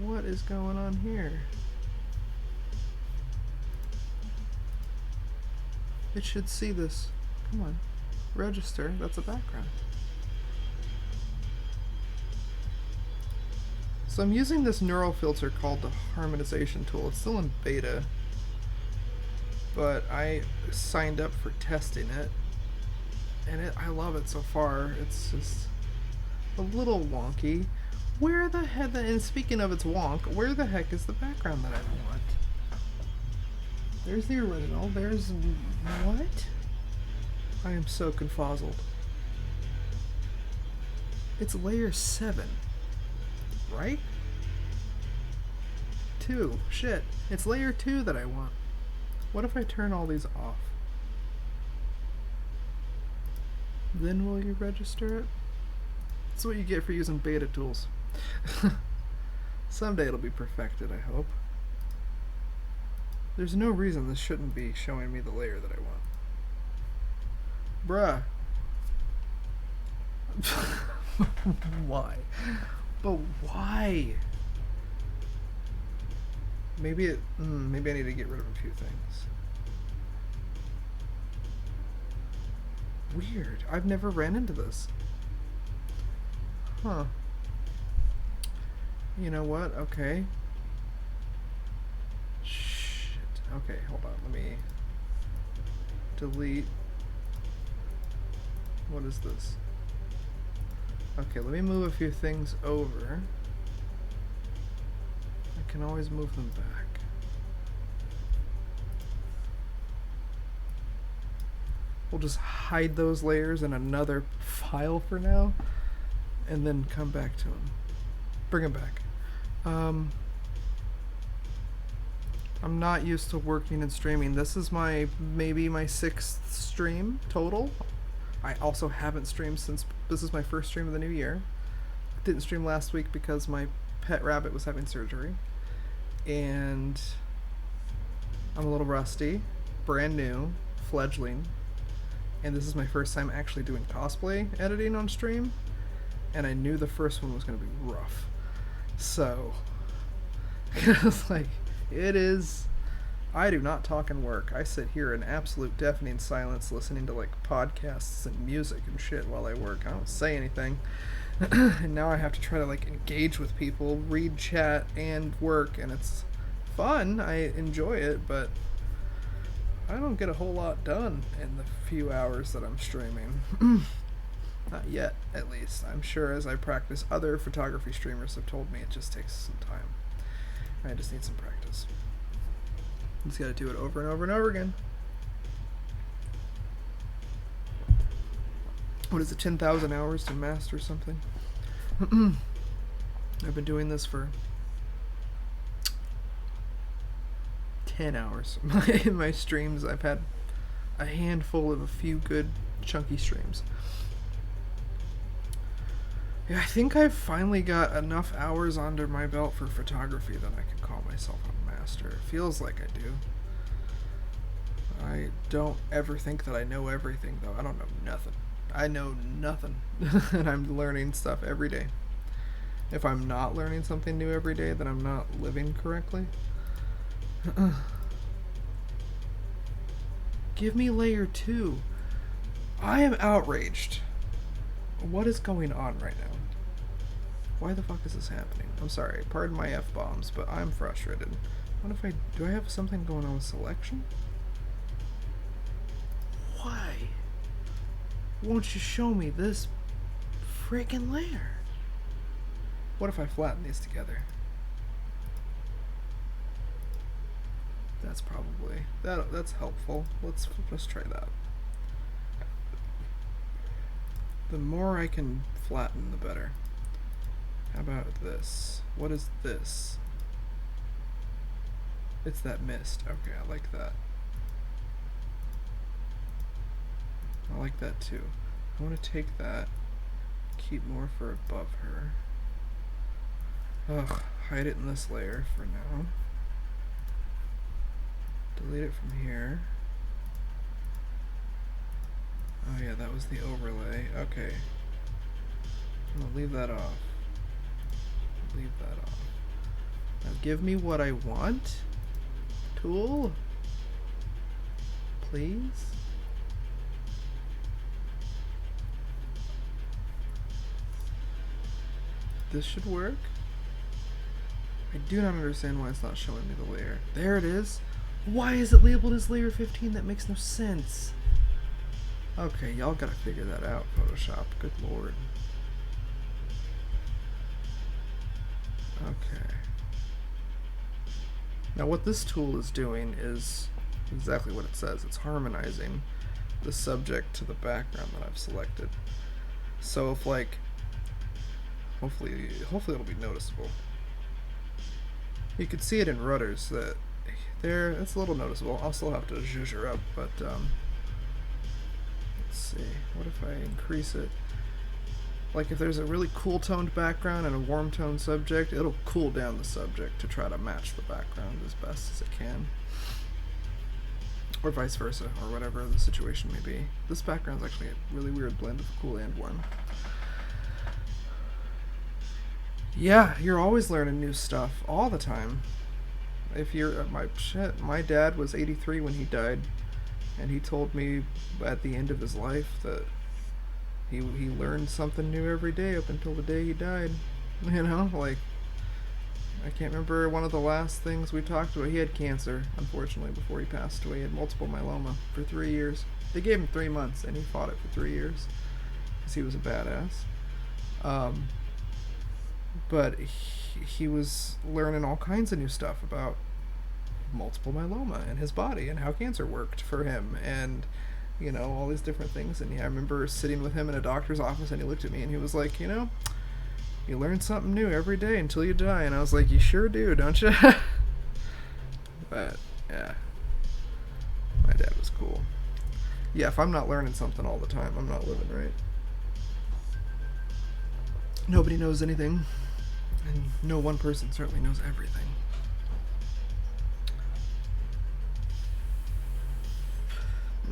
What is going on here? It should see this. Come on. Register. That's a background. So I'm using this neural filter called the harmonization tool. It's still in beta, but I signed up for testing it, and I love it so far. It's just a little wonky. Where the heck, and speaking of its wonk, where the heck is the background that I want? There's the original, there's... what? I am so confuzzled. It's layer 7, right? 2, shit. It's layer 2 that I want. What if I turn all these off? Then will you register it? That's what you get for using beta tools. Someday it'll be perfected, I hope. There's no reason this shouldn't be showing me the layer that I want. Bruh. Why? But why? Maybe maybe I need to get rid of a few things. Weird. I've never ran into this. Huh. You know what? Okay. Shit. Okay, hold on. Let me delete. What is this? Okay, let me move a few things over. I can always move them back. We'll just hide those layers in another file for now, and then come back to them. Bring them back. I'm not used to working and streaming. This is maybe my 6th stream total. I also haven't streamed since this is my first stream of the new year. Didn't stream last week because my pet rabbit was having surgery. And I'm a little rusty, brand new, fledgling. And this is my first time actually doing cosplay editing on stream. And I knew the first one was going to be rough. So, it's like, it is. I do not talk and work. I sit here in absolute deafening silence listening to like podcasts and music and shit while I work. I don't say anything. And now I have to try to like engage with people, read chat, and work, and it's fun. I enjoy it, but I don't get a whole lot done in the few hours that I'm streaming. Not yet, at least. I'm sure as I practice, other photography streamers have told me it just takes some time. I just need some practice. Just gotta do it over and over and over again. What is it, 10,000 hours to master something? I've been doing this for 10 hours. In my streams, I've had a handful of a few good chunky streams. Yeah, I think I've finally got enough hours under my belt for photography that I can call myself a master. It feels like I do. I don't ever think that I know everything, though. I don't know nothing. I know nothing. And I'm learning stuff every day. If I'm not learning something new every day, then I'm not living correctly. Give me layer 2. I am outraged. What is going on right now? Why the fuck is this happening? I'm sorry, pardon my F-bombs, but I'm frustrated. What if do I have something going on with selection? Why won't you show me this freaking layer? What if I flatten these together? That's probably, that's helpful. Let's try that. The more I can flatten, the better. How about this? What is this? It's that mist. Okay, I like that. I like that too. I want to take that, keep more for above her. Ugh, hide it in this layer for now. Delete it from here. Oh yeah, that was the overlay. Okay. I'm gonna leave that off. Leave that off. Now give me what I want. Tool? Please? This should work. I do not understand why it's not showing me the layer. There it is. Why is it labeled as layer 15? That makes no sense. Okay, y'all gotta figure that out, Photoshop. Good lord. Okay. Now what this tool is doing is exactly what it says. It's harmonizing the subject to the background that I've selected. So if like, hopefully it'll be noticeable. You can see it in rudders that there, it's a little noticeable. I'll still have to zhuzh her up, but let's see. What if I increase it? Like if there's a really cool toned background and a warm toned subject, it'll cool down the subject to try to match the background as best as it can. Or vice versa, or whatever the situation may be. This background's actually a really weird blend of cool and warm. Yeah, you're always learning new stuff, all the time. If you're, my dad was 83 when he died, and he told me at the end of his life that he learned something new every day up until the day he died. You know, like, I can't remember one of the last things we talked about. He had cancer, unfortunately, before he passed away. He had multiple myeloma for 3 years. They gave him 3 months, and he fought it for 3 years because he was a badass. But he was learning all kinds of new stuff about multiple myeloma in his body and how cancer worked for him, and all these different things. And I remember sitting with him in a doctor's office, and he looked at me and he was like, you learn something new every day until you die. And I was like, you sure do, don't you? But yeah, my dad was cool. Yeah, if I'm not learning something all the time, I'm not living right. Nobody knows anything, and no one person certainly knows everything.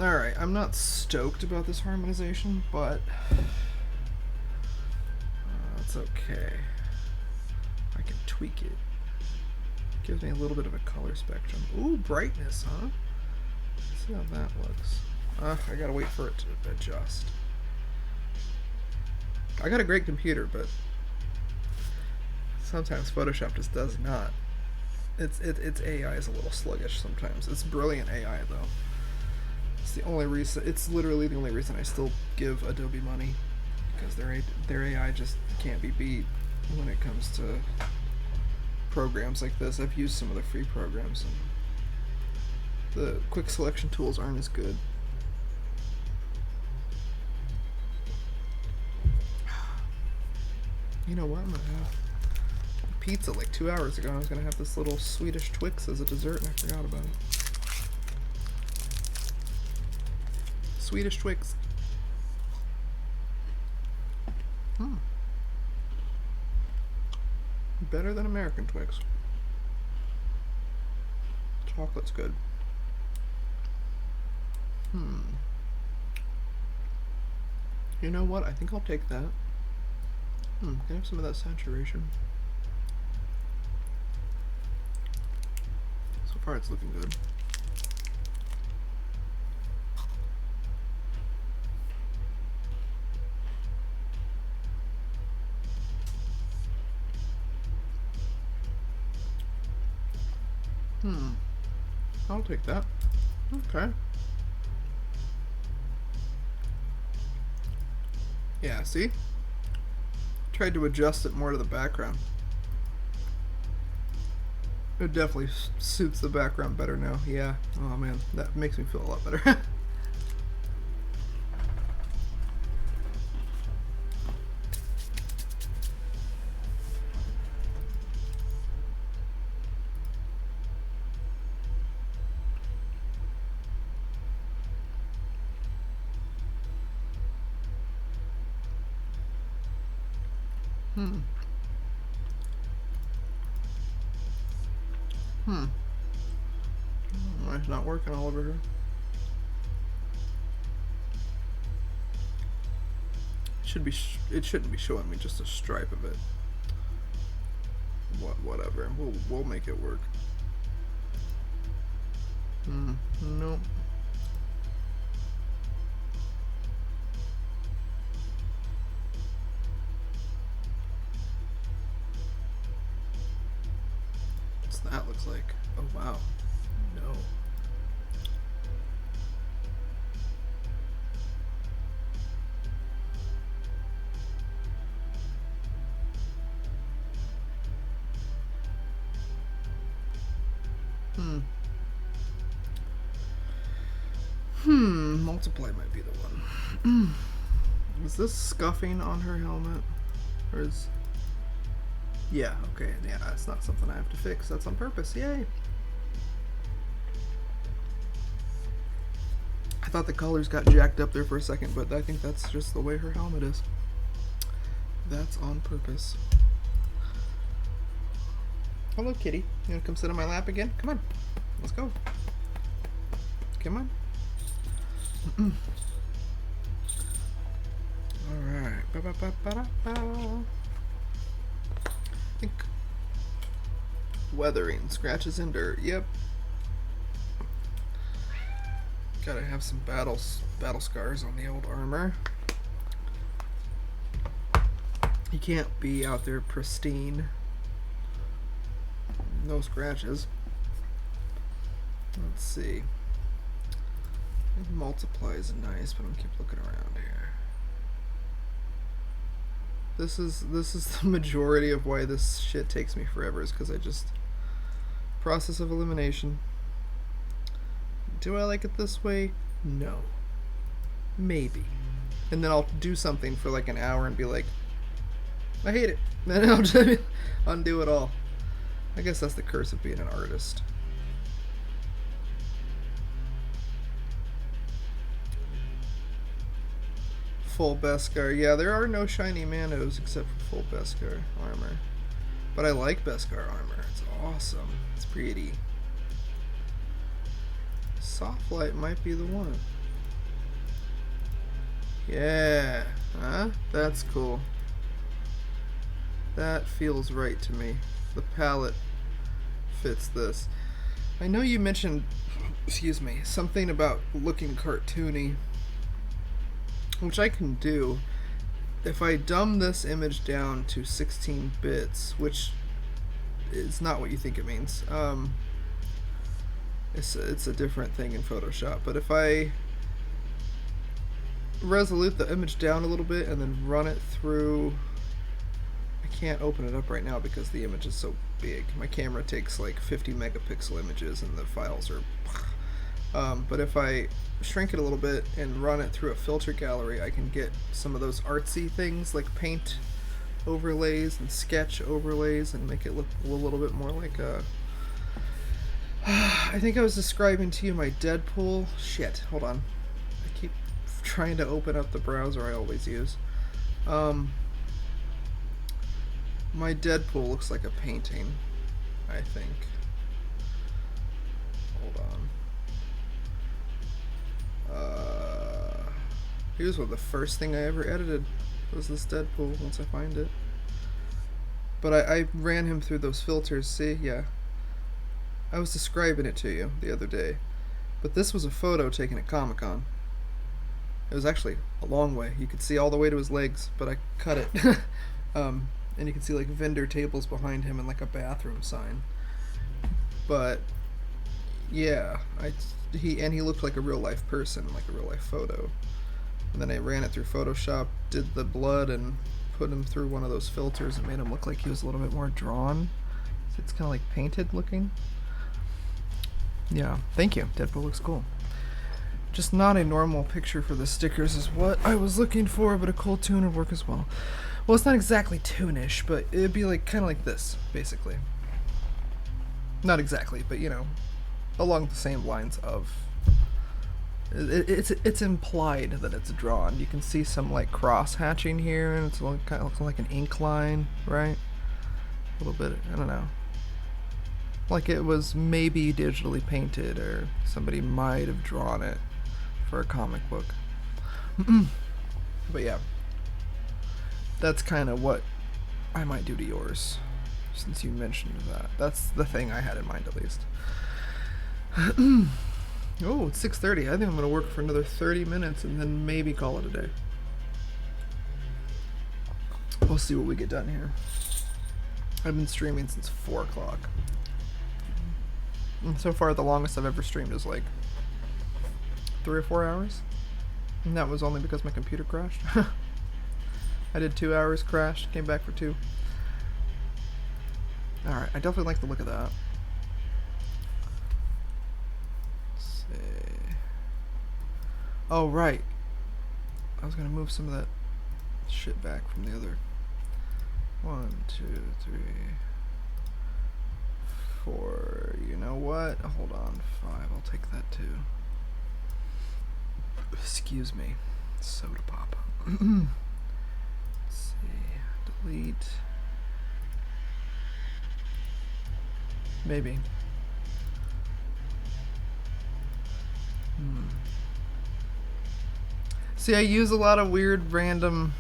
Alright, I'm not stoked about this harmonization, but it's okay. I can tweak it. Gives me a little bit of a color spectrum. Ooh, brightness, huh? Let's see how that looks. I gotta wait for it to adjust. I got a great computer, but sometimes Photoshop just does not. Its AI is a little sluggish sometimes. It's brilliant AI though. It's the only reason. It's literally the only reason I still give Adobe money, because their AI just can't be beat when it comes to programs like this. I've used some of the free programs, and the quick selection tools aren't as good. You know what? I'm gonna have pizza like 2 hours ago. I was gonna have this little Swedish Twix as a dessert, and I forgot about it. Swedish Twix. Better than American Twix. Chocolate's good. You know what? I think I'll take that. Can I have some of that saturation? So far it's looking good. I'll take that. Okay. Yeah, see? Tried to adjust it more to the background. It definitely suits the background better now. Yeah. Oh man, that makes me feel a lot better. It's not working all over here. It shouldn't be showing me just a stripe of it. Whatever. We'll make it work. Nope. What's that looks like? Oh wow. No. Multiply might be the one. Is this scuffing on her helmet? Or is... Yeah, okay, yeah, it's not something I have to fix. That's on purpose, yay! I thought the colors got jacked up there for a second, but I think that's just the way her helmet is. That's on purpose. Hello, kitty. You wanna come sit on my lap again? Come on. Let's go. Come on. Alright. I think weathering, scratches and dirt. Yep. Gotta have some battle scars on the old armor. You can't be out there pristine No scratches. Let's see. It multiplies nice, but I'm keep looking around here. This is the majority of why this shit takes me forever, is because I just process of elimination. Do I like it this way? No. Maybe. And then I'll do something for like an hour and be like, I hate it. Then I'll just undo it all. I guess that's the curse of being an artist. Full Beskar. Yeah, there are no shiny Manos except for full Beskar armor. But I like Beskar armor. It's awesome. It's pretty. Soft Light might be the one. Yeah. Huh? That's cool. That feels right to me. The palette fits this. I know you mentioned, excuse me, something about looking cartoony, which I can do. If I dumb this image down to 16 bits, which is not what you think it means, it's a different thing in Photoshop, but if I resolute the image down a little bit and then run it through, I can't open it up right now because the image is so big. My camera takes like 50 megapixel images and the files are but if I shrink it a little bit and run it through a filter gallery, I can get some of those artsy things like paint overlays and sketch overlays and make it look a little bit more like a I think I was describing to you my Deadpool. Shit, hold on. I keep trying to open up the browser I always use. My Deadpool looks like a painting, I think. Hold on. Here's what the first thing I ever edited was this Deadpool, once I find it. But I ran him through those filters, see? Yeah. I was describing it to you the other day. But this was a photo taken at Comic-Con. It was actually a long way. You could see all the way to his legs, but I cut it. And you can see like vendor tables behind him and like a bathroom sign. But yeah, he looked like a real life person, like a real life photo. And then I ran it through Photoshop, did the blood, and put him through one of those filters and made him look like he was a little bit more drawn. So it's kind of like painted looking. Yeah, thank you. Deadpool looks cool. Just not a normal picture for the stickers is what I was looking for, but a cool tune would work as well. Well, it's not exactly toonish, but it'd be like kind of like this, basically. Not exactly, but you know, along the same lines of. It's implied that it's drawn. You can see some like cross hatching here, and it's kind of looking like an ink line, right? A little bit. I don't know. Like it was maybe digitally painted, or somebody might have drawn it for a comic book. But yeah, that's kind of what I might do to yours, since you mentioned that. That's the thing I had in mind, at least. Oh, it's 6:30. I think I'm going to work for another 30 minutes and then maybe call it a day. We'll see what we get done here. I've been streaming since 4 o'clock. And so far, the longest I've ever streamed is like 3 or 4 hours. And that was only because my computer crashed. I did 2 hours, crashed, came back for 2. Alright, I definitely like the look of that. Let's see. Oh, right. I was going to move some of that shit back from the other. 1, 2, 3, 4. You know what? Hold on. 5. I'll take that too. Excuse me. Soda pop. Let's see. Delete. Maybe. See, I use a lot of weird, random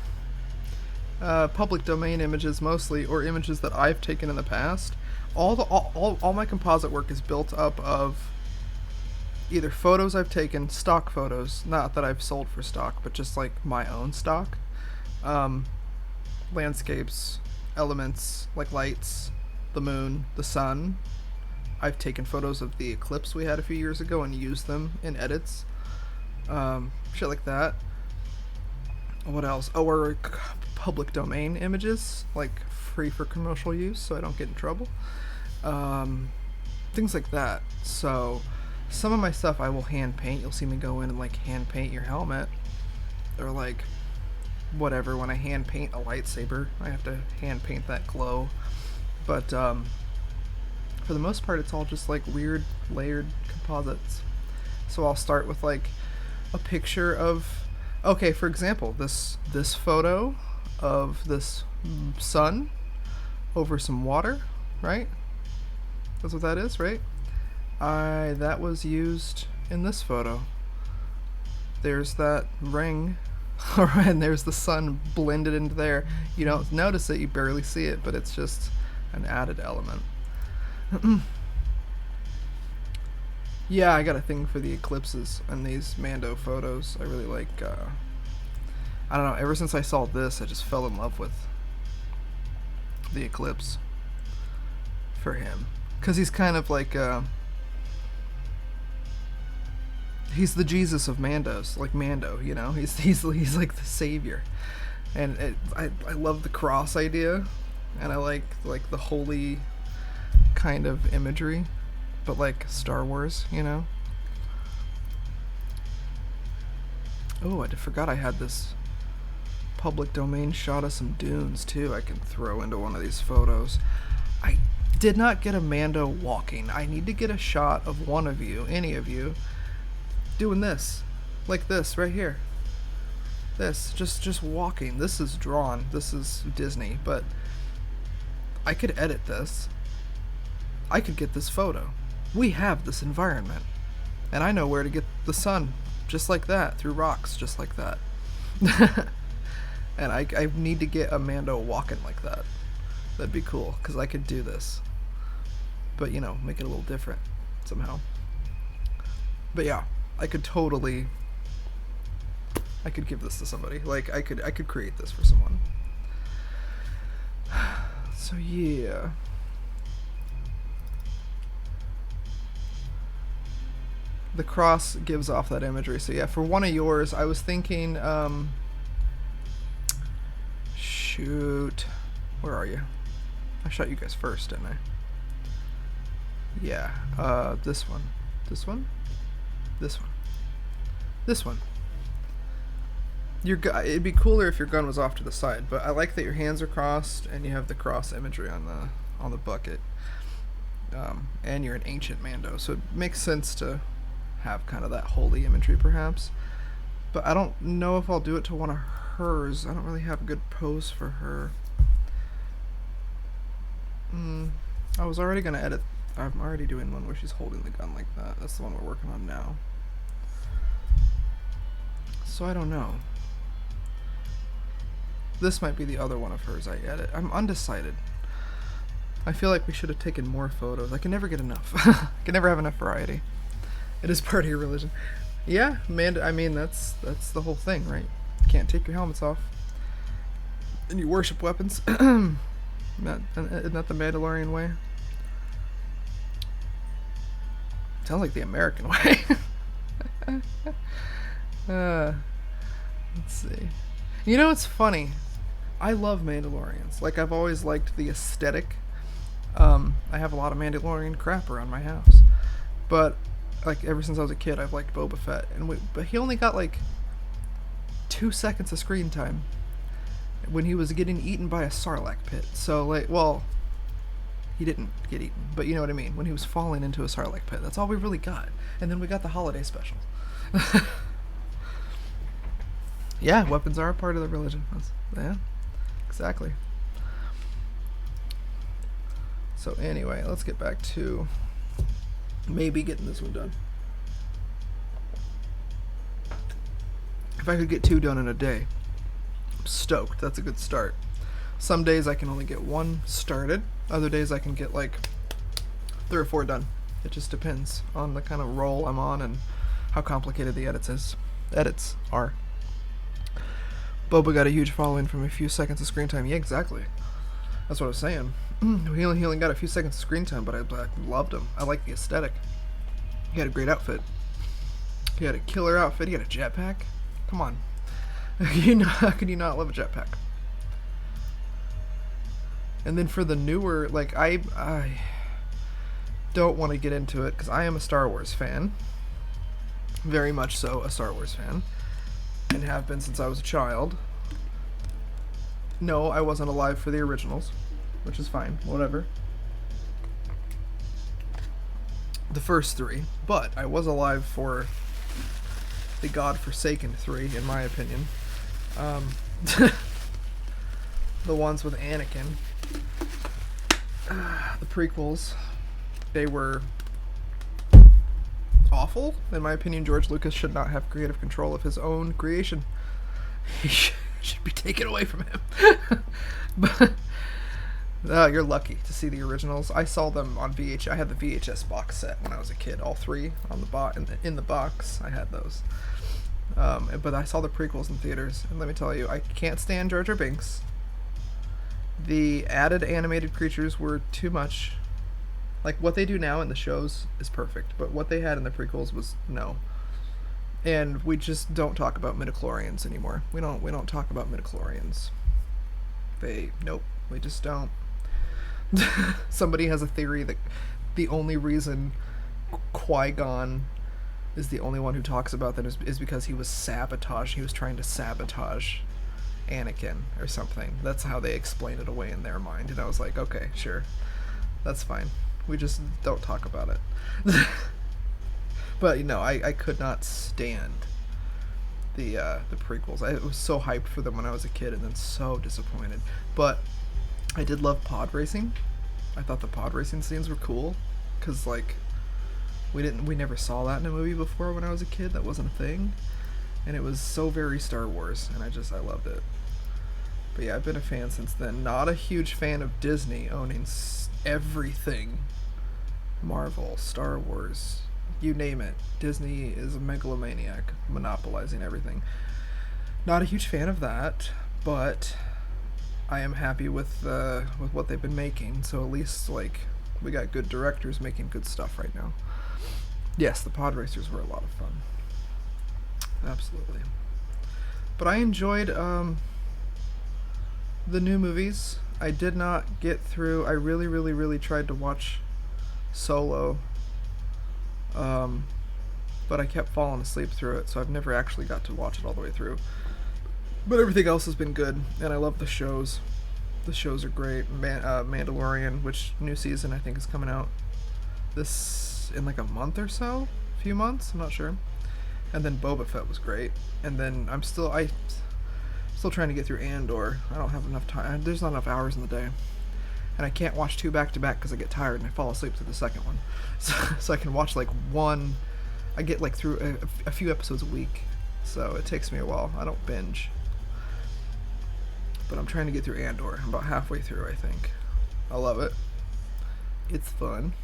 public domain images mostly, or images that I've taken in the past. All my composite work is built up of either photos I've taken, stock photos, not that I've sold for stock, but just like my own stock, landscapes, elements like lights, the moon, the sun. I've taken photos of the eclipse we had a few years ago and used them in edits. Shit like that. What else? Oh, or public domain images, like free for commercial use, so I don't get in trouble. Things like that. So some of my stuff I will hand paint. You'll see me go in and like hand paint your helmet, or like whatever. When I hand paint a lightsaber, I have to hand paint that glow. But for the most part, it's all just like weird layered composites. So I'll start with like a picture of, okay, for example, this photo of this sun over some water, right? That's what that is, right? That was used in this photo. There's that ring, and there's the sun blended into there. You don't notice it, you barely see it, but it's just an added element. Yeah, I got a thing for the eclipses and these Mando photos. I really like, I don't know, ever since I saw this, I just fell in love with the eclipse for him. Because he's kind of like, he's the Jesus of Mandos, like Mando, you know? He's like the savior. And I love the cross idea, and I like the holy kind of imagery, but like Star Wars, you know? Oh, I forgot I had this public domain shot of some dunes too I can throw into one of these photos. I did not get a Mando walking. I need to get a shot of one of you, any of you, doing this. Like this, right here. This, just walking. This is drawn. This is Disney, but I could edit this. I could get this photo. We have this environment. And I know where to get the sun, just like that, through rocks, just like that. And I need to get a Mando walking like that. That'd be cool, because I could do this. But, you know, make it a little different, somehow. But yeah, I could give this to somebody. Like, I could create this for someone. So, yeah. The cross gives off that imagery. So yeah, for one of yours, I was thinking, shoot, where are you? I shot you guys first, didn't I? Yeah, this one, this one, this one, this one. It'd be cooler if your gun was off to the side, but I like that your hands are crossed and you have the cross imagery on the bucket. And you're an ancient Mando, so it makes sense to have kind of that holy imagery, perhaps. But I don't know if I'll do it to one of hers. I don't really have a good pose for her. I was already gonna edit. I'm already doing one where she's holding the gun like that. That's the one we're working on now. So I don't know. This might be the other one of hers I edit. I'm undecided. I feel like we should have taken more photos. I can never get enough. I can never have enough variety. It is part of your religion. Yeah, man, I mean, that's the whole thing, right? You can't take your helmets off. And you worship weapons. Isn't that the Mandalorian way? Sounds like the American way. Let's see. You know, it's funny. I love Mandalorians. Like, I've always liked the aesthetic. I have a lot of Mandalorian crap around my house. But like ever since I was a kid, I've liked Boba Fett, but he only got like 2 seconds of screen time when he was getting eaten by a Sarlacc pit. So like, well, he didn't get eaten, but you know what I mean. When he was falling into a Sarlacc pit, that's all we really got. And then we got the holiday special. Yeah, weapons are a part of the religion. Yeah, exactly. So anyway, let's get back to maybe getting this one done. If I could get 2 done in a day, I'm stoked. That's a good start. Some days I can only get 1 started. Other days I can get like 3 or 4 done. It just depends on the kind of roll I'm on and how complicated the edits are. Boba got a huge following from a few seconds of screen time. Yeah, exactly. That's what I was saying. He only got a few seconds of screen time, but I loved him. I like the aesthetic. He had a great outfit. He had a killer outfit. He had a jetpack. Come on. How could you not love a jetpack? And then for the newer, like, I don't want to get into it because I am a Star Wars fan. Very much so a Star Wars fan. And have been since I was a child. No, I wasn't alive for the originals, which is fine. Whatever. The first three. But I was alive for the godforsaken three, in my opinion. The ones with Anakin. The prequels. They were awful. In my opinion, George Lucas should not have creative control of his own creation. He should be taken away from him. But you're lucky to see the originals. I saw them on VHS. I had the VHS box set when I was a kid. All three on the in the box. I had those. But I saw the prequels in theaters, and let me tell you, I can't stand Jar Jar Binks. The added animated creatures were too much. Like, what they do now in the shows is perfect, but what they had in the prequels was no. And we just don't talk about midichlorians anymore. We don't talk about midichlorians. Nope, we just don't. Somebody has a theory that the only reason Qui-Gon is the only one who talks about that is because he was sabotaged. He was trying to sabotage Anakin or something. That's how they explain it away in their mind. And I was like, okay, sure, that's fine. We just don't talk about it. But I could not stand the prequels. I was so hyped for them when I was a kid, and then so disappointed. But I did love pod racing. I thought the pod racing scenes were cool, because like we never saw that in a movie before when I was a kid. That wasn't a thing, and it was so very Star Wars, and I loved it. But yeah, I've been a fan since then. Not a huge fan of Disney owning everything. Marvel, Star Wars, you name it. Disney is a megalomaniac, monopolizing everything. Not a huge fan of that, but I am happy with what they've been making. So at least like we got good directors making good stuff right now. Yes, the pod racers were a lot of fun. Absolutely. But I enjoyed the new movies. I did not get through. I really, really, really tried to watch Solo, but I kept falling asleep through it, so I've never actually got to watch it all the way through. But everything else has been good, and I love the shows. The shows are great. Mandalorian, which new season I think is coming out this in like a month or so, a few months, I'm not sure. And then Boba Fett was great, and then I'm still trying to get through Andor. I don't have enough time. There's not enough hours in the day. And I can't watch two back to back because I get tired and I fall asleep through the second one. So I can watch like one. I get like through a few episodes a week, so it takes me a while. I don't binge. But I'm trying to get through Andor. I'm about halfway through, I think. I love it. It's fun.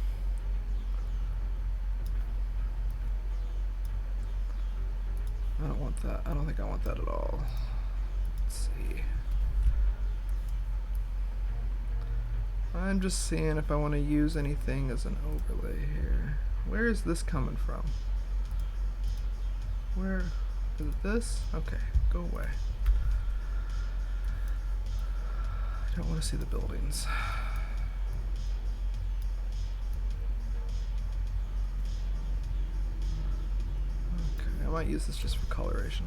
I don't want that. I don't think I want that at all. Let's see. I'm just seeing if I want to use anything as an overlay here. Where is this coming from? Where is it? This? Okay, go away. I don't want to see the buildings. Okay, I might use this just for coloration.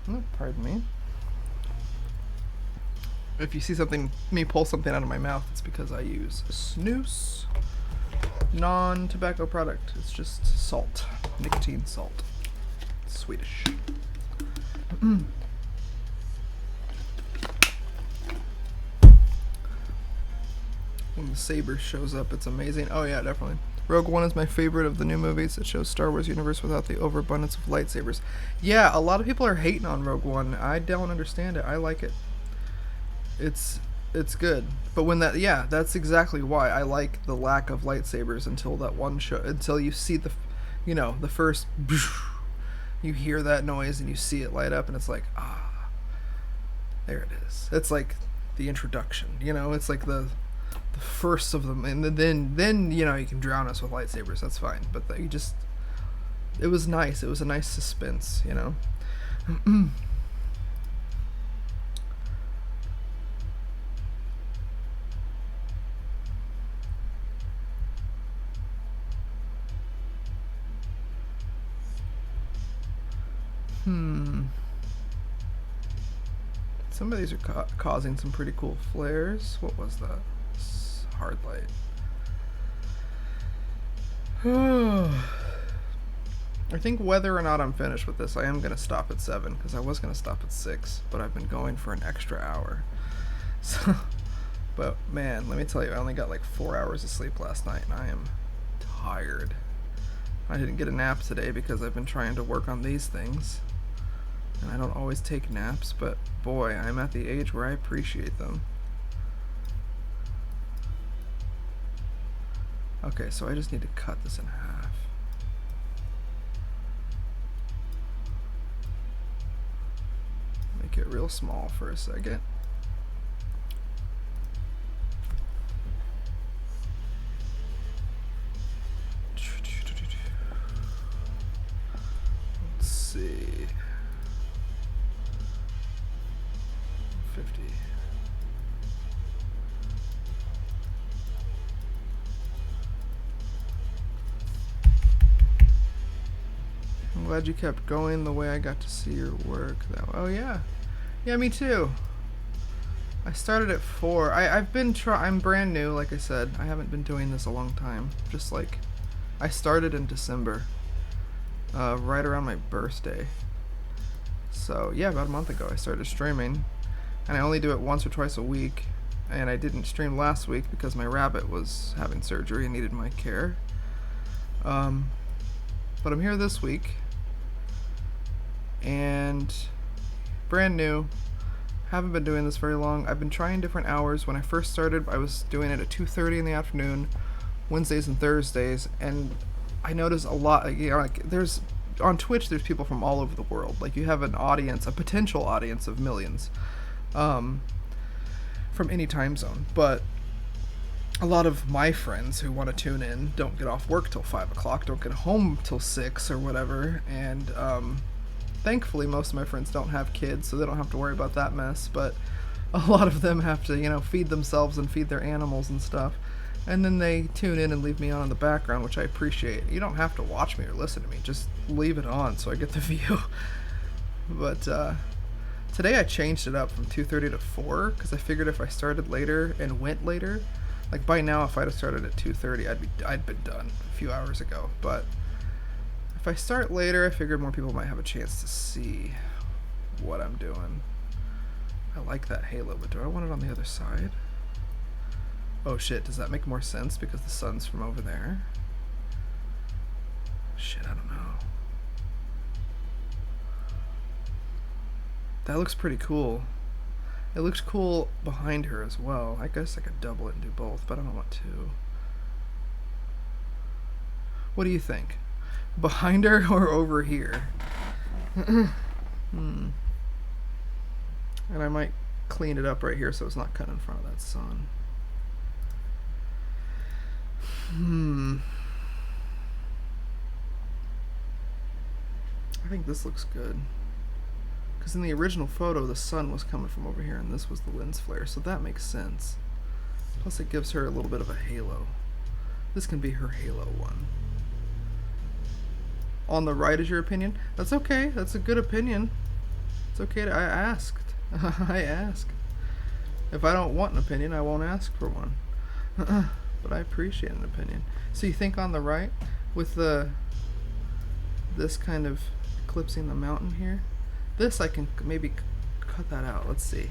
Oh, pardon me. If you see me pull something out of my mouth, it's because I use a snus non-tobacco product. It's just salt, nicotine salt. It's Swedish. When the saber shows up, it's amazing. Oh yeah, definitely. Rogue One is my favorite of the new movies. It shows Star Wars universe without the overabundance of lightsabers. Yeah, a lot of people are hating on Rogue One. I don't understand it. I like it. It's good, but when that's exactly why I like the lack of lightsabers until that one show, until you see the first, you hear that noise and you see it light up and it's like, there it is. It's like the introduction. You know, it's like the first of them, and then you know you can drown us with lightsabers. That's fine, but you just it was nice. It was a nice suspense, you know. Some of these are causing some pretty cool flares. What was that? Hard light. I think whether or not I'm finished with this, I am going to stop at 7, because I was going to stop at 6, but I've been going for an extra hour. So, but man, let me tell you, I only got like 4 hours of sleep last night, and I am tired. I didn't get a nap today because I've been trying to work on these things, and I don't always take naps, but boy, I'm at the age where I appreciate them. Okay, so I just need to cut this in half. Make it real small for a second. Let's see. 50. I'm glad you kept going the way I got to see your work. Oh yeah. Yeah, me too. I started at 4. I've been I'm brand new, like I said. I haven't been doing this a long time. Just like I started in December. Right around my birthday. So yeah, about a month ago I started streaming. And I only do it once or twice a week. And I didn't stream last week because my rabbit was having surgery and needed my care. But I'm here this week. And brand new. Haven't been doing this very long. I've been trying different hours. When I first started, I was doing it at 2:30 in the afternoon, Wednesdays and Thursdays, and I noticed a lot. You know, like there's on Twitch, there's people from all over the world. Like you have an audience, a potential audience of millions, from any time zone. But a lot of my friends who want to tune in don't get off work till 5 o'clock, don't get home till 6 or whatever, and thankfully most of my friends don't have kids, so they don't have to worry about that mess, but a lot of them have to, you know, feed themselves and feed their animals and stuff, and then they tune in and leave me on in the background, which I appreciate. You don't have to watch me or listen to me, just leave it on so I get the view. But today I changed it up from 2:30 to 4, because I figured if I started later and went later, like by now if I'd have started at 2:30, I'd been done a few hours ago, but if I start later, I figured more people might have a chance to see what I'm doing. I like that halo, but do I want it on the other side? Oh shit, does that make more sense because the sun's from over there? Shit, I don't know. That looks pretty cool. It looks cool behind her as well. I guess I could double it and do both, but I don't want to. What do you think? Behind her or over here? And I might clean it up right here so it's not cut in front of that sun. I think this looks good. Because in the original photo, the sun was coming from over here and this was the lens flare, so that makes sense. Plus it gives her a little bit of a halo. This can be her halo one. On the right is your opinion? That's okay. That's a good opinion. It's okay. I asked. I asked. If I don't want an opinion, I won't ask for one. But I appreciate an opinion. So you think on the right, with this kind of eclipsing the mountain here, this I can maybe cut that out. Let's see.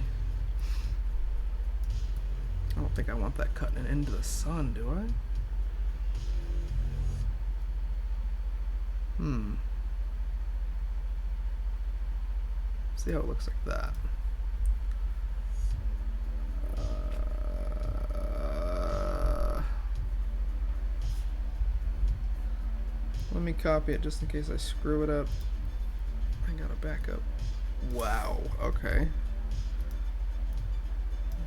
I don't think I want that cutting into the sun, do I? See how it looks like that. Let me copy it just in case I screw it up. I gotta back up. Wow, okay.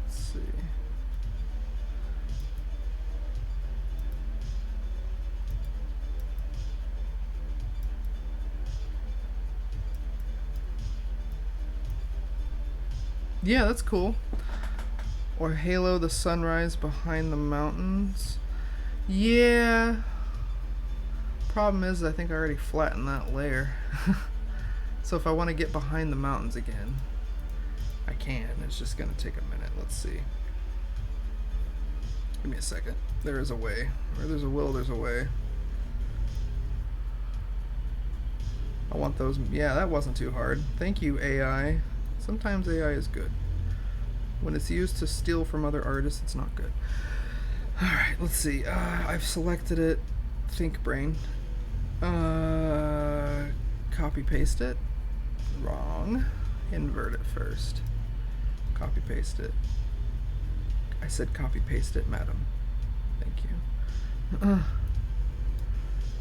Let's see. Yeah, that's cool. Or halo the sunrise behind the mountains. Yeah. Problem is, I think I already flattened that layer. So if I want to get behind the mountains again, I can. It's just going to take a minute. Let's see. Give me a second. There is a way. Where there's a will, there's a way. I want those. Yeah, that wasn't too hard. Thank you, AI. Sometimes AI is good. When it's used to steal from other artists, it's not good. Alright, let's see. I've selected it. Think brain. Copy paste it. Wrong. Invert it first. Copy paste it. I said copy paste it, madam. Thank you.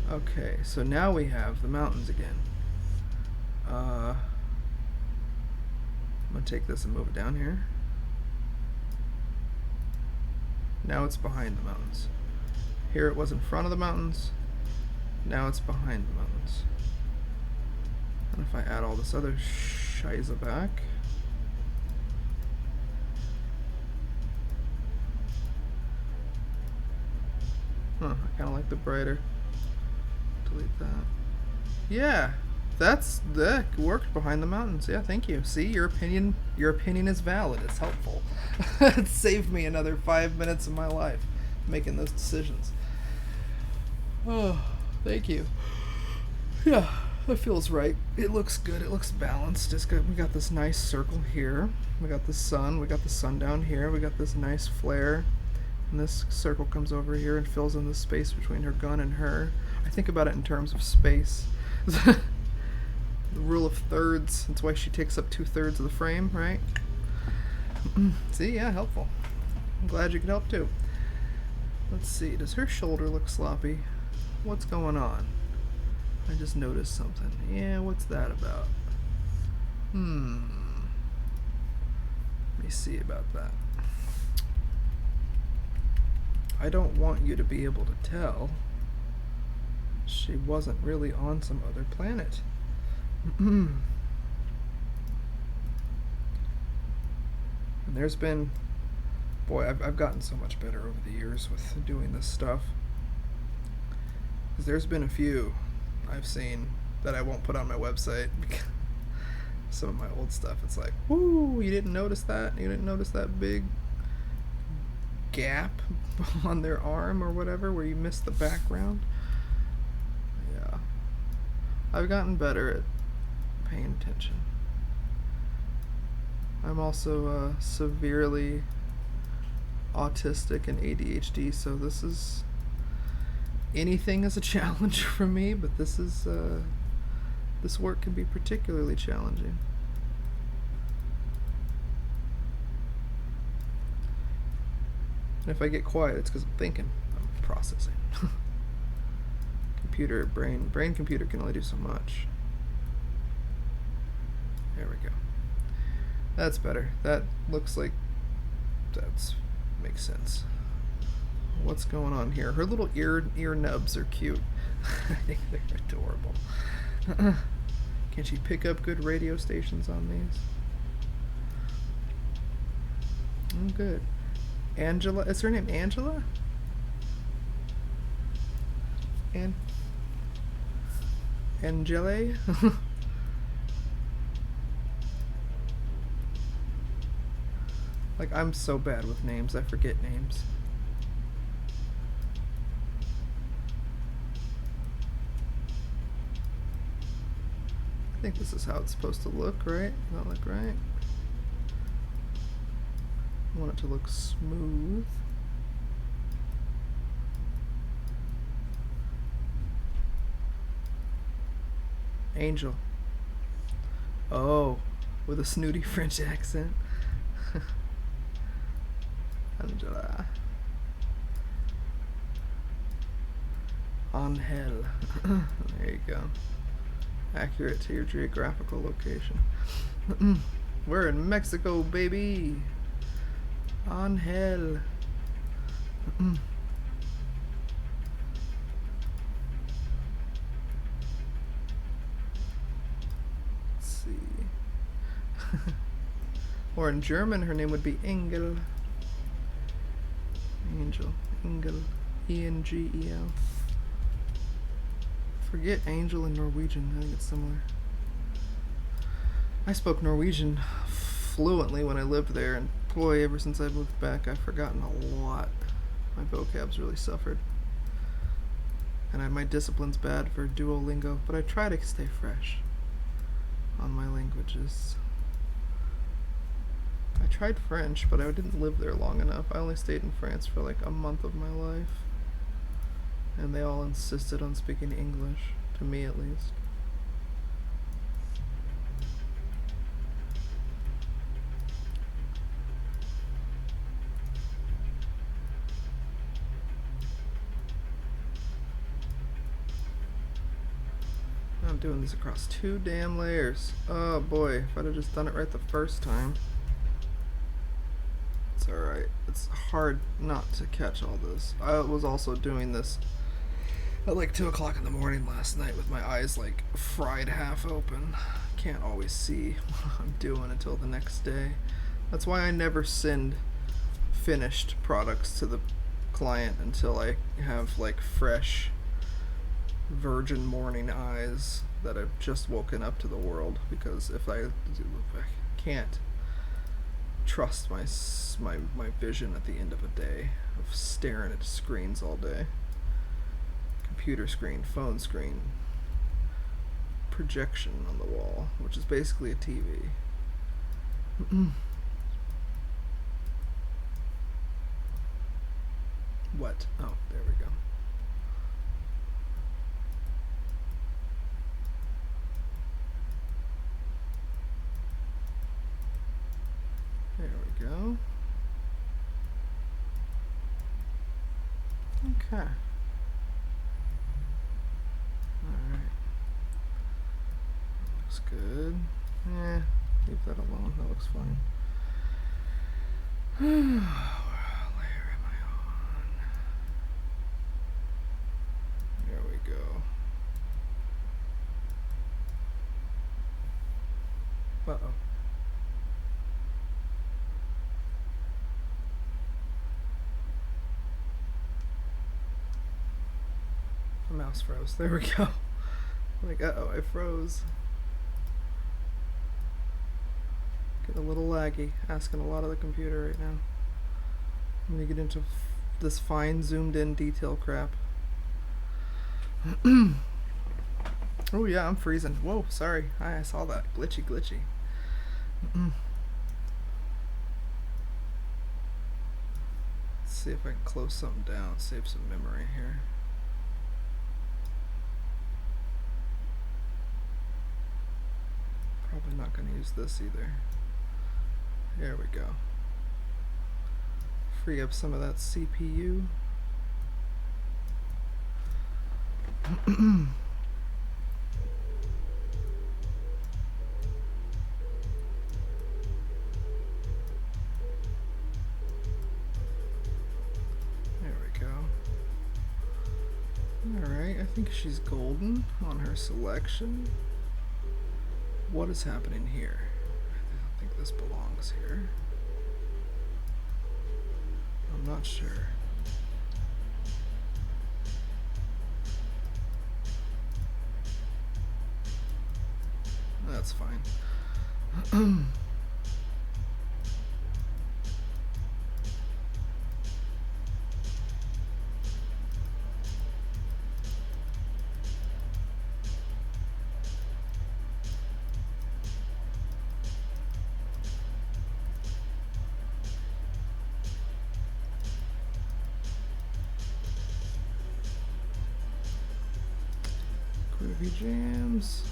Okay, so now we have the mountains again. I'm gonna take this and move it down here. Now it's behind the mountains. Here it was in front of the mountains. Now it's behind the mountains. And if I add all this other shiza back. Huh, I kinda like the brighter. Delete that. Yeah, that worked behind the mountains. Yeah, thank you. See, your opinion is valid. It's helpful. It saved me another 5 minutes of my life making those decisions. Oh, thank you. Yeah, that feels right. It looks good. It looks balanced. It's good. We got this nice circle here. We got the sun. We got the sun down here. We got this nice flare. And this circle comes over here and fills in the space between her gun and her. I think about it in terms of space. The rule of thirds. That's why she takes up 2/3 of the frame, right? See, yeah, helpful. I'm glad you could help too. Let's see, does her shoulder look sloppy? What's going on? I just noticed something. Yeah, what's that about? Let me see about that. I don't want you to be able to tell she wasn't really on some other planet. And there's been, boy, I've gotten so much better over the years with doing this stuff. 'Cause there's been a few I've seen that I won't put on my website. Some of my old stuff, it's like, whoo, you didn't notice that? You didn't notice that big gap on their arm or whatever where you missed the background? Yeah. I've gotten better at paying attention. I'm also severely autistic and ADHD, so this is, anything is a challenge for me, but this is this work can be particularly challenging. And if I get quiet, it's because I'm thinking, I'm processing. Brain computer can only do so much. There we go. That's better. That looks like that's makes sense. What's going on here? Her little ear nubs are cute. I think they're adorable. Can she pick up good radio stations on these? Oh, good. Angela, is her name Angela? Angele? Like, I'm so bad with names, I forget names. I think this is how it's supposed to look, right? Does that look right? I want it to look smooth. Angel. Oh, with a snooty French accent. Angela. Angel. There you go. Accurate to your geographical location. We're in Mexico, baby. Angel. Let's see. Or in German, her name would be Engel. Angel. Engel. E-N-G-E-L. Forget angel in Norwegian. I think it's similar. I spoke Norwegian fluently when I lived there, and boy, ever since I moved back, I've forgotten a lot. My vocab's really suffered. And my discipline's bad for Duolingo, but I try to stay fresh on my languages. I tried French, but I didn't live there long enough. I only stayed in France for like a month of my life. And they all insisted on speaking English, to me at least. I'm doing this across 2 damn layers. Oh boy, if I'd have just done it right the first time. It's alright. It's hard not to catch all this. I was also doing this at like 2 o'clock in the morning last night with my eyes like fried half open. Can't always see what I'm doing until the next day. That's why I never send finished products to the client until I have like fresh virgin morning eyes that have just woken up to the world, because if I can't trust my vision at the end of a day of staring at screens all day. Computer screen, phone screen, projection on the wall, which is basically a TV. What? Oh, there we go. There we go. Okay. Alright. Looks good. Leave that alone. That looks fine. What layer am I on? There we go. Uh-oh. The mouse froze. There we go. Like, uh-oh, I froze. Getting a little laggy. Asking a lot of the computer right now. I'm gonna get into this fine zoomed in detail crap. Oh yeah, I'm freezing. Whoa, sorry. I saw that. Glitchy. Let's see if I can close something down, save some memory here. Probably not going to use this either. There we go. Free up some of that CPU. There we go. Alright, I think she's golden on her selection. What is happening here? I don't think this belongs here. I'm not sure. That's fine. Groovy jams.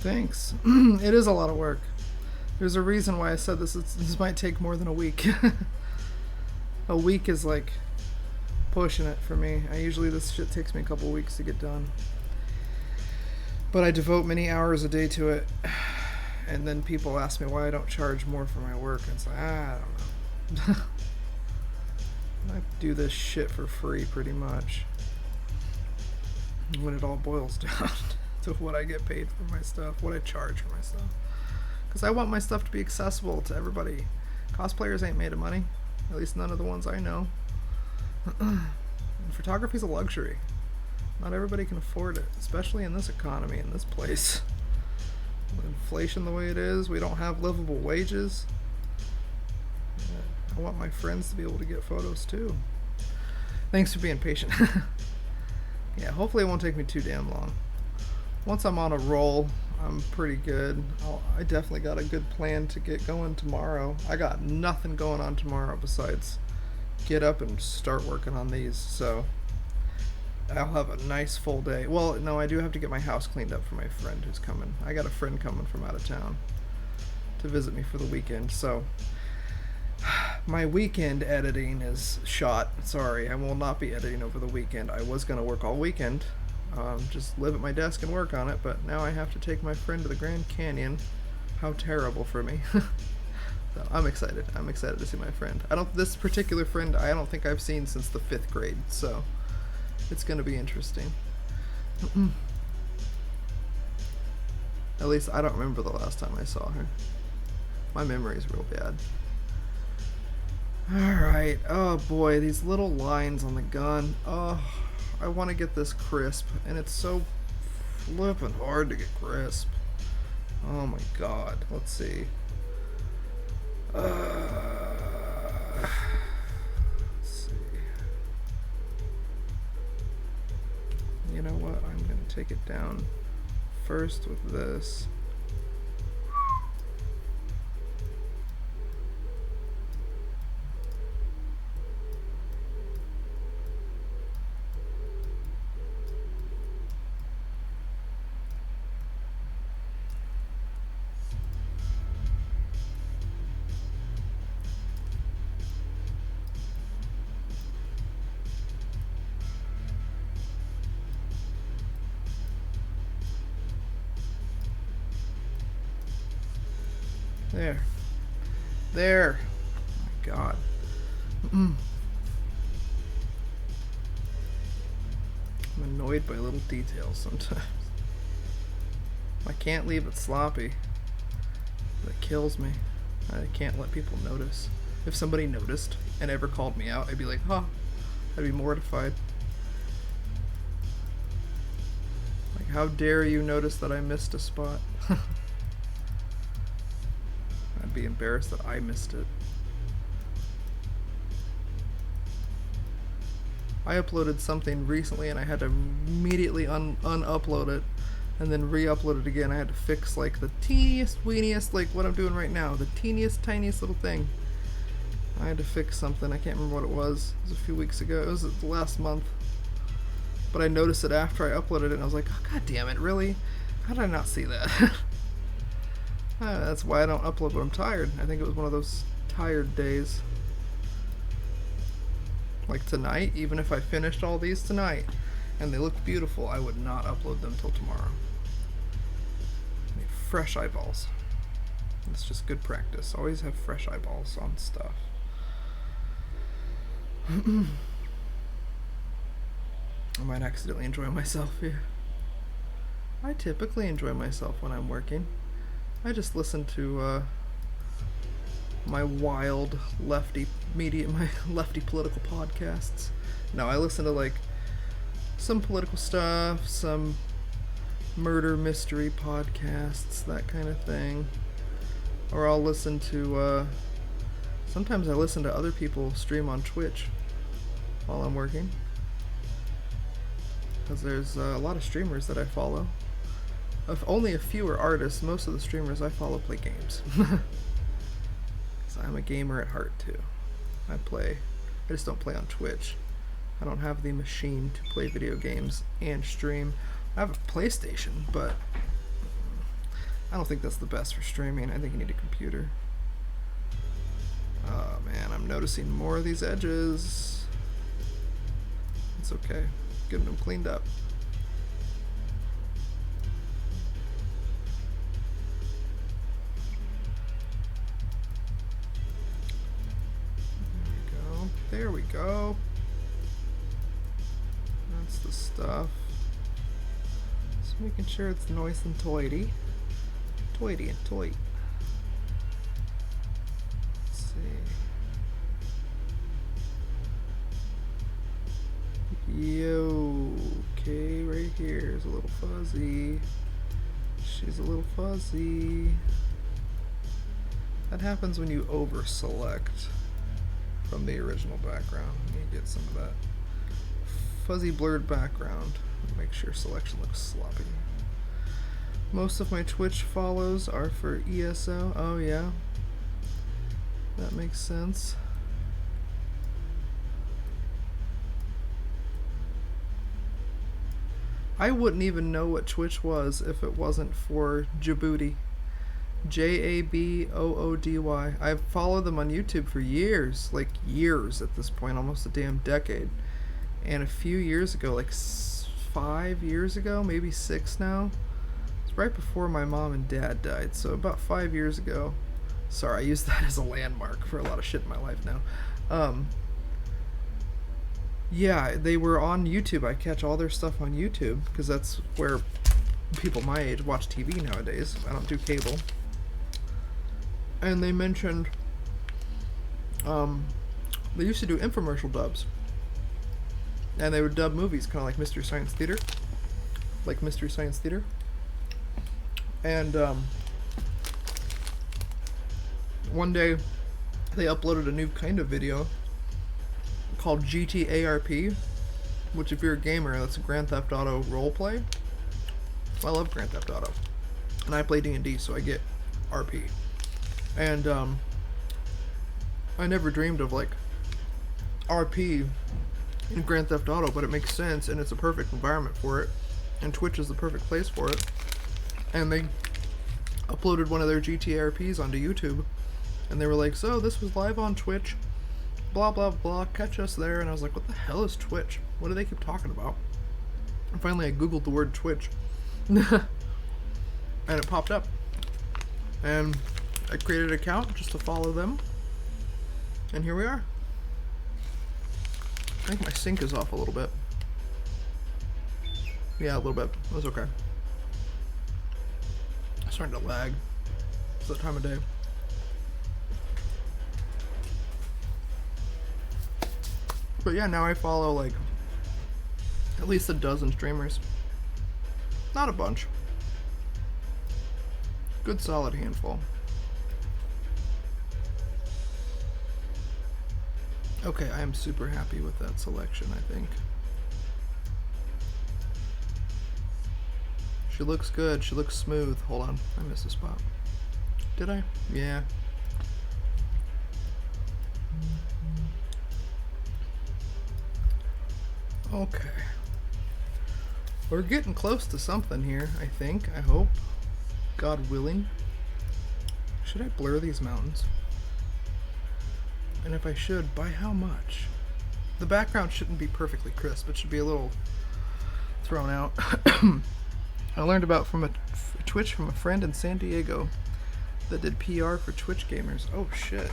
Thanks. It is a lot of work. There's a reason why I said this might take more than a week. A week is like pushing it for me. This shit takes me a couple weeks to get done. But I devote many hours a day to it. And then people ask me why I don't charge more for my work. And it's like, I don't know. I do this shit for free pretty much. When it all boils down to what I get paid for my stuff, what I charge for my stuff. Because I want my stuff to be accessible to everybody. Cosplayers ain't made of money. At least none of the ones I know. Photography's a luxury. Not everybody can afford it, especially in this economy, in this place. With inflation the way it is, we don't have livable wages. I want my friends to be able to get photos too. Thanks for being patient. Yeah, hopefully it won't take me too damn long. Once I'm on a roll, I'm pretty good. I definitely got a good plan to get going tomorrow. I got nothing going on tomorrow besides get up and start working on these, so I'll have a nice full day. Well, no, I do have to get my house cleaned up for my friend who's coming. I got a friend coming from out of town to visit me for the weekend, so my weekend editing is shot. Sorry, I will not be editing over the weekend. I was going to work all weekend, just live at my desk and work on it, but now I have to take my friend to the Grand Canyon. How terrible for me. So I'm excited. I'm excited to see my friend. This particular friend, I don't think I've seen since the 5th grade, so it's going to be interesting. At least I don't remember the last time I saw her. My memory is real bad. Alright, oh boy, these little lines on the gun. Oh, I want to get this crisp, and it's so flippin' hard to get crisp. Oh my god, let's see. Let's see. You know what, I'm going to take it down first with this. There. Oh my god. I'm annoyed by little details sometimes. I can't leave it sloppy. That kills me. I can't let people notice. If somebody noticed and ever called me out, I'd be like, huh. I'd be mortified. Like, how dare you notice that I missed a spot? I'd be embarrassed that I missed it. I uploaded something recently and I had to immediately un-upload it and then re-upload it again. I had to fix like the teeniest, weeniest, like what I'm doing right now, the teeniest, tiniest little thing. I had to fix something. I can't remember what it was. It was a few weeks ago. It was last month. But I noticed it after I uploaded it and I was like, oh, god damn it, really? How did I not see that? That's why I don't upload when I'm tired. I think it was one of those tired days. Like tonight, even if I finished all these tonight and they looked beautiful, I would not upload them till tomorrow. I need fresh eyeballs. It's just good practice. Always have fresh eyeballs on stuff. I might accidentally enjoy myself here. I typically enjoy myself when I'm working. I just listen to my wild lefty media, my lefty political podcasts. No, I listen to like some political stuff, some murder mystery podcasts, that kind of thing. Or I'll listen to, sometimes I listen to other people stream on Twitch while I'm working. Because there's a lot of streamers that I follow. If only a few are artists, most of the streamers I follow play games. Because I'm a gamer at heart too. I just don't play on Twitch. I don't have the machine to play video games and stream. I have a PlayStation, but I don't think that's the best for streaming. I think you need a computer. Oh man, I'm noticing more of these edges. It's okay. Getting them cleaned up. There we go. That's the stuff. Just making sure it's nice and tidy. Tidy and tight. Let's see. Yo, okay, right here is a little fuzzy. She's a little fuzzy. That happens when you over select from the original background. You get some of that fuzzy blurred background. Make sure selection looks sloppy. Most of my Twitch follows are for ESO. Oh yeah, that makes sense. I wouldn't even know what Twitch was if it wasn't for Djibouti. Jaboody. I've followed them on YouTube for years, like years at this point, almost a damn decade. And a few years ago, like 5 years ago, maybe 6 now, it's right before my mom and dad died, so about 5 years ago. Sorry, I use that as a landmark for a lot of shit in my life now. Yeah, they were on YouTube. I catch all their stuff on YouTube because that's where people my age watch TV nowadays. I don't do cable. And they mentioned they used to do infomercial dubs, and they would dub movies kind of like Mystery Science Theater, and one day they uploaded a new kind of video called GTARP, which if you're a gamer, that's Grand Theft Auto roleplay. I love Grand Theft Auto, and I play D&D, so I get RP. And I never dreamed of like RP in Grand Theft Auto, but it makes sense and it's a perfect environment for it, and Twitch is the perfect place for it. And they uploaded one of their GTRPs onto YouTube, and they were like, so this was live on Twitch, blah blah blah, catch us there. And I was like, what the hell is Twitch? What do they keep talking about? And finally I googled the word Twitch and it popped up, and I created an account just to follow them, and here we are. I think my sync is off a little bit. Yeah, a little bit. It was okay. It's starting to lag. It's that time of day. But yeah, now I follow like at least a dozen streamers. Not a bunch. Good solid handful. Okay, I am super happy with that selection, I think. She looks good. She looks smooth. Hold on. I missed a spot. Did I? Yeah. Okay. We're getting close to something here, I think. I hope. God willing. Should I blur these mountains? And if I should, by how much? The background shouldn't be perfectly crisp. It should be a little thrown out. I learned about from a Twitch from a friend in San Diego that did PR for Twitch gamers. Oh shit.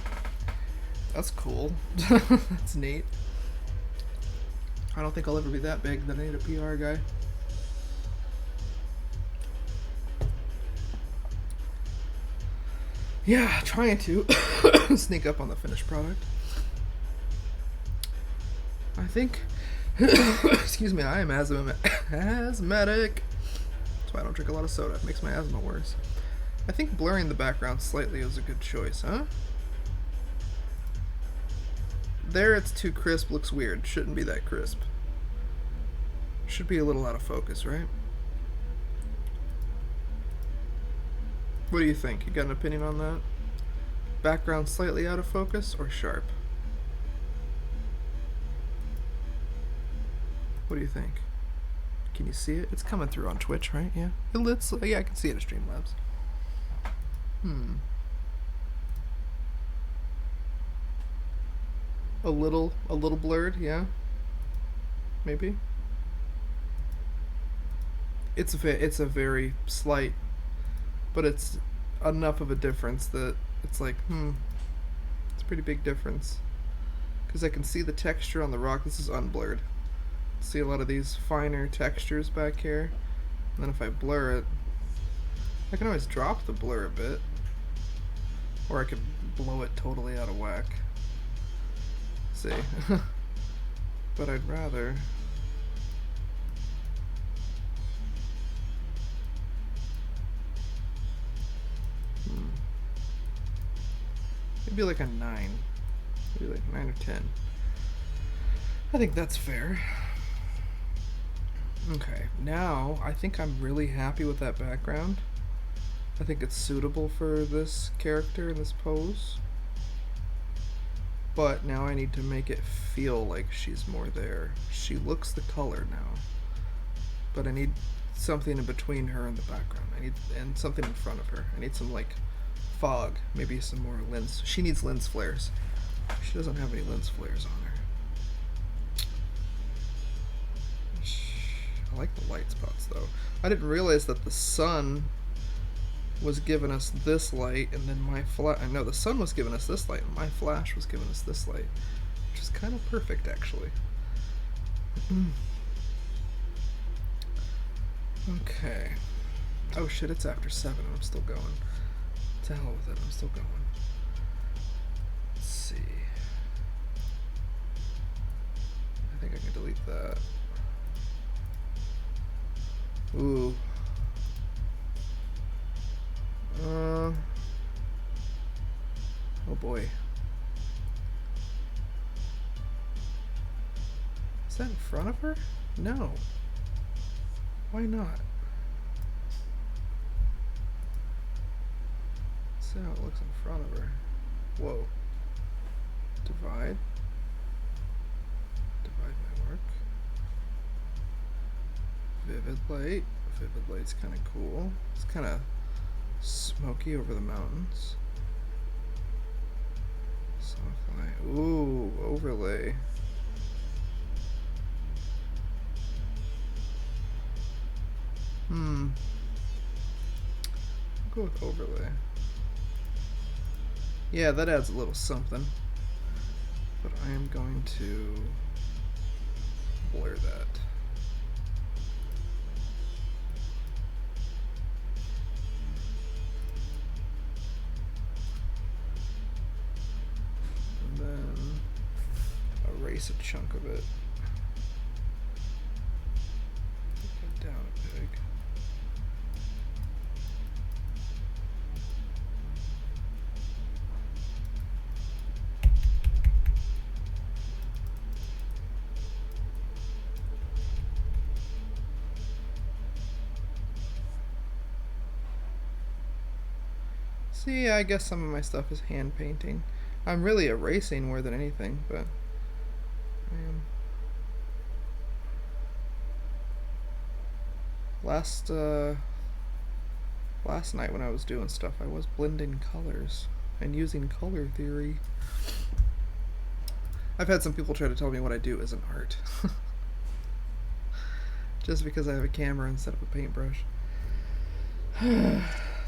That's cool. That's neat. I don't think I'll ever be that big that I need a PR guy. Yeah, trying to sneak up on the finished product. I think, excuse me, I am asthmatic. That's why I don't drink a lot of soda. It makes my asthma worse. I think blurring the background slightly is a good choice, huh? There it's too crisp, looks weird. Shouldn't be that crisp. Should be a little out of focus, right? What do you think? You got an opinion on that? Background slightly out of focus or sharp? What do you think? Can you see it? It's coming through on Twitch, right? Yeah. Yeah, I can see it at Streamlabs. Hmm. A little blurred, yeah. Maybe. It's a very slight, but it's enough of a difference that it's like, it's a pretty big difference. Because I can see the texture on the rock. This is unblurred. See a lot of these finer textures back here. And then if I blur it, I can always drop the blur a bit. Or I could blow it totally out of whack. See? But I'd rather... Maybe like a 9. Maybe like 9 or 10. I think that's fair. Okay, now I think I'm really happy with that background. I think it's suitable for this character and this pose. But now I need to make it feel like she's more there. She looks the color now. But I need something in between her and the background. And something in front of her. I need some like fog, maybe some more lens. She needs lens flares. She doesn't have any lens flares on her. I like the light spots though. I didn't realize that the sun was giving us this light, and then my flash. I know the sun was giving us this light, and my flash was giving us this light, which is kind of perfect actually. Okay. Oh shit! It's after 7, and I'm still going. To hell with it! I'm still going. Let's see. I think I can delete that. Ooh. Oh boy. Is that in front of her? No. Why not? See how it looks in front of her. Whoa. Divide. Divide my work. Vivid light. Vivid light's kind of cool. It's kind of smoky over the mountains. Soft light. Ooh, overlay. I'll go with overlay. Yeah, that adds a little something. But I am going to blur that. And then erase a chunk of it. Put that down a peg. See, I guess some of my stuff is hand painting. I'm really erasing more than anything, but I am. Last night when I was doing stuff, I was blending colors and using color theory. I've had some people try to tell me what I do isn't art. Just because I have a camera instead of a paintbrush.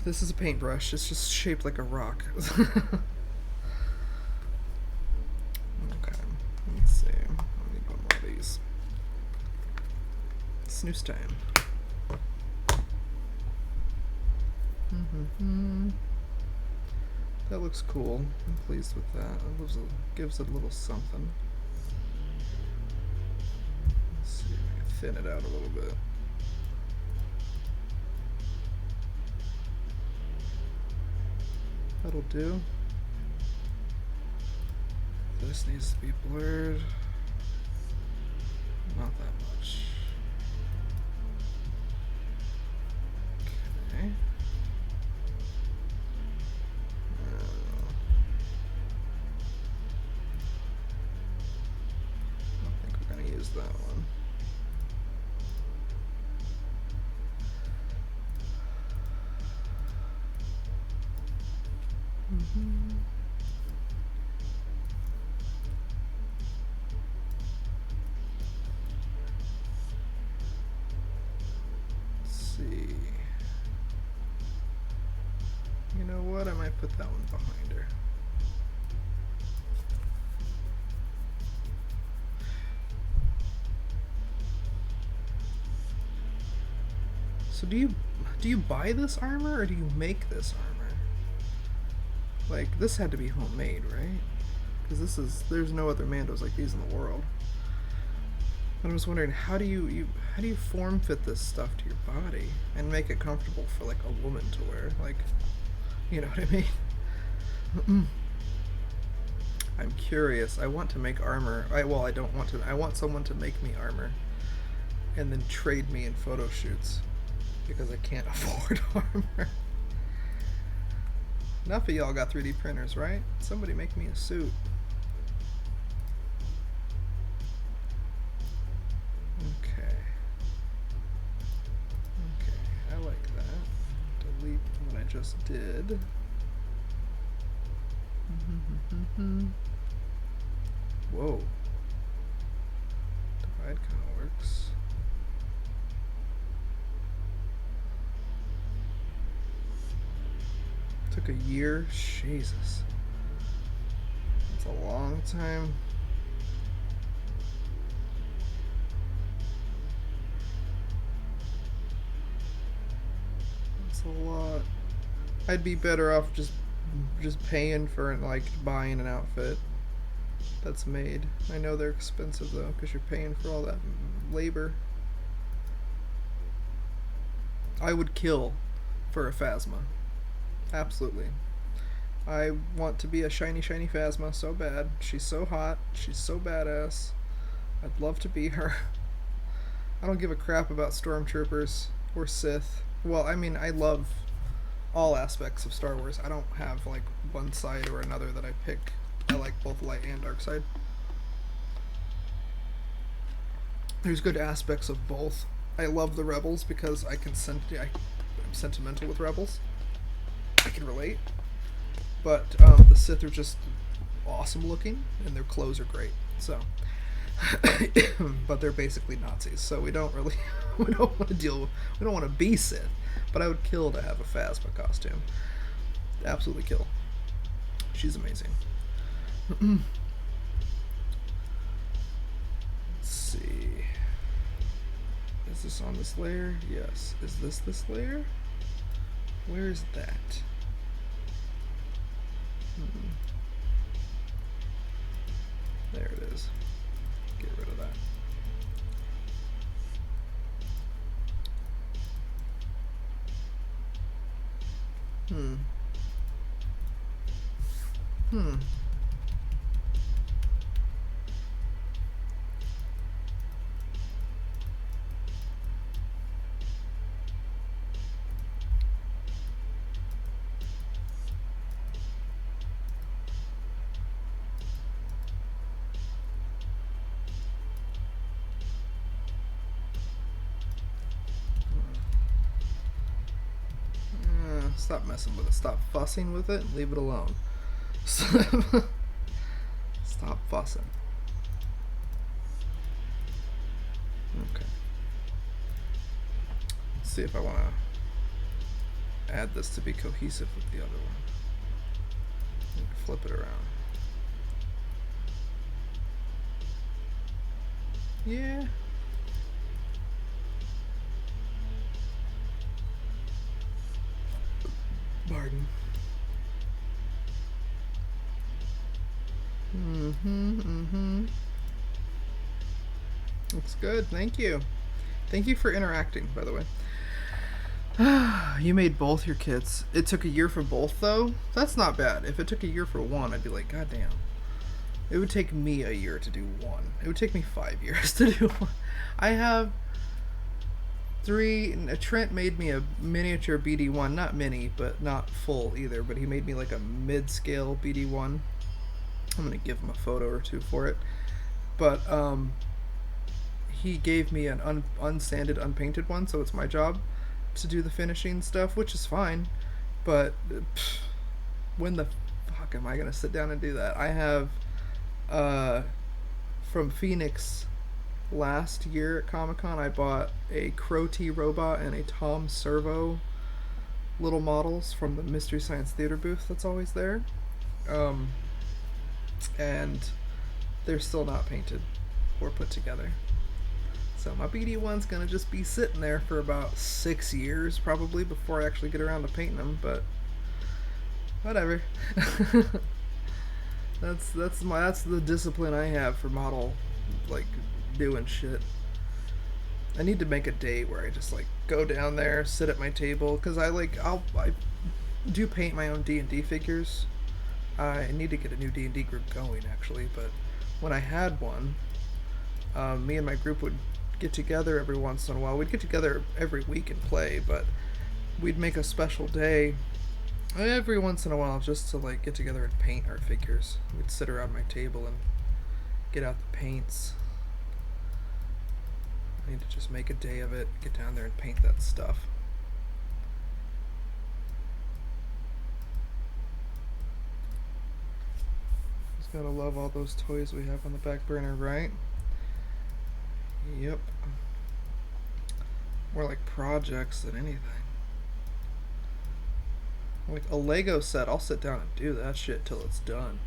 This is a paintbrush. It's just shaped like a rock. Okay. Let's see. I need one more of these. Snooze time. That looks cool. I'm pleased with that. It gives it a little something. Let's see if I can thin it out a little bit. That'll do. This needs to be blurred. Not that much. Okay. I don't think we're going to use that one. Let's see. You know what? I might put that one behind her. So do you buy this armor or do you make this armor? Like, this had to be homemade, right? Because there's no other Mandos like these in the world. And I was wondering, how do you form fit this stuff to your body and make it comfortable for like a woman to wear? Like, you know what I mean? I'm curious. I want to make armor. I don't want to. I want someone to make me armor and then trade me in photo shoots because I can't afford armor. Enough of y'all got 3D printers, right? Somebody make me a suit. Okay. Okay, I like that. Delete what I just did. Whoa. Divide kind of works. Took a year? Jesus. That's a long time. That's a lot. I'd be better off just paying for like buying an outfit that's made. I know they're expensive though because you're paying for all that labor. I would kill for a Phasma. Absolutely. I want to be a shiny Phasma so bad. She's so hot. She's so badass. I'd love to be her. I don't give a crap about Stormtroopers or Sith. Well, I mean, I love all aspects of Star Wars. I don't have like one side or another that I pick. I like both light and dark side. There's good aspects of both. I love the Rebels because I'm sentimental with Rebels. I can relate. But the Sith are just awesome looking and their clothes are great. So but they're basically Nazis, so we don't want to be Sith. But I would kill to have a Phasma costume. Absolutely kill. She's amazing. Let's see. Is this on this layer? Yes. Is this layer? Where is that? There it is. Get rid of that. Stop messing with it. Stop fussing with it and leave it alone. Stop fussing. Okay. Let's see if I want to add this to be cohesive with the other one. Flip it around. Yeah. Pardon. Looks good. Thank you. Thank you for interacting, by the way. You made both your kits. It took a year for both, though? That's not bad. If it took a year for one, I'd be like, God damn. It would take me a year to do one. It would take me 5 years to do one. I have 3. Trent made me a miniature BD1. Not mini, but not full either. But he made me like a mid-scale BD1. I'm going to give him a photo or two for it. But he gave me an unsanded, unpainted one, so it's my job to do the finishing stuff, which is fine. But when the fuck am I gonna sit down and do that? I have from Phoenix last year at Comic-Con, I bought a Crow T robot and a Tom Servo little models from the Mystery Science Theater booth that's always there. And they're still not painted or put together. So my BD1's gonna just be sitting there for about 6 years probably before I actually get around to painting them, but whatever. that's the discipline I have for model, like, doing shit. I need to make a day where I just like go down there, sit at my table, because I do paint my own D&D figures. I need to get a new D&D group going actually, but when I had one, me and my group would get together every once in a while. We'd get together every week and play, but we'd make a special day every once in a while just to like get together and paint our figures. We'd sit around my table and get out the paints. I need to just make a day of it, get down there and paint that stuff. Just gotta love all those toys we have on the back burner, right? Yep. More like projects than anything. Like a Lego set, I'll sit down and do that shit till it's done.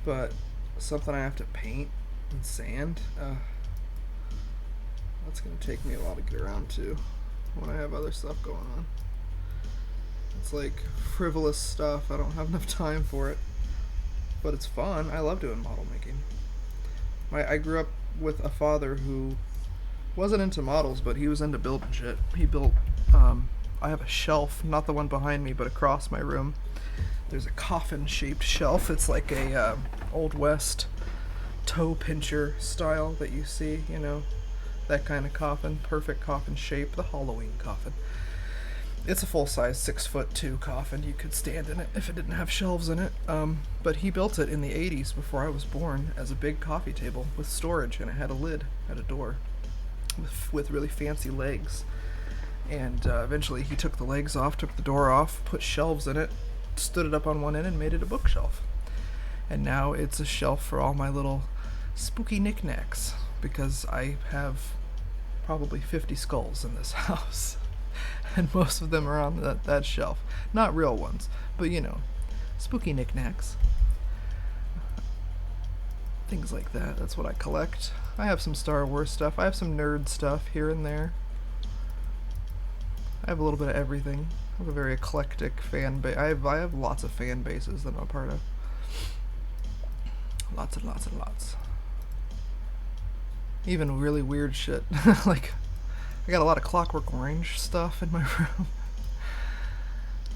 But something I have to paint and sand, that's gonna take me a while to get around to when I have other stuff going on. It's like frivolous stuff, I don't have enough time for it. But it's fun, I love doing model making. I grew up with a father who wasn't into models, but he was into building shit. He built, I have a shelf, not the one behind me, but across my room. There's a coffin-shaped shelf. It's like a Old West toe pincher style that you see, you know, that kind of coffin, perfect coffin shape, the Halloween coffin. It's a full-size 6'2" coffin. You could stand in it if it didn't have shelves in it. But he built it in the 80s before I was born as a big coffee table with storage, and it had a lid, had a door with really fancy legs. And eventually he took the legs off, took the door off, put shelves in it, stood it up on one end and made it a bookshelf. And now it's a shelf for all my little spooky knickknacks, because I have probably 50 skulls in this house. And most of them are on that shelf. Not real ones, but you know, spooky knickknacks. Things like that, that's what I collect. I have some Star Wars stuff, I have some nerd stuff here and there. I have a little bit of everything. I have a very eclectic fan base. I have lots of fan bases that I'm a part of. Lots and lots and lots. Even really weird shit. Like, I got a lot of Clockwork Orange stuff in my room.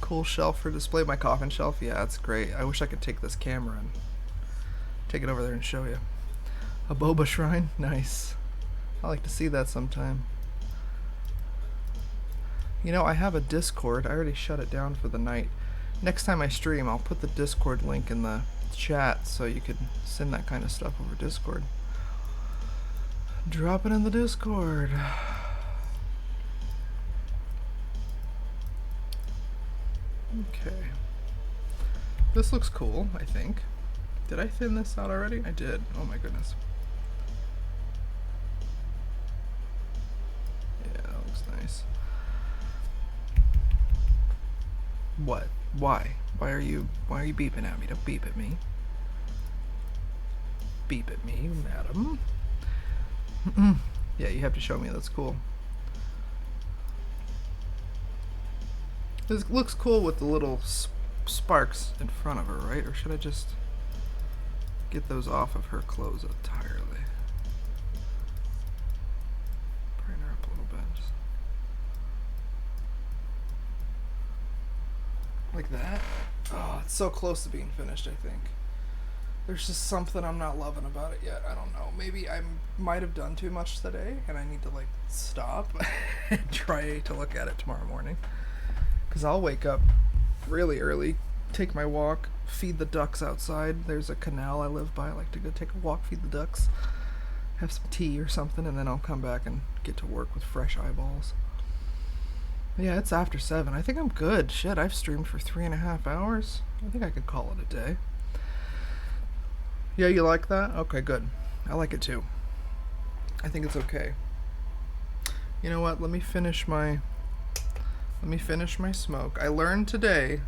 Cool shelf for display. My coffin shelf, yeah, it's great. I wish I could take this camera and take it over there and show you. A boba shrine, nice. I like to see that sometime. You know, I have a Discord. I already shut it down for the night. Next time I stream, I'll put the Discord link in the chat so you can send that kind of stuff over Discord. Drop it in the Discord. Okay. This looks cool, I think. Did I thin this out already? I did. Oh my goodness. Yeah, that looks nice. What? Why? Why are you beeping at me? Don't beep at me. Beep at me, madam. Yeah, you have to show me. That's cool. This looks cool with the little sparks in front of her, right? Or should I just get those off of her clothes entirely? Bring her up a little bit. Just like that. Oh, it's so close to being finished, I think. There's just something I'm not loving about it yet. I don't know. Maybe I might have done too much today, and I need to, like, stop and try to look at it tomorrow morning. Because I'll wake up really early, take my walk, feed the ducks outside. There's a canal I live by. I like to go take a walk, feed the ducks, have some tea or something, and then I'll come back and get to work with fresh eyeballs. Yeah, it's after 7. I think I'm good. Shit, I've streamed for 3.5 hours. I think I could call it a day. Yeah, you like that? Okay, good. I like it too. I think it's okay. You know what? Let me finish my smoke. I learned today.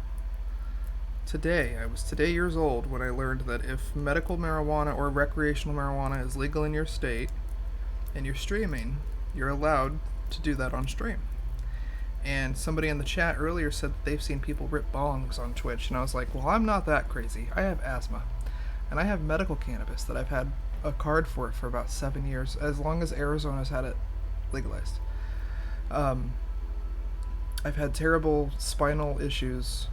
Today, I was today years old when I learned that if medical marijuana or recreational marijuana is legal in your state and you're streaming, you're allowed to do that on stream. And somebody in the chat earlier said that they've seen people rip bongs on Twitch, and I was like, well, I'm not that crazy. I have asthma, and I have medical cannabis that I've had a card for about 7 years, as long as Arizona's had it legalized. Um, I've had terrible spinal issues,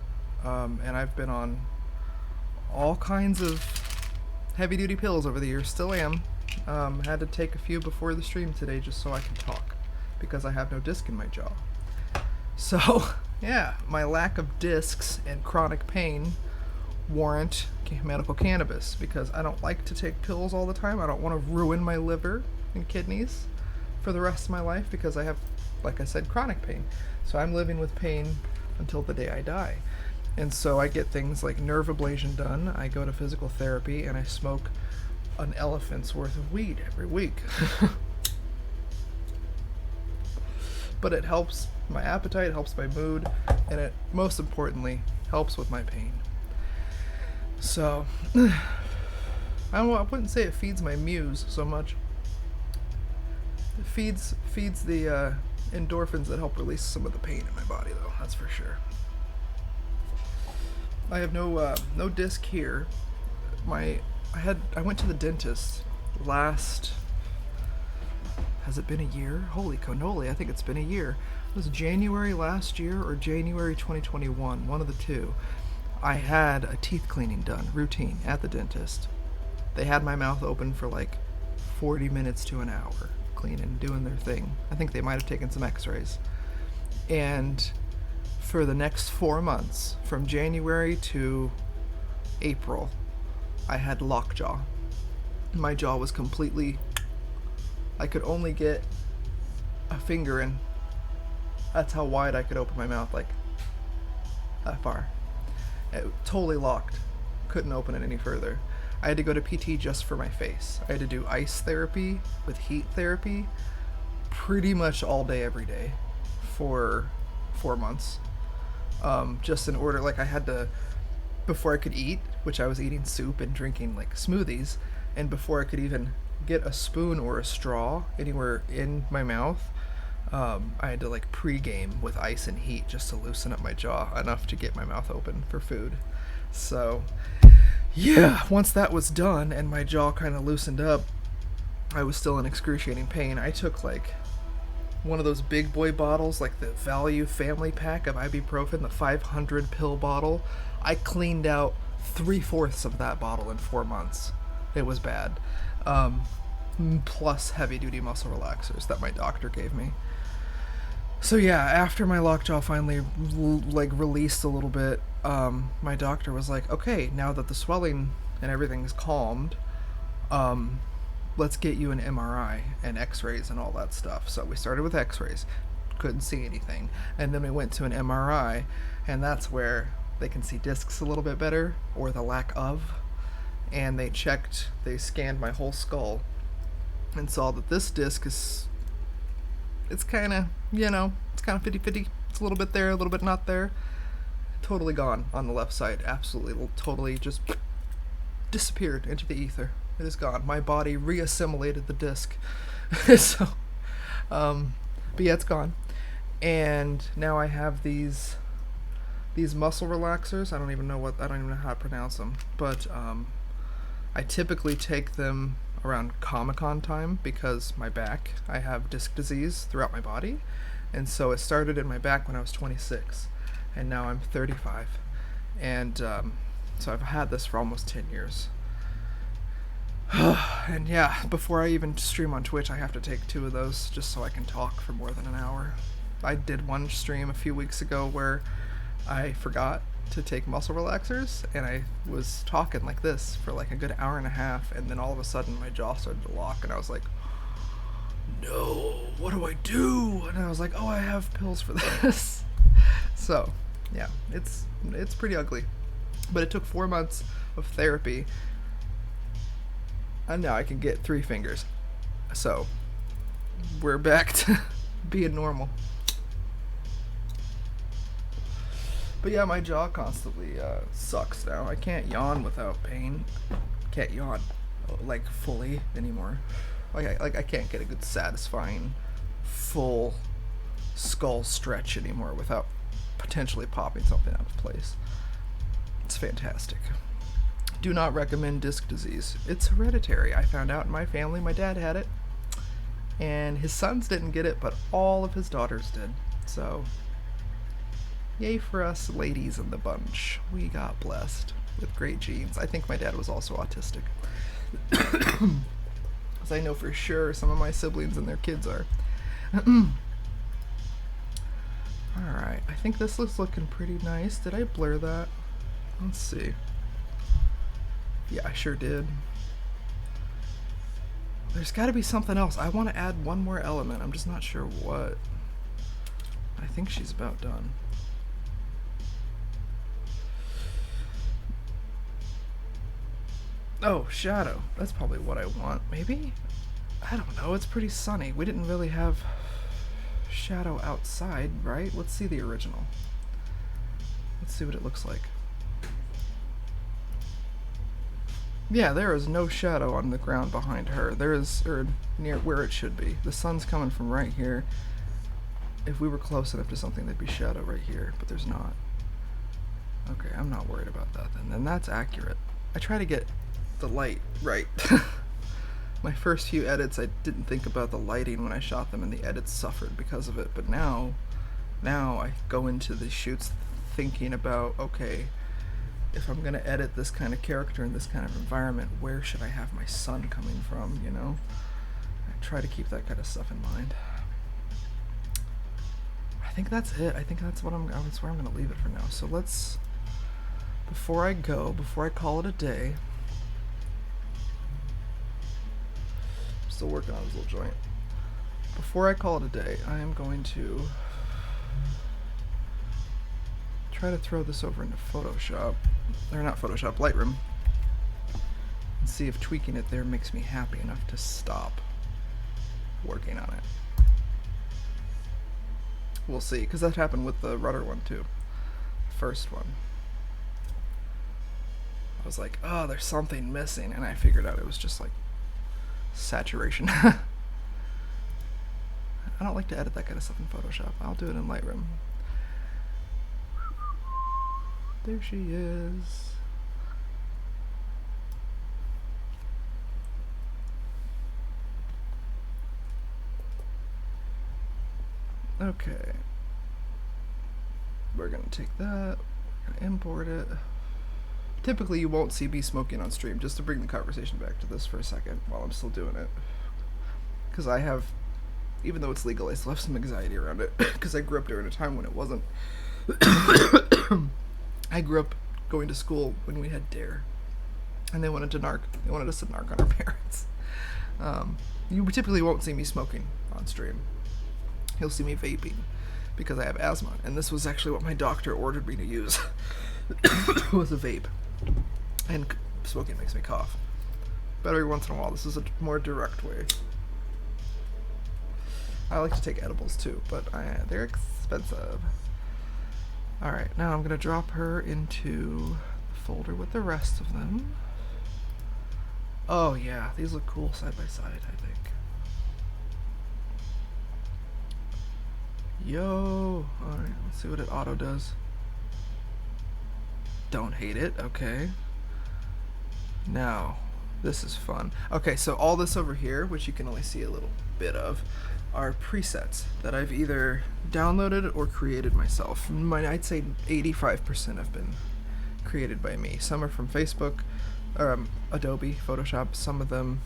and I've been on all kinds of heavy duty pills over the years. Still am. Had to take a few before the stream today just so I can talk, because I have no disc in my jaw. So, yeah, my lack of discs and chronic pain warrant medical cannabis, because I don't like to take pills all the time. I don't want to ruin my liver and kidneys for the rest of my life, because I have, like I said, chronic pain. So I'm living with pain until the day I die. And so I get things like nerve ablation done, I go to physical therapy, and I smoke an elephant's worth of weed every week. But it helps my appetite, helps my mood, and it most importantly helps with my pain. So I wouldn't say it feeds my muse so much. It feeds the endorphins that help release some of the pain in my body, though. That's for sure. I have no disc here. I went to the dentist last. Has it been a year? Holy cannoli, I think it's been a year. It was January last year or January 2021, one of the two. I had a teeth cleaning done, routine, at the dentist. They had my mouth open for like 40 minutes to an hour, cleaning, doing their thing. I think they might have taken some x-rays. And for the next 4 months, from January to April, I had lockjaw. My jaw was completely... I could only get a finger in. That's how wide I could open my mouth, like that far. It totally locked. Couldn't open it any further. I had to go to PT just for my face. I had to do ice therapy with heat therapy pretty much all day, every day for 4 months. Just in order, like I had to, before I could eat, which I was eating soup and drinking like smoothies, and before I could even get a spoon or a straw anywhere in my mouth, I had to like pre-game with ice and heat just to loosen up my jaw enough to get my mouth open for food. So yeah, once that was done and my jaw kind of loosened up, I was still in excruciating pain. I took like one of those big boy bottles, like the Value Family Pack of ibuprofen, the 500 pill bottle. I cleaned out 3/4 of that bottle in 4 months. It was bad. Plus heavy duty muscle relaxers that my doctor gave me. So yeah, after my lockjaw finally released a little bit, my doctor was like, okay, now that the swelling and everything's calmed, let's get you an MRI and x-rays and all that stuff. So we started with x-rays, couldn't see anything, and then we went to an MRI, and that's where they can see discs a little bit better, or the lack of. And they scanned my whole skull and saw that this disc it's kind of 50-50. It's a little bit there, a little bit not there. Totally gone on the left side. Absolutely, totally just disappeared into the ether. It is gone. My body reassimilated the disc. So, but yeah, it's gone. And now I have these muscle relaxers. I don't even know how to pronounce them, but I typically take them around Comic-Con time because I have disc disease throughout my body, and so it started in my back when I was 26, and now I'm 35, and so I've had this for almost 10 years. And yeah, before I even stream on Twitch, I have to take 2 of those just so I can talk for more than an hour. I did one stream a few weeks ago where I forgot to take muscle relaxers, and I was talking like this for like a good hour and a half, and then all of a sudden my jaw started to lock, and I was like, no, what do I do? And I was like, oh, I have pills for this. So, yeah, it's pretty ugly. But it took 4 months of therapy, and now I can get 3 fingers. So, we're back to being normal. But yeah, my jaw constantly sucks now. I can't yawn without pain. Can't yawn like fully anymore. Like I can't get a good satisfying full skull stretch anymore without potentially popping something out of place. It's fantastic. Do not recommend disc disease. It's hereditary. I found out in my family. My dad had it, and his sons didn't get it, but all of his daughters did. So, yay for us ladies in the bunch. We got blessed with great genes. I think my dad was also autistic. Because I know for sure some of my siblings and their kids are. Alright, I think this looks looking pretty nice. Did I blur that? Let's see. Yeah, I sure did. There's got to be something else. I want to add one more element. I'm just not sure what. I think she's about done. Oh, shadow. That's probably what I want. Maybe? I don't know. It's pretty sunny. We didn't really have shadow outside, right? Let's see the original. Let's see what it looks like. Yeah, there is no shadow on the ground behind her. There is, or near where it should be. The sun's coming from right here. If we were close enough to something, there'd be shadow right here, but there's not. Okay, I'm not worried about that then. Then that's accurate. I try to get the light right. My first few edits, I didn't think about the lighting when I shot them, and the edits suffered because of it. But now I go into the shoots thinking about, okay, if I'm gonna edit this kind of character in this kind of environment, where should I have my sun coming from, you know? I try to keep that kind of stuff in mind. I think that's it. I think that's where I'm gonna leave it for now. So let's, before I call it a day, I'm still working on this little joint. Before I call it a day, I am going to try to throw this over into Photoshop, or not Photoshop, Lightroom, and see if tweaking it there makes me happy enough to stop working on it. We'll see, because that happened with the rudder one too. First one. I was like, oh, there's something missing, and I figured out it was just like saturation. I don't like to edit that kind of stuff in Photoshop. I'll do it in Lightroom. There she is. Okay. We're gonna take that, we're gonna import it. Typically you won't see me smoking on stream, just to bring the conversation back to this for a second while I'm still doing it. Because I have, even though it's legal, I still have some anxiety around it, because I grew up during a time when it wasn't. I grew up going to school when we had DARE, and they wanted us to narc on our parents. You typically won't see me smoking on stream. You'll see me vaping, because I have asthma, and this was actually what my doctor ordered me to use, was a vape, and smoking makes me cough. But every once in a while, this is a more direct way. I like to take edibles too, but they're expensive. Alright, now I'm going to drop her into the folder with the rest of them. Oh yeah, these look cool side by side, I think. Yo! Alright, let's see what it auto does. Don't hate it, okay. Now, this is fun. Okay, so all this over here, which you can only see a little bit of, are presets that I've either downloaded or created myself. I'd say 85% have been created by me. Some are from Facebook, Adobe, Photoshop. Some of them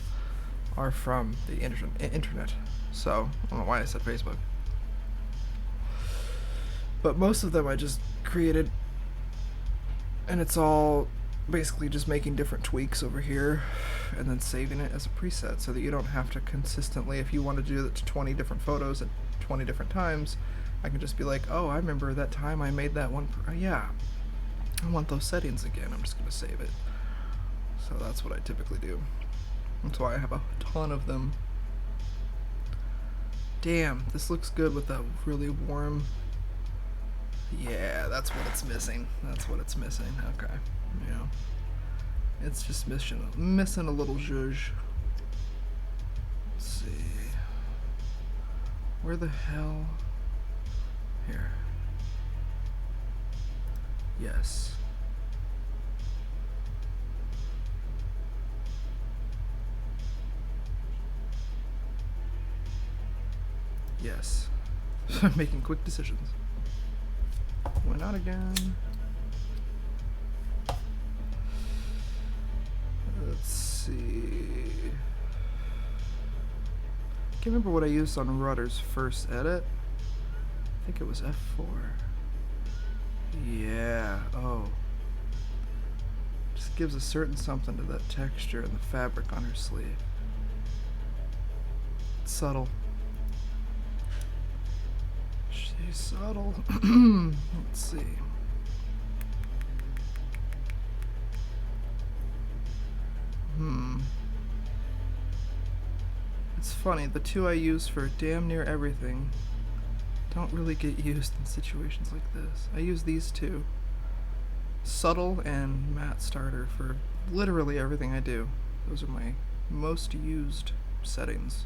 are from the internet. So, I don't know why I said Facebook. But most of them I just created, and it's all basically just making different tweaks over here and then saving it as a preset so that you don't have to consistently, if you want to do it to 20 different photos at 20 different times, I can just be like, oh, I remember that time I made that one. Yeah, I want those settings again. I'm just going to save it. So that's what I typically do. That's why I have a ton of them. Damn, this looks good with that really warm. Yeah, that's what it's missing. That's what it's missing. Okay. Yeah. It's just missing a little zhuzh. Let's see. Where the hell? Here. Yes. Yes. Making quick decisions. Why not again? Let's see. Can't remember what I used on Rudder's first edit. I think it was F4. Yeah. Oh. Just gives a certain something to that texture and the fabric on her sleeve. It's subtle. She's subtle. Let's see. It's funny, the two I use for damn near everything don't really get used in situations like this. I use these two. Subtle and matte starter for literally everything I do. Those are my most used settings.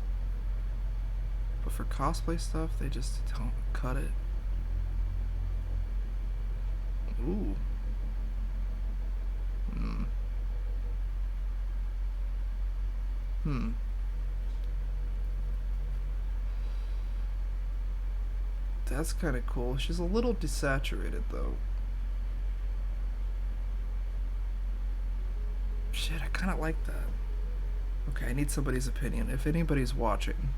But for cosplay stuff, they just don't cut it. Ooh. That's kind of cool. She's a little desaturated though. Shit, I kind of like that. Okay, I need somebody's opinion. If anybody's watching.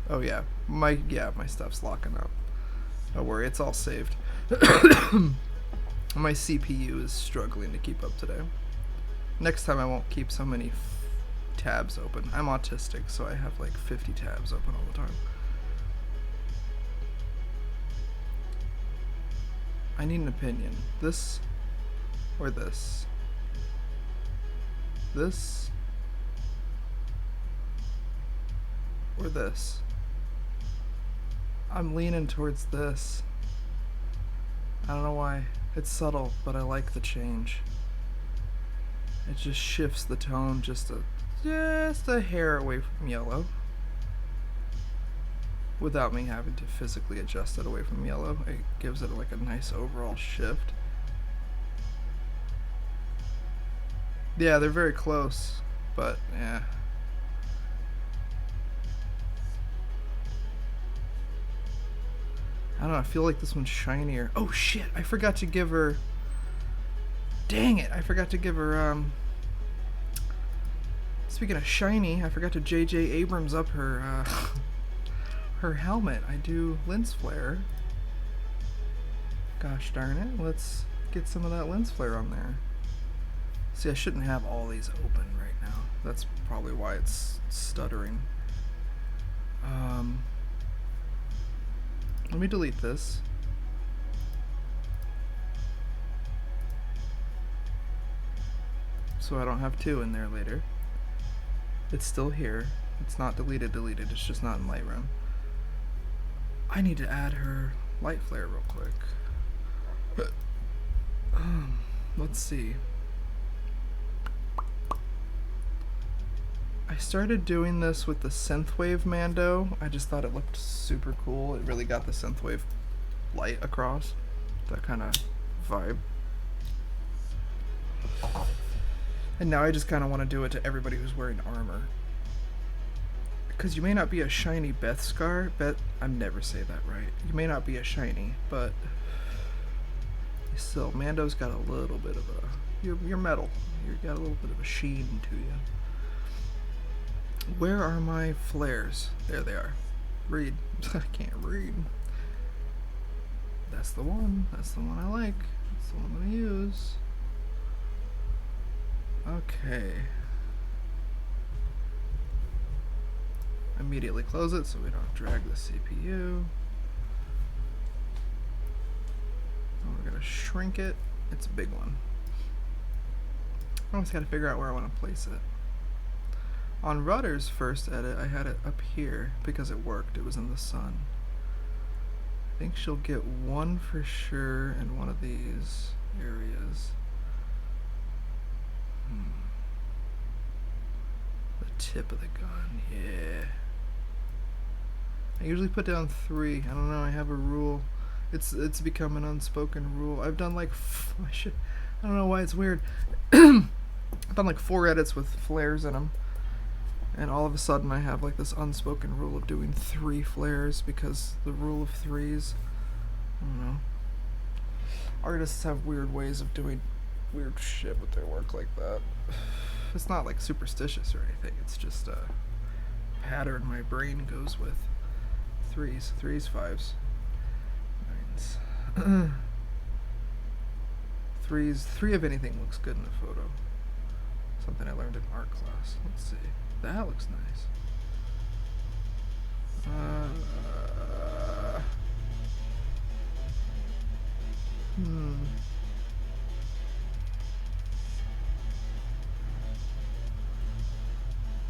Oh yeah, my stuff's locking up. Don't worry, it's all saved. My CPU is struggling to keep up today. Next time I won't keep so many tabs open. I'm autistic, so I have like 50 tabs open all the time. I need an opinion. This or this? This or this? I'm leaning towards this. I don't know why. It's subtle, but I like the change. It just shifts the tone just a hair away from yellow. Without me having to physically adjust it away from yellow. It gives it like a nice overall shift. Yeah, they're very close, but yeah. I don't know, I feel like this one's shinier. Oh shit, I forgot to give her... Dang it, I forgot to give her, Speaking of shiny, I forgot to J.J. Abrams up her, her helmet. I do lens flare. Gosh darn it, let's get some of that lens flare on there. See, I shouldn't have all these open right now. That's probably why it's stuttering. Let me delete this. So I don't have two in there later. It's still here. It's not deleted, it's just not in Lightroom. I need to add her light flare real quick. Let's see. I started doing this with the synthwave Mando. I just thought it looked super cool. It really got the synthwave light across. That kind of vibe. And now I just kind of want to do it to everybody who's wearing armor. Because you may not be a shiny Bethscar. I never say that right. You may not be a shiny, but still, Mando's got a little bit of a... You're metal. You've got a little bit of a sheen to you. Where are my flares? There they are. Read. I can't read. That's the one. That's the one I like. That's the one I'm gonna use. Okay. Immediately close it so we don't drag the CPU. We're gonna shrink it. It's a big one. I always gotta figure out where I want to place it. On Rudder's first edit, I had it up here because it worked. It was in the sun. I think she'll get one for sure in one of these areas. The tip of the gun, yeah. I usually put down 3. I don't know, I have a rule. It's become an unspoken rule. I've done like, I don't know why it's weird. I've done like 4 edits with flares in them. And all of a sudden I have like this unspoken rule of doing 3 flares because the rule of 3s. I don't know. Artists have weird ways of doing weird shit with their work like that. It's not like superstitious or anything. It's just a pattern my brain goes with. 3s, 5s, 9s. 3s, 3 of anything looks good in a photo. Something I learned in art class. Let's see. That looks nice.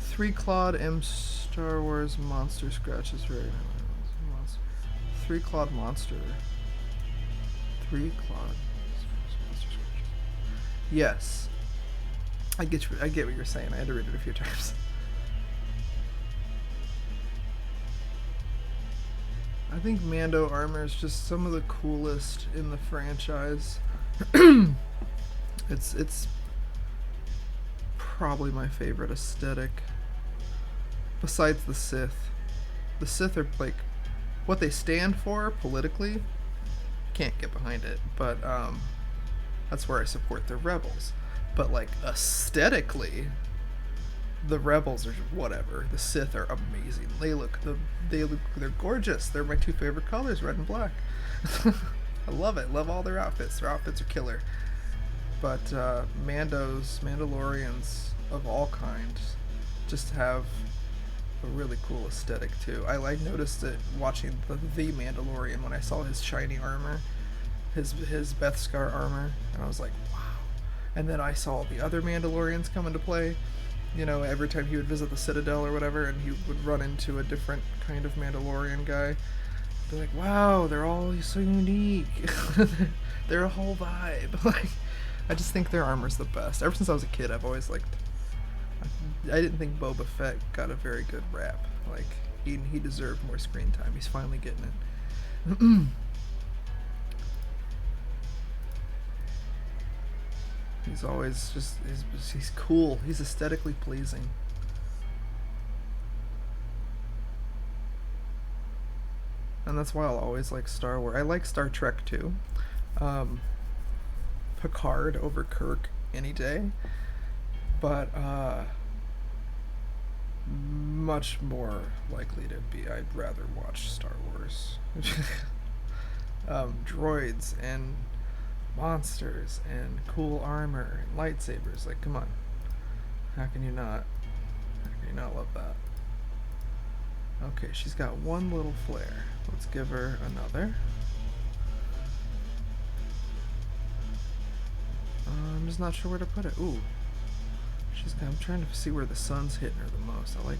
3 Claude M Star Wars monster scratches very nice. 3 Claude monster. 3 Claude monster scratches. Yes. I get what you're saying. I had to read it a few times. I think Mando armor is just some of the coolest in the franchise. It's probably my favorite aesthetic. Besides the Sith. The Sith are like what they stand for politically. Can't get behind it, but that's where I support the rebels. But like aesthetically, the rebels are whatever. The Sith are amazing. They're gorgeous. They're my 2 favorite colors, red and black. I love it. Love all their outfits. Their outfits are killer. But Mandalorians of all kinds just have a really cool aesthetic too. I noticed it watching the Mandalorian when I saw his shiny armor, his Beskar armor, and I was like, wow. And then I saw the other Mandalorians come into play. You know, every time he would visit the Citadel or whatever, and he would run into a different kind of Mandalorian guy. Be like, wow, they're all so unique. They're a whole vibe. Like, I just think their armor's the best. Ever since I was a kid, I've always liked. I didn't think Boba Fett got a very good rap. Like, he deserved more screen time. He's finally getting it. He's always just, he's cool. He's aesthetically pleasing. And that's why I'll always like Star Wars. I like Star Trek too. Picard over Kirk any day. But much more likely to be, I'd rather watch Star Wars. Droids and monsters and cool armor and lightsabers. Like, come on. How can you not love that? Okay, she's got one little flare. Let's give her another. I'm just not sure where to put it. Ooh. I'm trying to see where the sun's hitting her the most. I like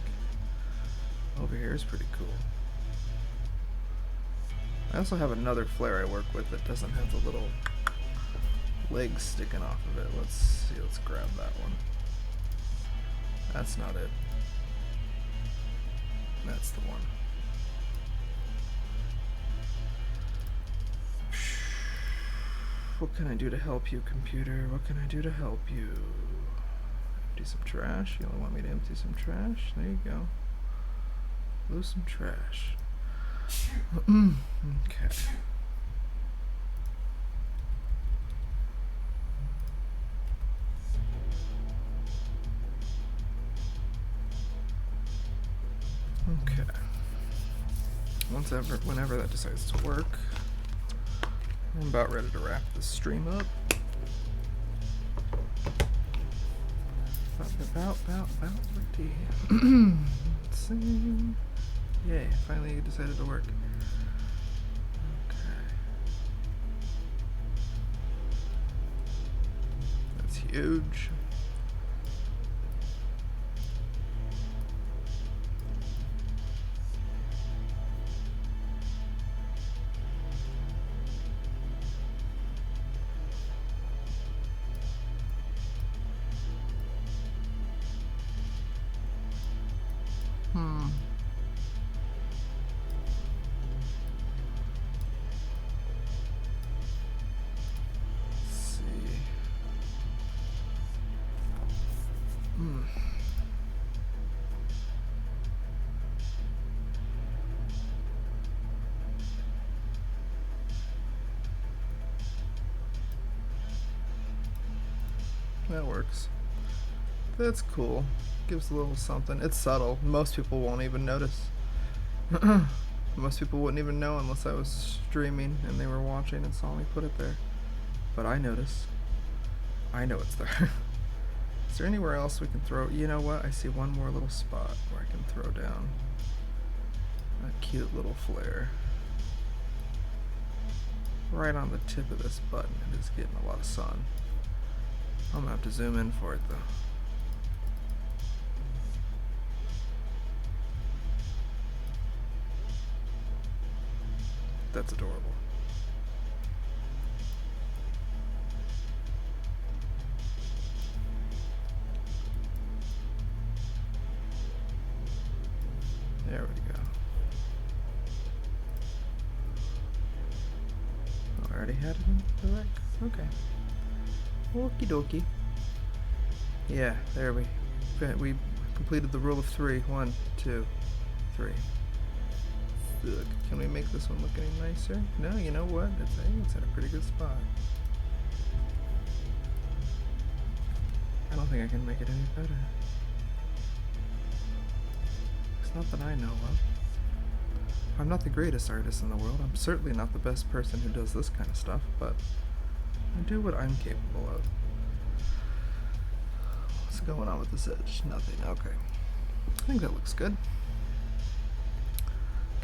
over here is pretty cool. I also have another flare I work with that doesn't have the little legs sticking off of it. Let's see, let's grab that one. That's not it. That's the one. What can I do to help you, computer? What can I do to help you? Empty some trash. You only want me to empty some trash? There you go. Lose some trash. Okay. Okay. Whenever that decides to work. I'm about ready to wrap this stream up. About ready. Let's see. Yay, finally it decided to work. Okay. That's huge. That works. That's cool. Gives a little something. It's subtle. Most people won't even notice. Most people wouldn't even know unless I was streaming and they were watching and saw me put it there. But I notice. I know it's there. Is there anywhere else we can throw? You know what? I see one more little spot where I can throw down a cute little flare. Right on the tip of this button. It is getting a lot of sun. I'm gonna have to zoom in for it though. That's adorable. There we go. Oh, I already had it in the rec? Okay. Okie dokie. Yeah, there we completed the rule of 3. 1, 2, 3. Ugh. Can we make this one look any nicer? No, you know what? It's in a pretty good spot. I don't think I can make it any better. It's not that I know of. I'm not the greatest artist in the world. I'm certainly not the best person who does this kind of stuff, but I do what I'm capable of. What's going on with this edge? Nothing. Okay. I think that looks good.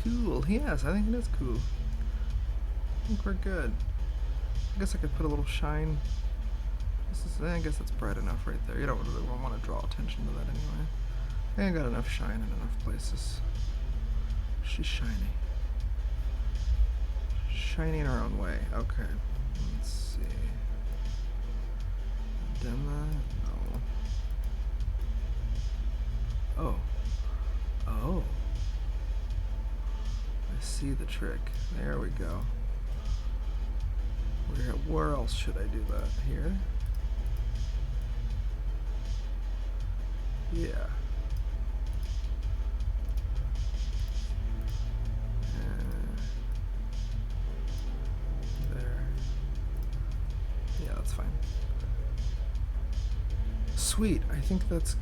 Cool. Yes, I think it is cool. I think we're good. I guess I could put a little shine. I guess it's bright enough right there. You don't really want to draw attention to that anyway. I think I got enough shine in enough places. She's shiny. Shiny in her own way. Okay. Let's see. Dim that? No. Oh. Oh. I see the trick. There we go. Where else should I do that? Here? Yeah. There. Yeah, that's fine. Sweet. I think that's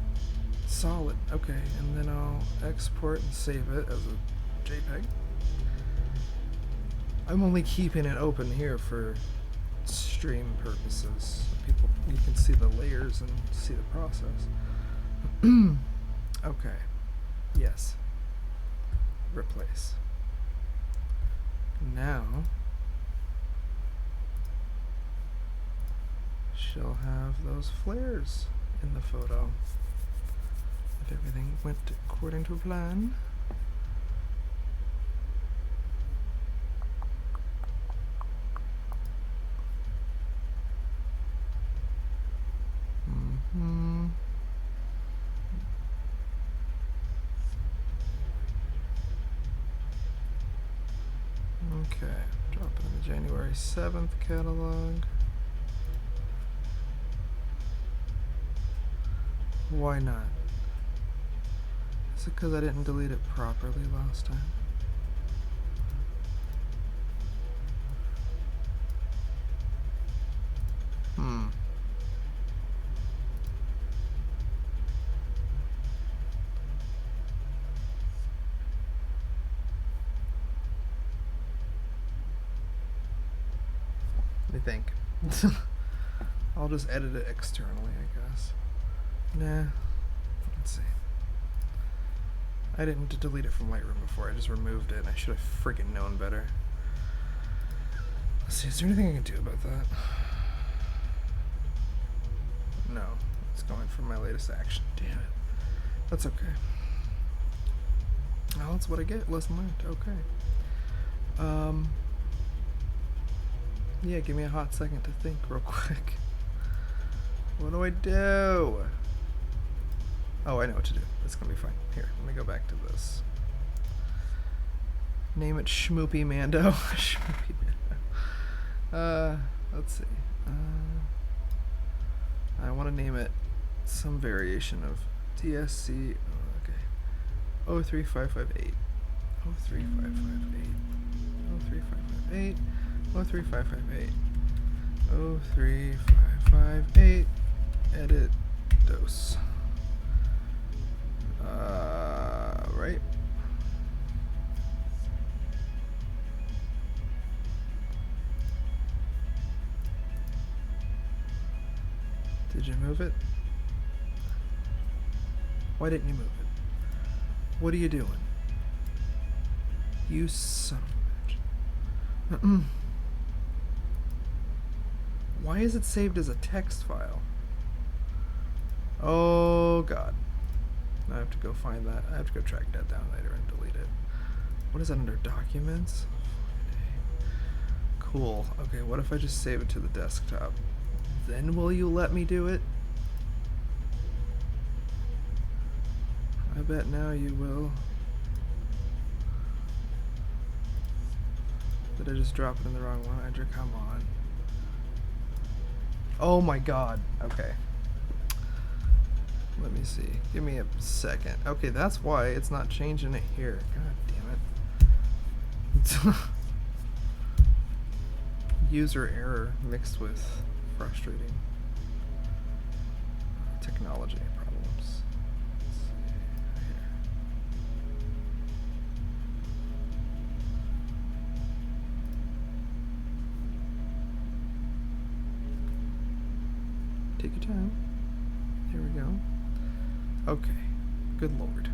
solid. Okay, and then I'll export and save it as a JPEG. I'm only keeping it open here for stream purposes. You can see the layers and see the process. Okay. Yes. Replace. Now she'll have those flares in the photo. If everything went according to plan. Okay, drop it in the January 7th catalog. Why not? Is it because I didn't delete it properly last time? think. I'll just edit it externally, I guess. Nah. Let's see. I didn't delete it from Lightroom before, I just removed it, and I should have freaking known better. Let's see, is there anything I can do about that? No. It's going from my latest action. Damn it. That's okay. Well, that's what I get. Lesson learned. Okay. Yeah, give me a hot second to think real quick. What do I do? Oh, I know what to do. It's gonna be fine. Here, let me go back to this. Name it Schmoopy Mando. Schmoopy Mando. Let's see. I want to name it some variation of DSC. Oh, okay. 03558. 03558. 03558. 03558. 03558. Edit dose. Right. Did you move it? Why didn't you move it? What are you doing? You son of a bitch. Why is it saved as a text file? Oh god. I have to go find that. I have to go track that down later and delete it. What is that under documents? Cool. Okay, what if I just save it to the desktop? Then will you let me do it? I bet now you will. Did I just drop it in the wrong one? Andrew, come on. Oh my god. Okay. Let me see. Give me a second. Okay, that's why it's not changing it here. God damn it. User error mixed with frustrating technology problems. Let's see here. Take your time. Here we go. Okay. Good lord.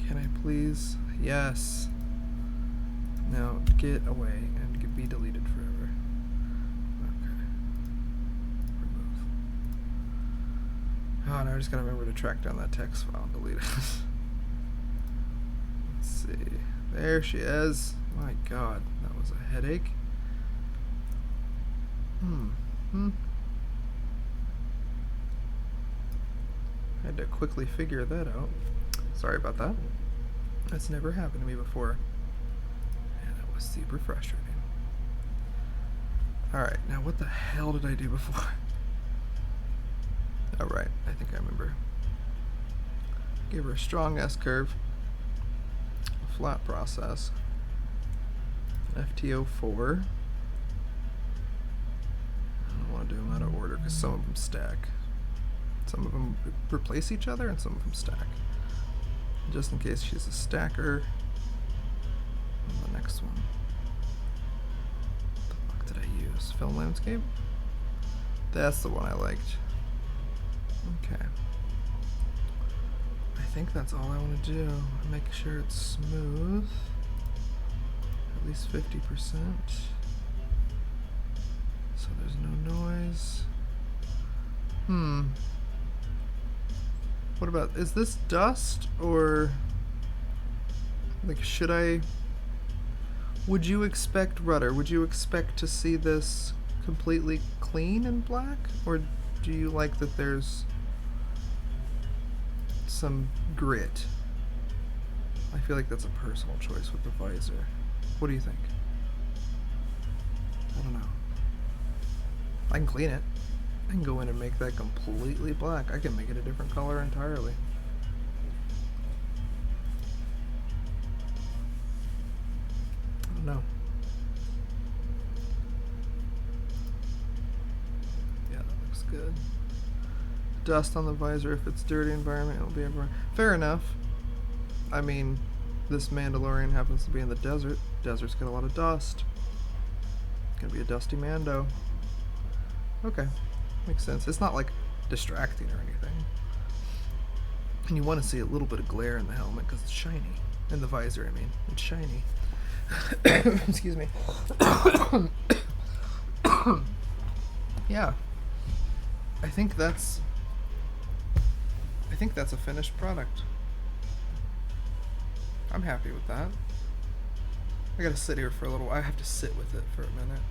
Can I please? Yes. Now get away and be deleted forever. Okay. Remove. Oh, now I just gotta remember to track down that text file and delete it. Let's see. There she is. My god, that was a headache. Had to quickly figure that out. Sorry about that. That's never happened to me before. And that was super frustrating. Alright, now what the hell did I do before? Alright, I think I remember. Give her a strong S-curve, a flat process, FTO4. I don't want to do them out of order because some of them stack. Some of them replace each other and some of them stack. Just in case she's a stacker. And the next one. What the fuck did I use? Film landscape? That's the one I liked. Okay. I think that's all I want to do. Make sure it's smooth. At least 50%. So there's no noise. What about, is this dust or like would you expect Rudder? Would you expect to see this completely clean and black? Or do you like that there's some grit? I feel like that's a personal choice with the visor. What do you think? I don't know. I can clean it. I can go in and make that completely black. I can make it a different color entirely. I don't know. Yeah, that looks good. Dust on the visor. If it's dirty environment, it'll be everywhere. Fair enough. I mean, this Mandalorian happens to be in the desert. Deserts get a lot of dust. Gonna be a dusty Mando. Okay, makes sense. It's not like distracting or anything. And you want to see a little bit of glare in the helmet because it's shiny. In the visor, I mean. It's shiny. Excuse me. Yeah. I think that's a finished product. I'm happy with that. I gotta sit here for a little while. I have to sit with it for a minute.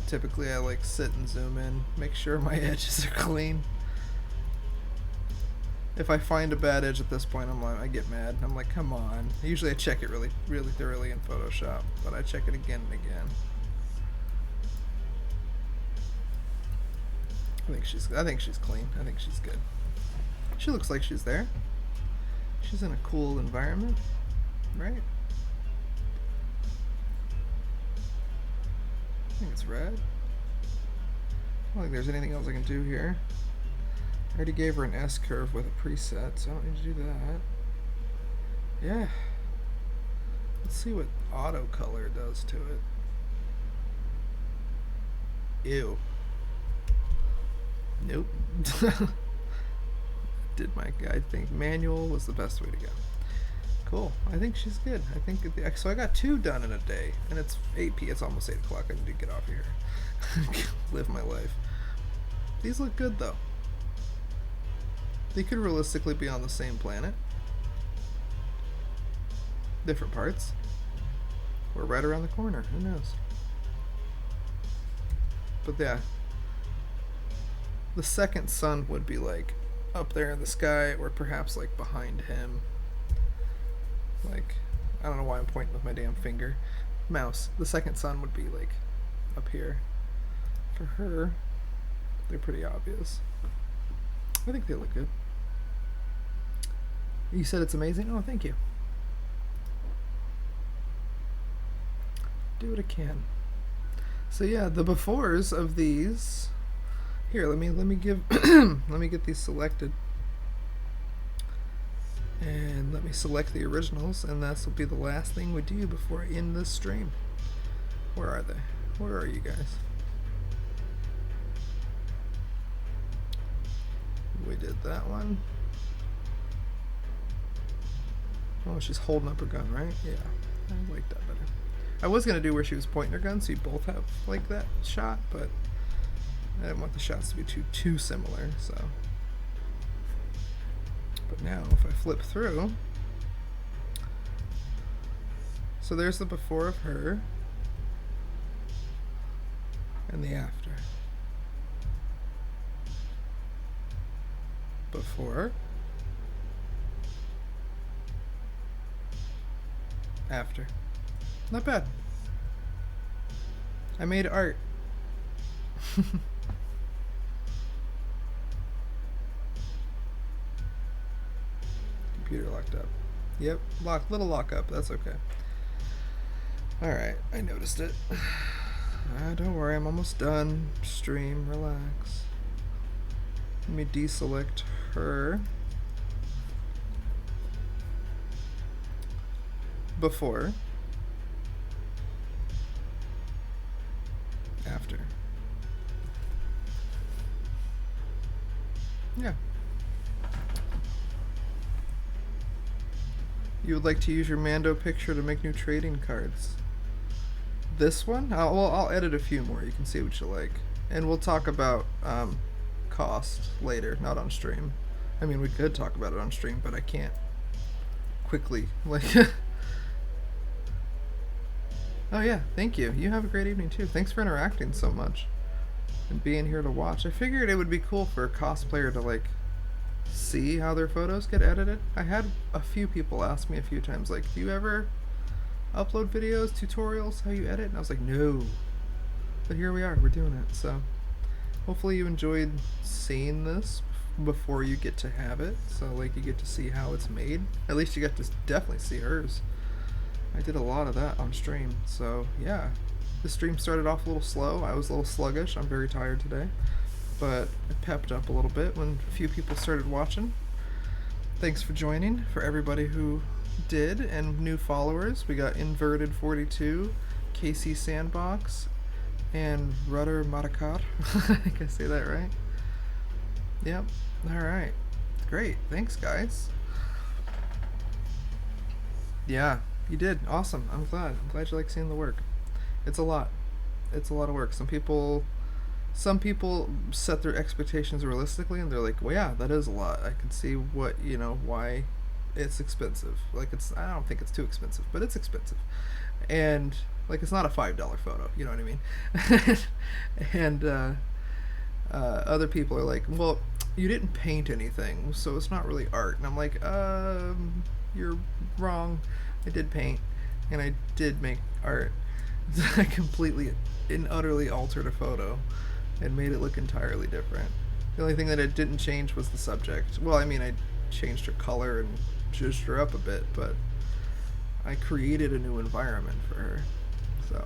Typically I like sit and zoom in, make sure my edges are clean. If I find a bad edge at this point, I get mad. I'm like, come on. Usually I check it really, really thoroughly in Photoshop, but I check it again and again. I think she's clean. I think she's good. She looks like she's there. She's in a cool environment, right? I think it's red. I don't think there's anything else I can do here. I already gave her an S-curve with a preset, so I don't need to do that. Yeah. Let's see what auto color does to it. Ew. Nope. Did my guy think manual was the best way to go? Cool. I think she's good. I think so. I got 2 done in a day, and it's 8 p. It's almost 8 o'clock. I need to get off here. Live my life. These look good though. They could realistically be on the same planet, different parts, or right around the corner. Who knows? But yeah, the second sun would be like up there in the sky, or perhaps like behind him. Like, I don't know why I'm pointing with my damn finger. Mouse. The second sun would be like up here. For her, they're pretty obvious. I think they look good. You said it's amazing? Oh, thank you. Do what I can. So yeah, the befores of these. Here, let me give let me get these selected. And let me select the originals, and this will be the last thing we do before I end this stream. Where are they? Where are you guys? We did that one. Oh, she's holding up her gun, right? Yeah, I like that better. I was gonna do where she was pointing her gun, so you both have like that shot, but I didn't want the shots to be too similar, so. But now, if I flip through, so there's the before of her, and the after. Before, after. Not bad. I made art. Computer locked up. Yep, little lock up. That's okay. Alright, I noticed it. Don't worry, I'm almost done. Stream, relax. Let me deselect her. Before. After. Yeah. You would like to use your Mando picture to make new trading cards. This one? I'll edit a few more. You can see what you like. And we'll talk about cost later, not on stream. I mean, we could talk about it on stream, but I can't quickly. Like, oh yeah, thank you. You have a great evening too. Thanks for interacting so much and being here to watch. I figured it would be cool for a cosplayer to like see how their photos get edited. I had a few people ask me a few times, like, do you ever upload videos, tutorials, how you edit? And I was like, no. But here we are, we're doing it. So hopefully you enjoyed seeing this before you get to have it. So like you get to see how it's made. At least you get to definitely see hers. I did a lot of that on stream. So yeah, the stream started off a little slow. I was a little sluggish. I'm very tired today. But it pepped up a little bit when a few people started watching. Thanks for joining. For everybody who did and new followers, we got Inverted42, KC Sandbox, and Rudder Matakar. I think I say that right. Yep. Alright. Great. Thanks, guys. Yeah, you did. Awesome. I'm glad. I'm glad you like seeing the work. It's a lot. It's a lot of work. Some people set their expectations realistically and they're like, well, yeah, that is a lot. I can see what, why it's expensive. Like, I don't think it's too expensive, but it's expensive. And, like, it's not a $5 photo, you know what I mean? And other people are like, well, you didn't paint anything, so it's not really art. And I'm like, you're wrong. I did paint, and I did make art. I completely and utterly altered a photo and made it look entirely different. The only thing that it didn't change was the subject. Well, I mean, I changed her color and zhuzhed her up a bit, but I created a new environment for her. So,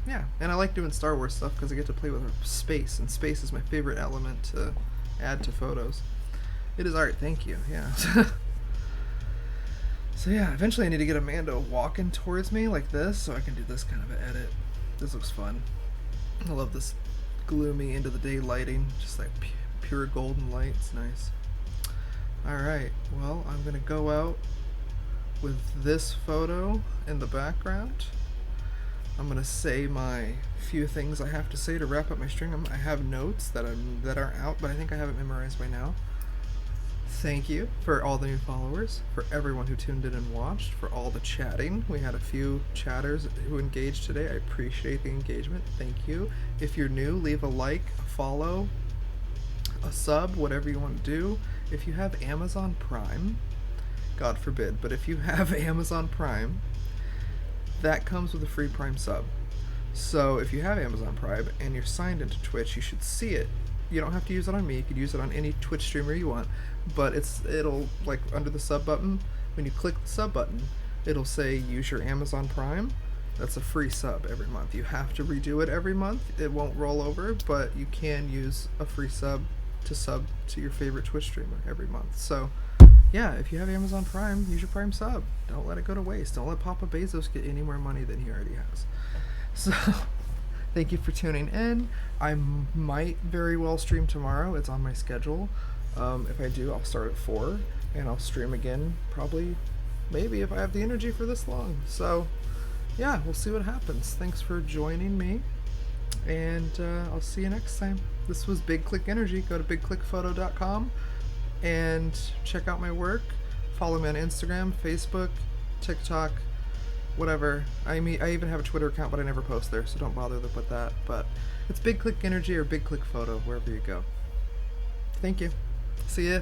yeah. And I like doing Star Wars stuff because I get to play with space, and space is my favorite element to add to photos. It is art, thank you, yeah. So yeah, eventually I need to get Amanda walking towards me like this so I can do this kind of an edit. This looks fun. I love this gloomy end of the day lighting, just like pure golden light. It's nice. Alright, well, I'm gonna go out with this photo in the background. I'm gonna say my few things I have to say to wrap up my stream. I have notes that aren't out, but I think I have it memorized by now. Thank you for all the new followers, for everyone who tuned in and watched, for all the chatting. We had a few chatters who engaged today. I appreciate the engagement. Thank you. If you're new, leave a like, a follow, a sub, whatever you want to do. If you have Amazon Prime, God forbid, but if you have Amazon Prime, that comes with a free Prime sub. So if you have Amazon Prime and you're signed into Twitch, you should see it. You don't have to use it on me. You could use it on any Twitch streamer you want. But it'll, like, under the sub button, when you click the sub button, it'll say use your Amazon Prime. That's a free sub every month. You have to redo it every month. It won't roll over, but you can use a free sub to your favorite Twitch streamer every month. So, yeah, if you have Amazon Prime, use your Prime sub. Don't let it go to waste. Don't let Papa Bezos get any more money than he already has. So, thank you for tuning in. I might very well stream tomorrow. It's on my schedule. If I do, I'll start at 4, and I'll stream again maybe if I have the energy for this long. So, yeah, we'll see what happens. Thanks for joining me, and I'll see you next time. This was Big Click Energy. Go to bigclickphoto.com and check out my work. Follow me on Instagram, Facebook, TikTok, whatever. I even have a Twitter account, but I never post there, so don't bother to put that. But it's Big Click Energy or Big Click Photo, wherever you go. Thank you. See ya.